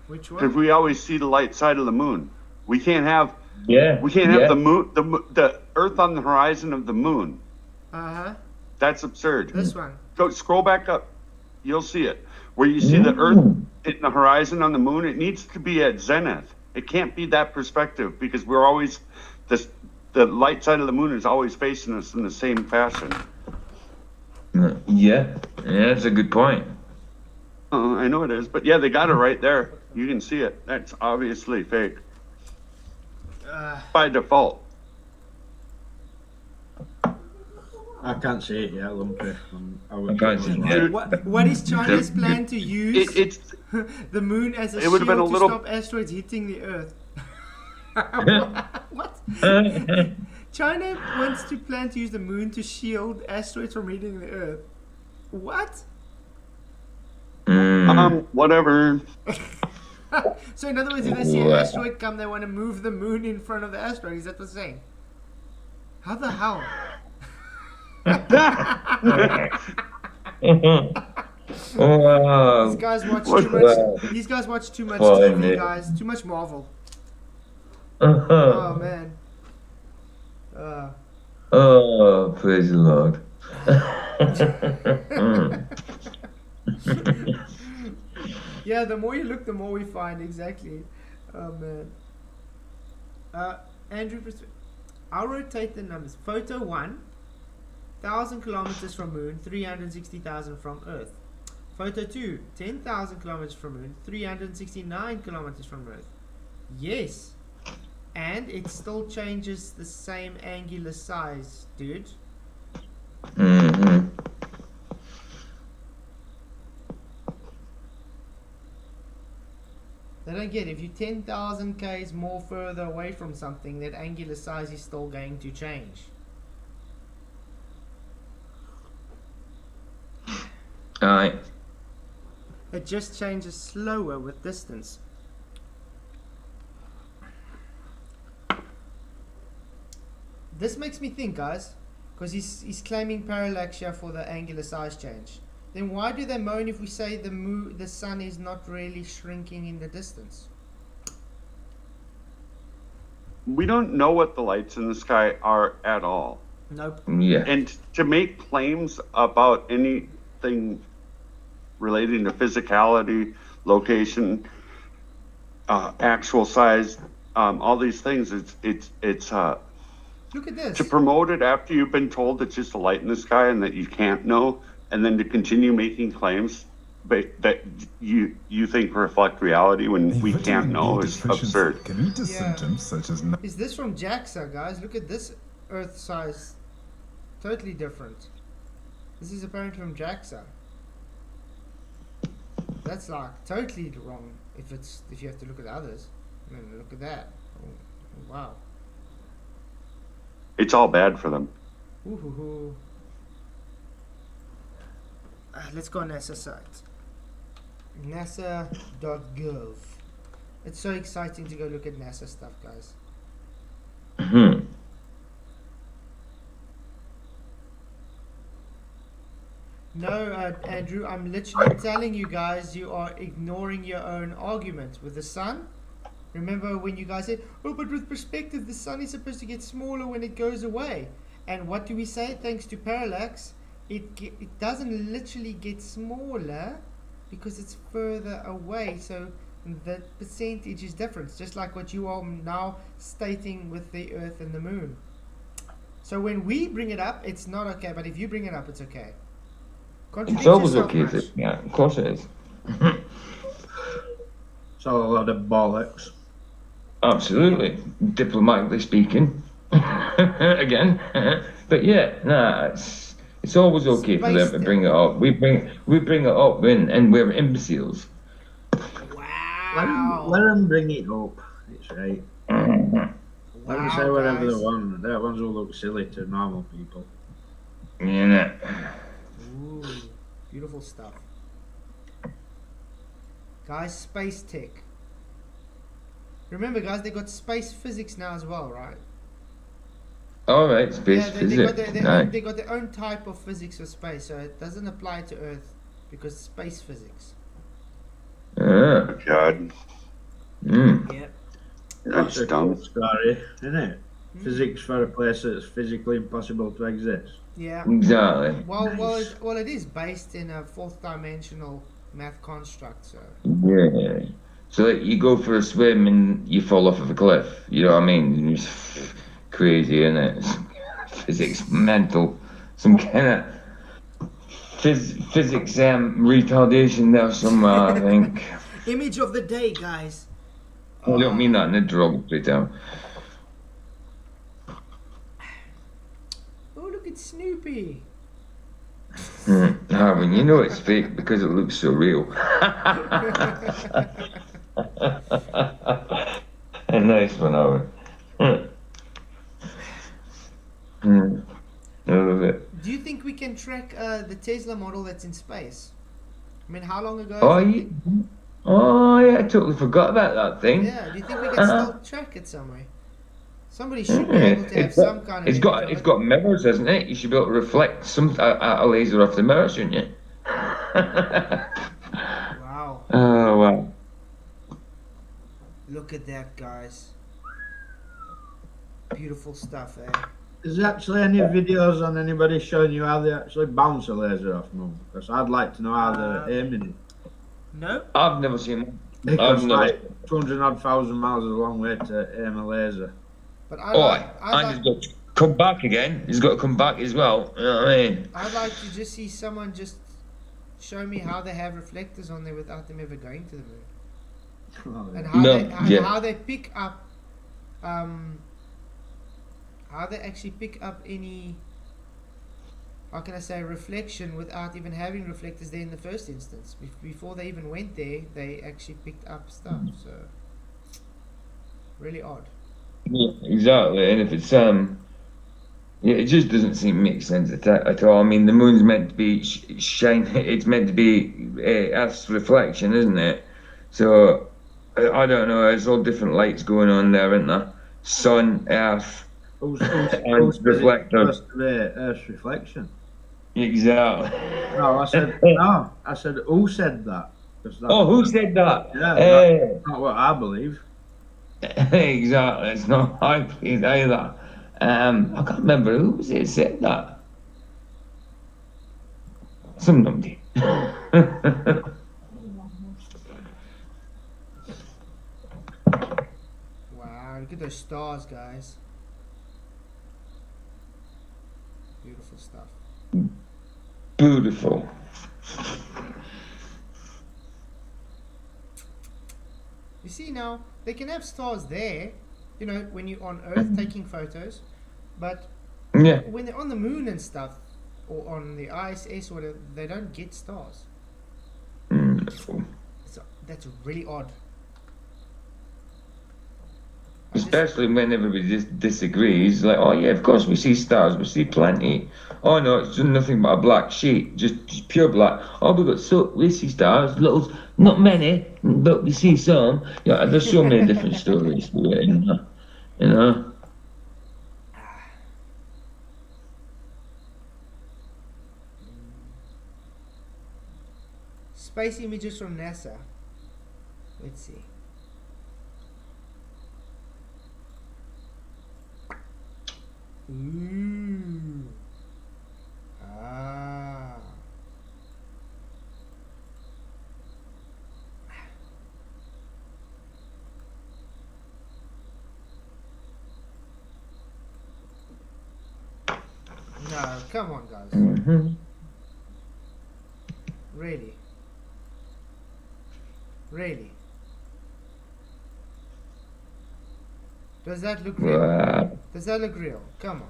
Which one? Because we always see the light side of the moon. We can't have the moon, the Earth on the horizon of the moon. That's absurd. This one. Go scroll back up. You'll see it. Where you see the Earth in the horizon on the moon, it needs to be at zenith. It can't be that perspective, because we're always the light side of the moon is always facing us in the same fashion. Yeah, that's a good point. I know it is, but yeah, they got it right there. You can see it. That's obviously fake. By default. I can't see it yet, Lumpy. I can't see it. What is China's plan to use the moon as a shield to stop asteroids hitting the Earth? What? China wants to plan to use the moon to shield asteroids from hitting the Earth. What? Whatever. So in other words, if they see an asteroid come, they want to move the moon in front of the asteroid. Is that what they're saying? How the hell? These guys watch too much. These guys watch too much TV, guys. Too much Marvel. Oh man. Oh, praise the Lord. Yeah, the more you look, the more we find. Exactly. Oh man. Andrew, I'll rotate the numbers. Photo 1, 1,000 kilometers from moon, 360,000 from Earth. Photo 2, 10,000 kilometers from moon, 369 kilometers from Earth. Yes. And it still changes the same angular size, dude. I don't get it. If you're 10,000 k's more further away from something, that angular size is still going to change. Aye. It just changes slower with distance. This makes me think, guys, because he's claiming parallax here for the angular size change. Then why do they moan if we say the sun is not really shrinking in the distance? We don't know what the lights in the sky are at all. Nope. Yeah. And to make claims about anything relating to physicality, location, actual size, all these things, it's Look at this. to promote it after you've been told it's just a light in the sky and that you can't know, and then to continue making claims that you think reflect reality when we can't know is absurd. Can lead to Yeah. symptoms such as Is this from JAXA, guys? Look at this Earth size. Totally different. This is apparently from JAXA. That's like totally wrong if you have to look at others. I mean, look at that. Oh, wow. It's all bad for them. Ooh, hoo, hoo. Let's go on NASA site. NASA.gov. It's so exciting to go look at NASA stuff, guys. No, Andrew, I'm literally telling you guys, you are ignoring your own argument with the sun. Remember when you guys said, oh, but with perspective, the sun is supposed to get smaller when it goes away. And what do we say? Thanks to parallax, it doesn't literally get smaller because it's further away. So the percentage is different, just like what you are now stating with the Earth and the Moon. So when we bring it up, it's not okay. But if you bring it up, it's okay. It's always okay. Yeah, of course it is. It's all a lot of bollocks. Absolutely, diplomatically speaking. Again, but yeah, nah, it's always okay for them to bring it up. We bring it up and we're imbeciles. Wow. Let them bring it up. It's right. Let them say whatever they want. That ones will look silly to normal people. Yeah. Ooh, beautiful stuff. Guys, space tech. Remember, guys, they got space physics now as well, right? All right, space physics. They got their own type of physics for space, so it doesn't apply to Earth because it's space physics. Oh God. Yeah. That's dumb. Scary, isn't it? Physics for a place that's physically impossible to exist. Yeah. Exactly. Well, it is based in a fourth dimensional math construct, so. Yeah. So like, you go for a swim and you fall off of a cliff. You know what I mean? It's crazy, isn't it? Physics mental. Some kind of physics retardation there somewhere, I think. Image of the day, guys. I don't mean that in a derogatory term. Oh, look at Snoopy. Harvin, you know it's fake because it looks so real. A nice one, Harvin. I love it. Do you think we can track the Tesla model that's in space? I mean, how long ago? Oh, yeah, I totally forgot about that thing. Yeah, do you think we can still track it somewhere? Somebody should be able to have some kind of. It's got mirrors, hasn't it? You should be able to reflect a laser off the mirror, shouldn't you? Wow. Oh wow. Look at that, guys. Beautiful stuff, eh? Is there actually any videos on anybody showing you how they actually bounce a laser off moon? Because I'd like to know how they're aiming it. No. I've never seen one. Because like 200,000 miles is a long way to aim a laser. But he's got to come back again. He's got to come back as well. You know what I mean? I'd like to just see someone just show me how they have reflectors on there without them ever going to the moon. Oh, And yeah. how they pick up how they actually pick up any, how can I say, reflection without even having reflectors there in the first instance. Before they even went there, they actually picked up stuff. So really odd. Yeah, exactly. And if it's yeah, it just doesn't seem to make sense at all. I mean, the moon's meant to be shine. It's meant to be Earth's reflection, isn't it? So I don't know. There's all different lights going on there, isn't there? Sun, Earth, Who's reflector. supposed to be Earth's reflection? Exactly. No, I said no. I said who said that? 'Cause that's- Oh, who said that? Yeah, that's not what I believe. Exactly. It's not I believe either. I can't remember who was it said that. Some numpty. Wow, look at those stars, guys. Beautiful stuff. Beautiful. You see now, they can have stars there, you know, when you're on Earth taking photos, but Yeah. when they're on the moon and stuff, or on the ISS or whatever, they don't get stars. So that's really odd. Especially when everybody disagrees, like, oh yeah, of course we see stars, we see plenty. Oh no, it's just nothing but a black sheet, just pure black. Oh, we see stars, little, not many, but we see some. Yeah, there's so many different stories to it, you know. Space images from NASA. Let's see. Ooh. Ah. No, come on, guys. Really? Really? Does that look real? Wow. Does that look real? Come on.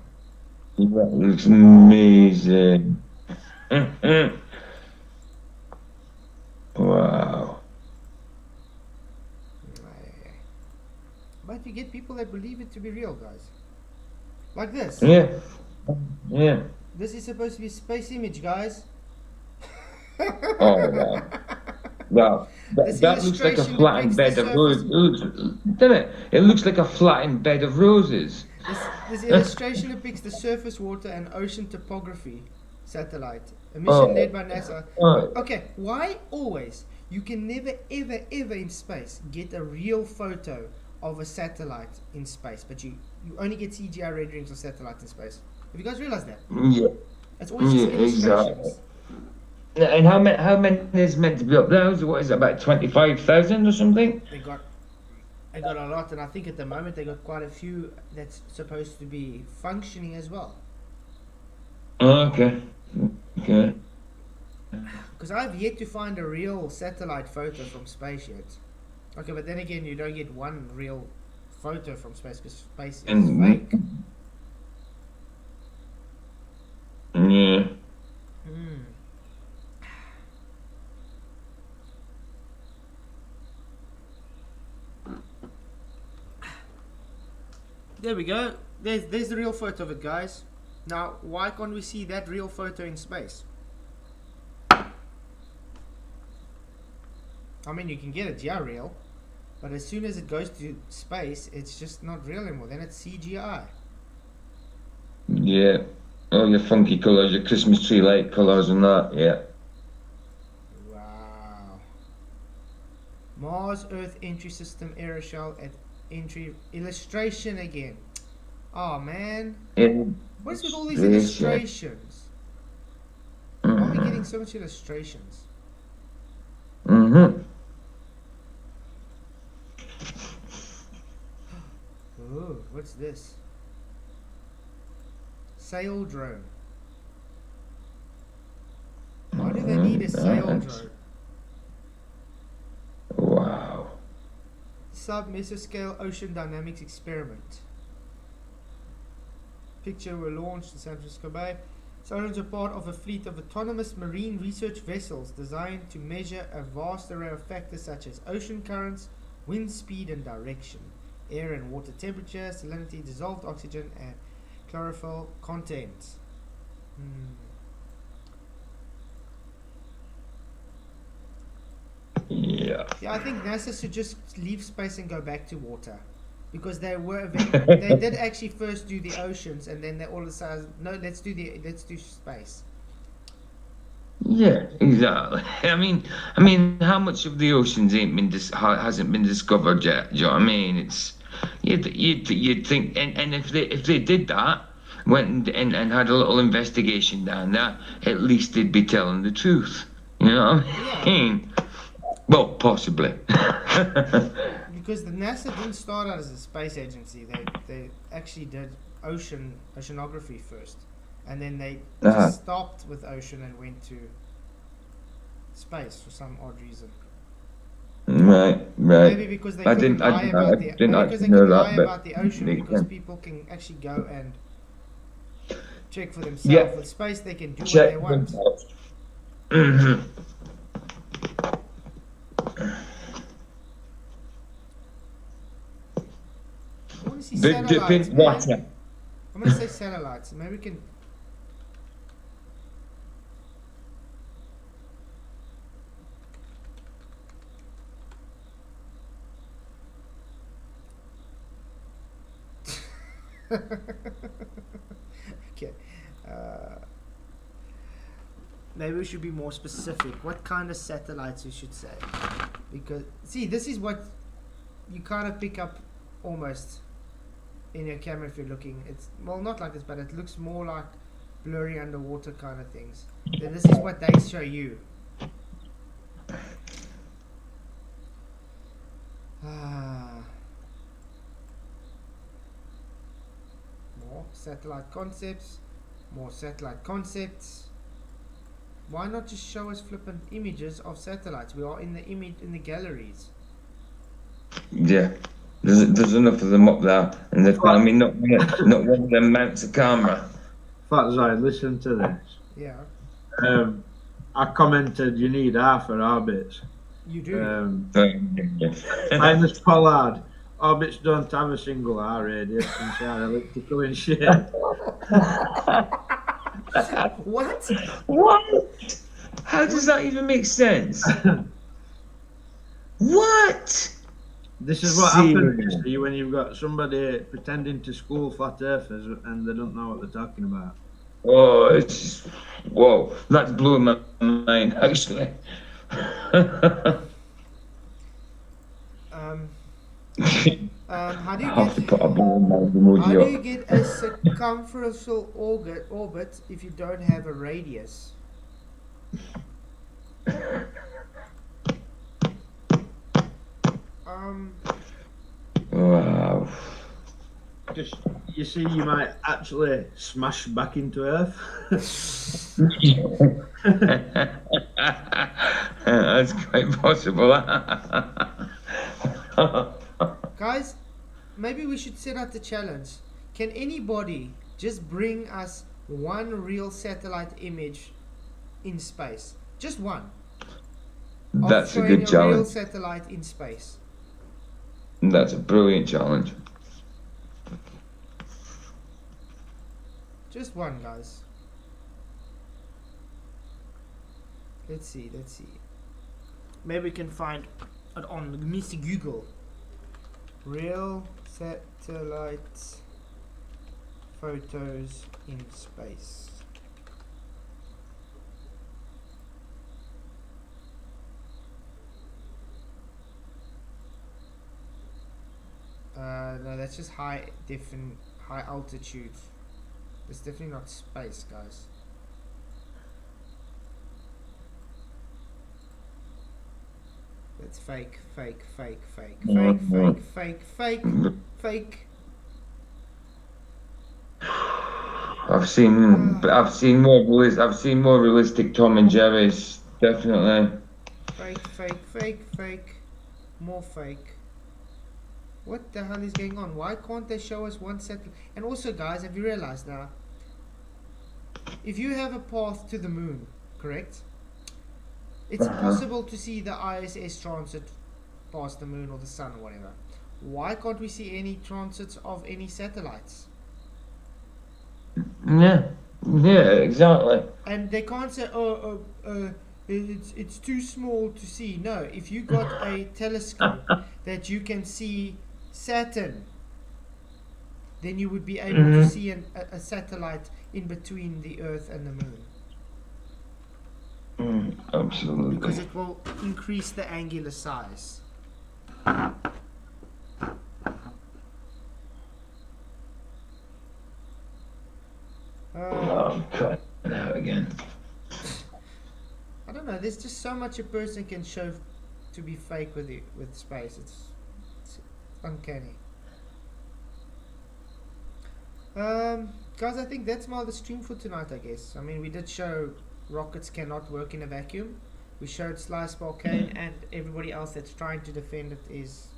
That looks amazing. Wow. But you get people that believe it to be real, guys. Like this. Yeah. Yeah. This is supposed to be a space image, guys. Oh wow. Wow. That looks like a flattened bed of roses. Doesn't it? It looks like a flattened bed of roses. This illustration depicts the surface water and ocean topography satellite. A mission led by NASA. Okay, why always? You can never, ever, ever in space get a real photo of a satellite in space, but you only get CGI renderings of satellite in space. Have you guys realized that? Yeah. It's always just illustrations. Exactly. And how many is meant to be up there? What is it, about 25,000 or something? They got a lot, and I think at the moment they got quite a few that's supposed to be functioning as well. Oh, okay. Okay. Because I've yet to find a real satellite photo from space yet. Okay, but then again, you don't get one real photo from space because space is fake. Yeah. There we go. There's the real photo of it, guys. Now, why can't we see that real photo in space? I mean, you can get a GR real, but as soon as it goes to space, it's just not real anymore. Then it's CGI. Yeah. All your funky colours, your Christmas tree light colours and that, yeah. Wow. Mars Earth entry system error shell at entry illustration again. Oh man. What's with all these illustrations? Why are we getting so much illustrations? Oh, what's this? Sail drone. Why do they need a sail drone? Wow. Sub-mesoscale ocean dynamics experiment. Picture were launched in San Francisco Bay. Sailors are part of a fleet of autonomous marine research vessels designed to measure a vast array of factors such as ocean currents, wind speed and direction, air and water temperature, salinity, dissolved oxygen, and chlorophyll content. Yeah. Yeah, I think NASA should just leave space and go back to water. because they they did actually first do the oceans, and then they all decided, no, let's do space. Yeah, exactly. I mean, how much of the oceans hasn't been discovered yet? Do you know what I mean? It's you'd think, and if they did that, went and had a little investigation down there, at least they'd be telling the truth. You know what I mean? Well, possibly. Because the NASA didn't start out as a space agency. They actually did oceanography first, and then they just stopped with ocean and went to space for some odd reason. Right. Maybe because they couldn't lie about the ocean, because people can actually go and check for themselves. Yeah. With space, they can do what they want. Mm-hmm. I want to see satellites, man. I'm going to say satellites. Maybe we can... Okay. Maybe we should be more specific. What kind of satellites we should say? Because, see, this is what you kind of pick up almost in your camera if you're looking. It's, well, not like this, but it looks more like blurry underwater kind of things. Then this is what they show you. More satellite concepts. More satellite concepts. Why not just show us flippant images of satellites? We are in the galleries. Yeah, there's enough of them up there, and they're telling me not one of them mounts a camera. Fact I listened to this. Yeah. I commented you need half for orbits. You do. Minus Pollard. Orbits don't have a single R radius since they are elliptical in shape. What? What? How does that even make sense? What? This is what happens when you've got somebody pretending to school flat earthers and they don't know what they're talking about. Oh, it's just, whoa, that's blowing my mind, actually. How do you get a circumferential orbit if you don't have a radius? Wow. Just, you see, you might actually smash back into Earth. That's quite possible. Guys, maybe we should set out the challenge. Can anybody just bring us one real satellite image in space? Just one. That's a good challenge. Real satellite in space. That's a brilliant challenge. Just one, guys. Let's see. Maybe we can find it on Mr. Google. Real satellite photos in space. No, that's just high altitude. It's definitely not space, guys. That's fake. I've seen more realistic Tom and Jerry's, definitely. Fake. More fake. What the hell is going on? Why can't they show us one set? And also, guys, have you realized now? If you have a path to the moon, correct? It's possible to see the ISS transit past the moon or the sun or whatever. Why can't we see any transits of any satellites? Yeah, exactly. And they can't say, it's too small to see. No, if you got a telescope that you can see Saturn then you would be able to see a satellite in between the Earth and the Moon. Absolutely. Because it will increase the angular size. I'm cutting it out again. I don't know. There's just so much a person can show to be fake with space. It's uncanny. Guys, I think that's more the stream for tonight, I guess. I mean, we did show rockets cannot work in a vacuum. We showed Slice Volcane, and everybody else that's trying to defend it is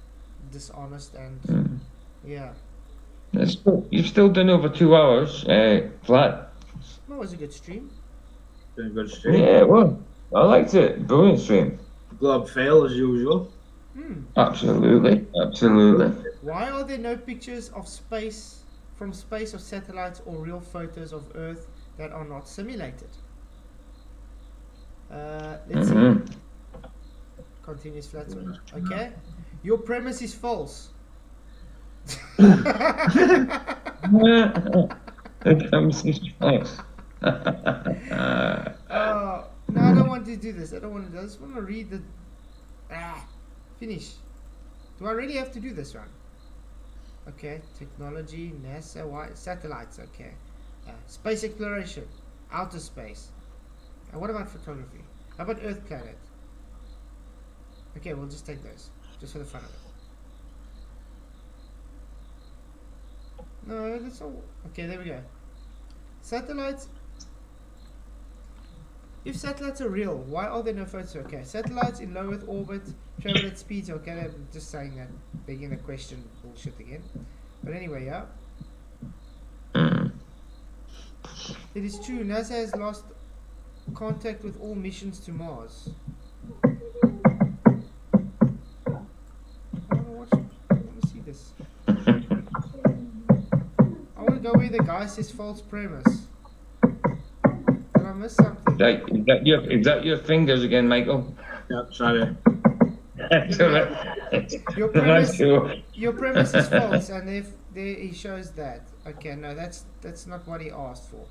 dishonest and yeah. You've still done over 2 hours flat. That was a good stream. Been a good stream. Yeah, well, I liked it. Brilliant stream. Globe fail as usual. Absolutely, absolutely. Why are there no pictures of space from space or satellites or real photos of Earth that are not simulated? Let's see. Continuous flat screen. Okay. Your premise is false. It comes to space. No, I don't want to do this. I don't want to. I just want to read the. Finish. Do I really have to do this one? Okay. Technology, NASA, satellites. Okay. Space exploration, outer space. And what about photography? How about Earth planet? Okay, we'll just take those, just for the fun of it. No, that's all. Okay, there we go. Satellites. If satellites are real, why are there no photos? Okay, satellites in low Earth orbit travel at speeds. Okay, I'm just saying that, begging the question bullshit again. But anyway, yeah. It is true. NASA has lost contact with all missions to Mars. I want to see this. I want to go where the guy says false premise. Did I miss something? Is that your fingers again, Michael? Yep, sorry. Your premise is false, and if there he shows that. Okay, no, that's not what he asked for.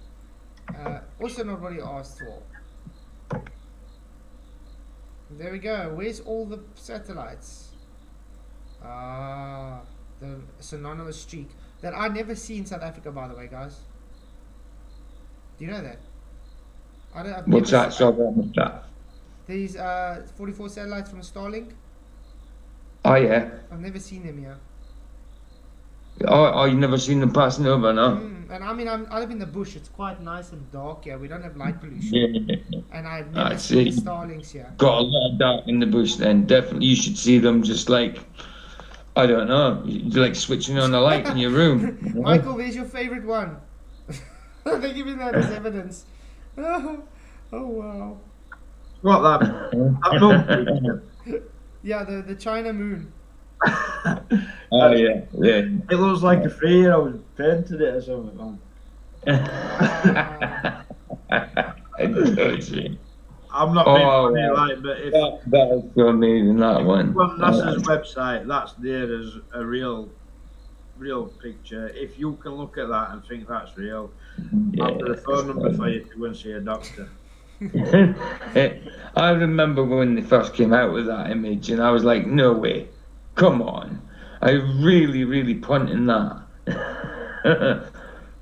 Also not what he asked for. There we go. Where's all the satellites? The synonymous streak that I never see in South Africa, by the way, guys. Do you know that? What's that? What's that? These 44 satellites from Starlink. Oh yeah. I've never seen them here. Oh, you've never seen them passing over, no? And I mean, I live in the bush. It's quite nice and dark here. We don't have light pollution. Yeah. And I've never seen Starlinks here. Got a lot of dark in the bush then. Definitely, you should see them just like, I don't know, like switching on a light in your room. Michael, where's your favorite one? They're giving that as evidence. Oh wow. What that? Yeah, the China moon. Oh yeah. It looks like a 3-year-old painted it or something. I'm not being funny, but if that is so amazing, that one. On NASA's website, that's there as a real picture. If you can look at that and think that's real, I've got a phone number for you to go and see a doctor. I remember when they first came out with that image, and I was like, no way, come on. I really punting that.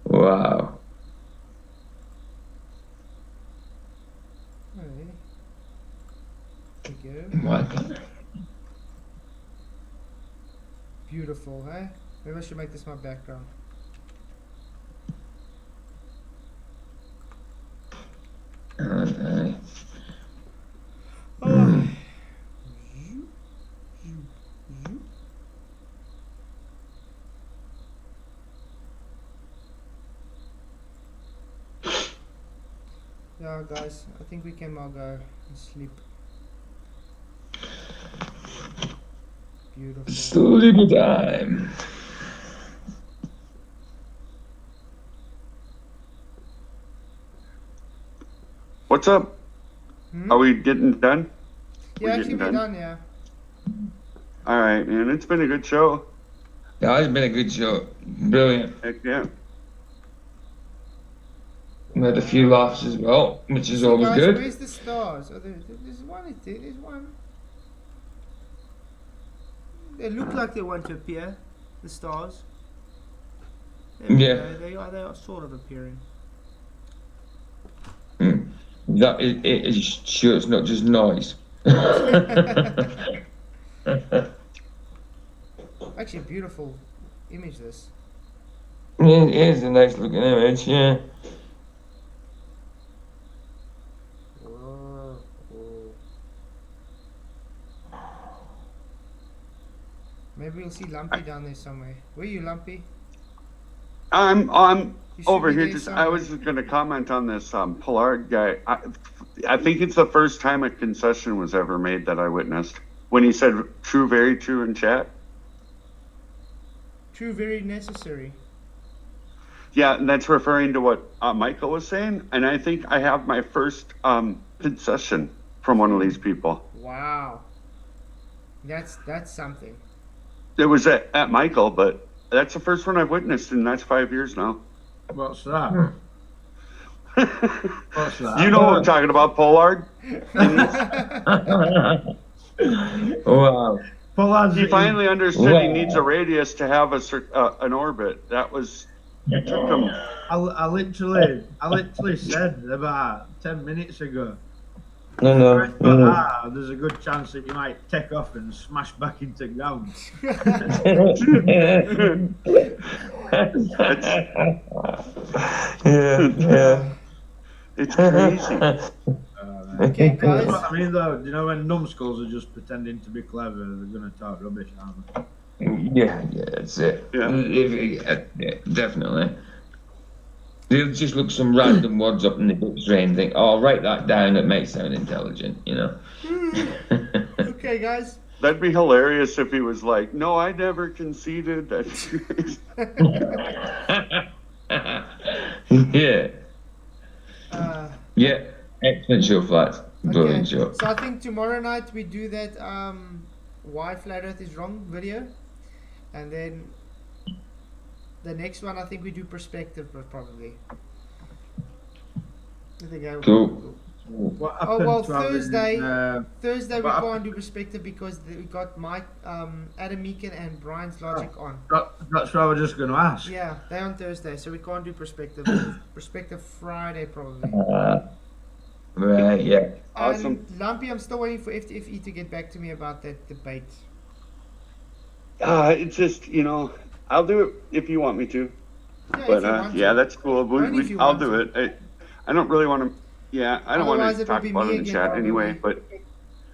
Wow. What? Beautiful, huh? Maybe I should make this my background. Okay. Oh. Yeah, guys, I think we can all go and sleep. Beautiful. Sleep time. What's up? Are we getting done? Yeah, actually we're done, yeah. All right, man. It's been a good show. Yeah, it's been a good show. Brilliant. Heck yeah. We had a few laughs as well, which is always Guys, good. where's the stars? Oh, there's one. There's one. They look like they want to appear. The stars. There we Yeah. go. They are sort of appearing. That is sure it's not just noise. Actually, a beautiful image. This. It is a nice looking image, yeah. Whoa. Maybe we'll see Lumpy down there somewhere. Where are you, Lumpy? I'm You should over be here. there Just I somewhere. was just going to comment on this Pollard guy. I think it's the first time a concession was ever made that I witnessed when he said "true, very true" in chat. True, very necessary. Yeah, and that's referring to what Michael was saying. And I think I have my first concession from one of these people. Wow. That's something. It was at Michael, but that's the first one I've witnessed, and that's 5 years now. What's that? What's that? You know what I'm talking about, Pollard. Wow. Pollard's He finally understood he Wow. needs a radius to have an orbit. That was it took him. I literally said about 10 minutes ago. No. There's a good chance that you might take off and smash back into ground. Yeah. It's crazy. Okay, That's guys. what I mean, though. Do you know when numbskulls are just pretending to be clever? They're going to talk rubbish, aren't they? Yeah, that's it. Yeah. Yeah, definitely. They'll just look some random words up in the dictionary and think, "Oh, I'll write that down. It might sound intelligent," you know. Okay, guys. That'd be hilarious if he was like, "No, I never conceded that." Yeah. Yeah. Excellent show, Flats. Brilliant show. So I think tomorrow night we do that why flat earth is wrong video, and then the next one I think we do perspective, but probably I think Cool. What Oh happened well, to having, Thursday we what can't do perspective because we got Mike, Adam Meakin and Brian's Logic on. That's what I was just going to ask. Yeah, they're on Thursday, so we can't do perspective. Perspective Friday probably. Right, yeah. Awesome. And Lumpy, I'm still waiting for FTFE to get back to me about that debate. It's just I'll do it if you want me to. Yeah, But if you want yeah, to. that's cool. Only if you I'll want do to. it. I don't really want to. Yeah, I don't Otherwise want it to will talk be about me it in again, chat probably. anyway. But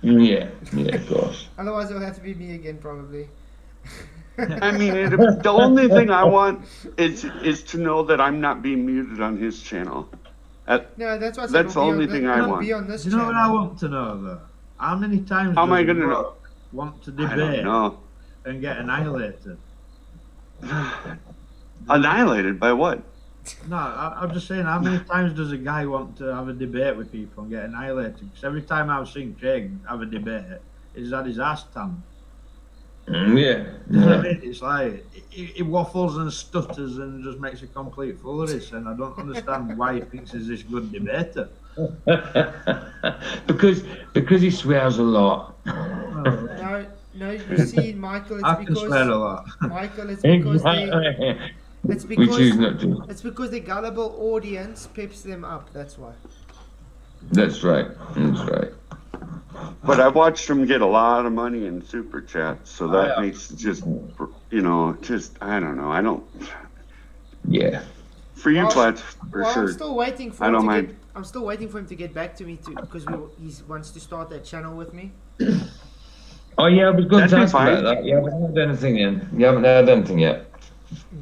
Yeah, of course. Otherwise, it'll have to be me again probably. I mean, the only thing I want is to know that I'm not being muted on his channel. No, that's what I said. That's the it'll be only on, thing it'll I want. Be on this Do you know what I channel. want to know, though? How many times How am I does gonna Rob know? want to I don't debate know. and get annihilated? Annihilated by what? No, I'm just saying, how many times does a guy want to have a debate with people and get annihilated? Because every time I've seen Craig have a debate, he's had his ass tanned. Yeah. You know what I mean? It's like, he waffles and stutters and just makes a complete fool of this, and I don't understand why he thinks he's this good debater. because he swears a lot. No, you see, Michael, I it's can swear a because lot. Michael, it's because they. It's We choose because not to. it's because the gullible audience peps them up. That's why. That's right. That's right. But I've watched him get a lot of money in super chats, so that yeah. makes it just I don't know. I don't. Yeah. For you, Well, Flats, for Well, sure. I'm still waiting for I him don't to mind. get. I'm still waiting for him to get back to me because he wants to start that channel with me. Oh yeah, I was going That'd to be ask fine. about that. You haven't heard anything yet. You haven't heard anything yet.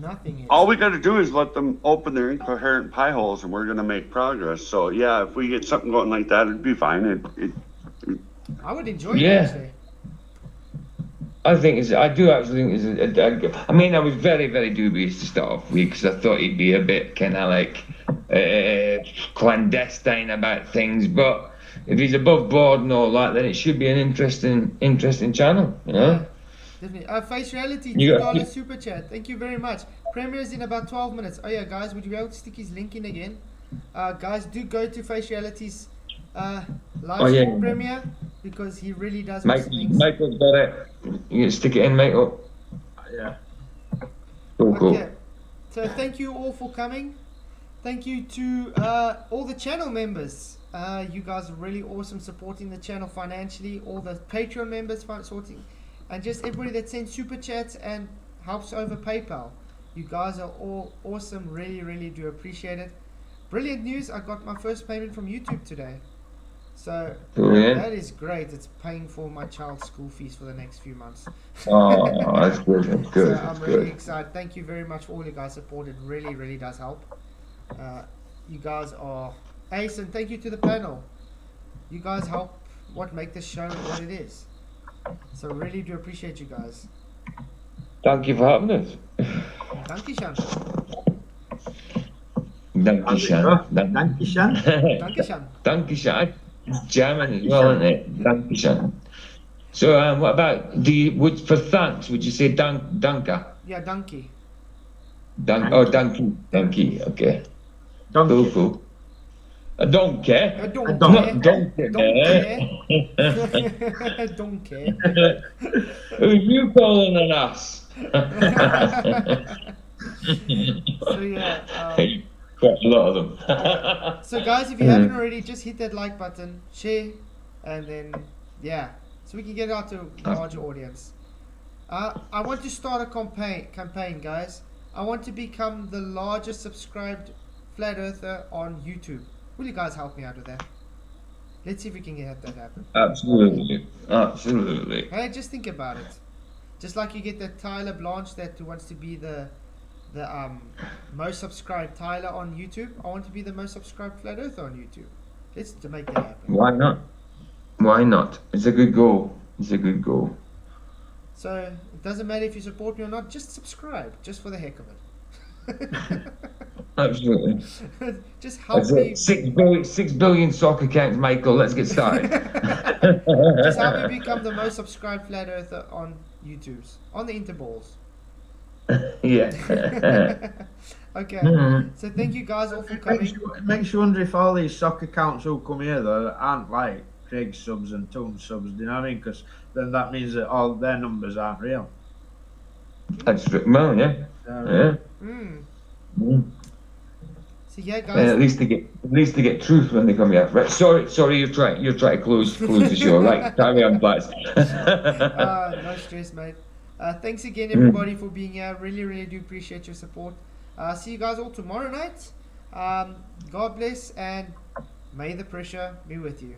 Nothing yet. All we got to do is let them open their incoherent pie holes, and we're gonna make progress. So yeah, if we get something going like that, it'd be fine. I would enjoy Yeah. it actually. I do actually think it's I mean, I was very, very dubious to start off with because I thought he'd be a bit kind of like clandestine about things. But if he's above board and all that, then it should be an interesting channel, you know? Definitely. Face Reality, You $2 got- super chat. Thank you very much. Premiere's in about 12 minutes. Oh yeah, guys, would you be able to stick his link in again? Guys, do go to Face Reality's live stream premiere because he really does awesome things. Michael's got it. You can stick it in, Michael. Yeah. Cool. Okay. So thank you all for coming. Thank you to all the channel members. You guys are really awesome supporting the channel financially. All the Patreon members supporting, and just everybody that sends super chats and helps over PayPal. You guys are all awesome. Really, really do appreciate it. Brilliant news. I got my first payment from YouTube today. So Brilliant. that is great. It's paying for my child's school fees for the next few months. Oh, that's good. That's good. So I'm That's really good. excited. Thank you very much for all you guys' support. It really, really does help. You guys are ace, and thank you to the panel. You guys help make this show what it is. So really do appreciate you guys. Thank you for having us. Dankeschön. Dankeschön. Dankeschön. Dankeschön. Dankeschön. It's German as well, isn't it? Dankeschön. So, what about for thanks? Would you say danke? Yeah, donkey. Donkey. Okay. Donkey. Cool. A donkey. A donkey. Not donkey. Donkey. Who are you calling an ass? So yeah. Quite a lot of them. So guys, if you haven't already, just hit that like button, share, and then yeah, so we can get out to a larger audience. I want to start a campaign, guys. I want to become the largest subscribed flat earther on YouTube. Will you guys help me out with that? Let's see if we can get that happen. Absolutely. Hey, just think about it. Just like you get that Tyler Blanche that wants to be the most subscribed Tyler on YouTube, I want to be the most subscribed flat earther on YouTube. Let's make that happen. Why not? Why not? It's a good goal. It's a good goal. So it doesn't matter if you support me or not, just subscribe, just for the heck of it. Absolutely. Just help That's me. it. 6 billion soccer accounts, Michael. Let's get started. Just help me become the most subscribed flat earther on YouTube's, on the interballs. Yeah. Okay. Mhm. So thank you guys all for coming. Makes you wonder if all these soccer accounts who come here though aren't like Craig subs and Toon subs. Do you know what I mean? Because then that means that all their numbers aren't real. That's true. Well, yeah. Yeah. Mm. So yeah, And guys. at least they get truth when they come here. Right. Sorry. You're trying to close the show. Right. Carry on, guys. No stress, mate. Thanks again, everybody, for being here. Really, really do appreciate your support. See you guys all tomorrow night. God bless, and may the pressure be with you.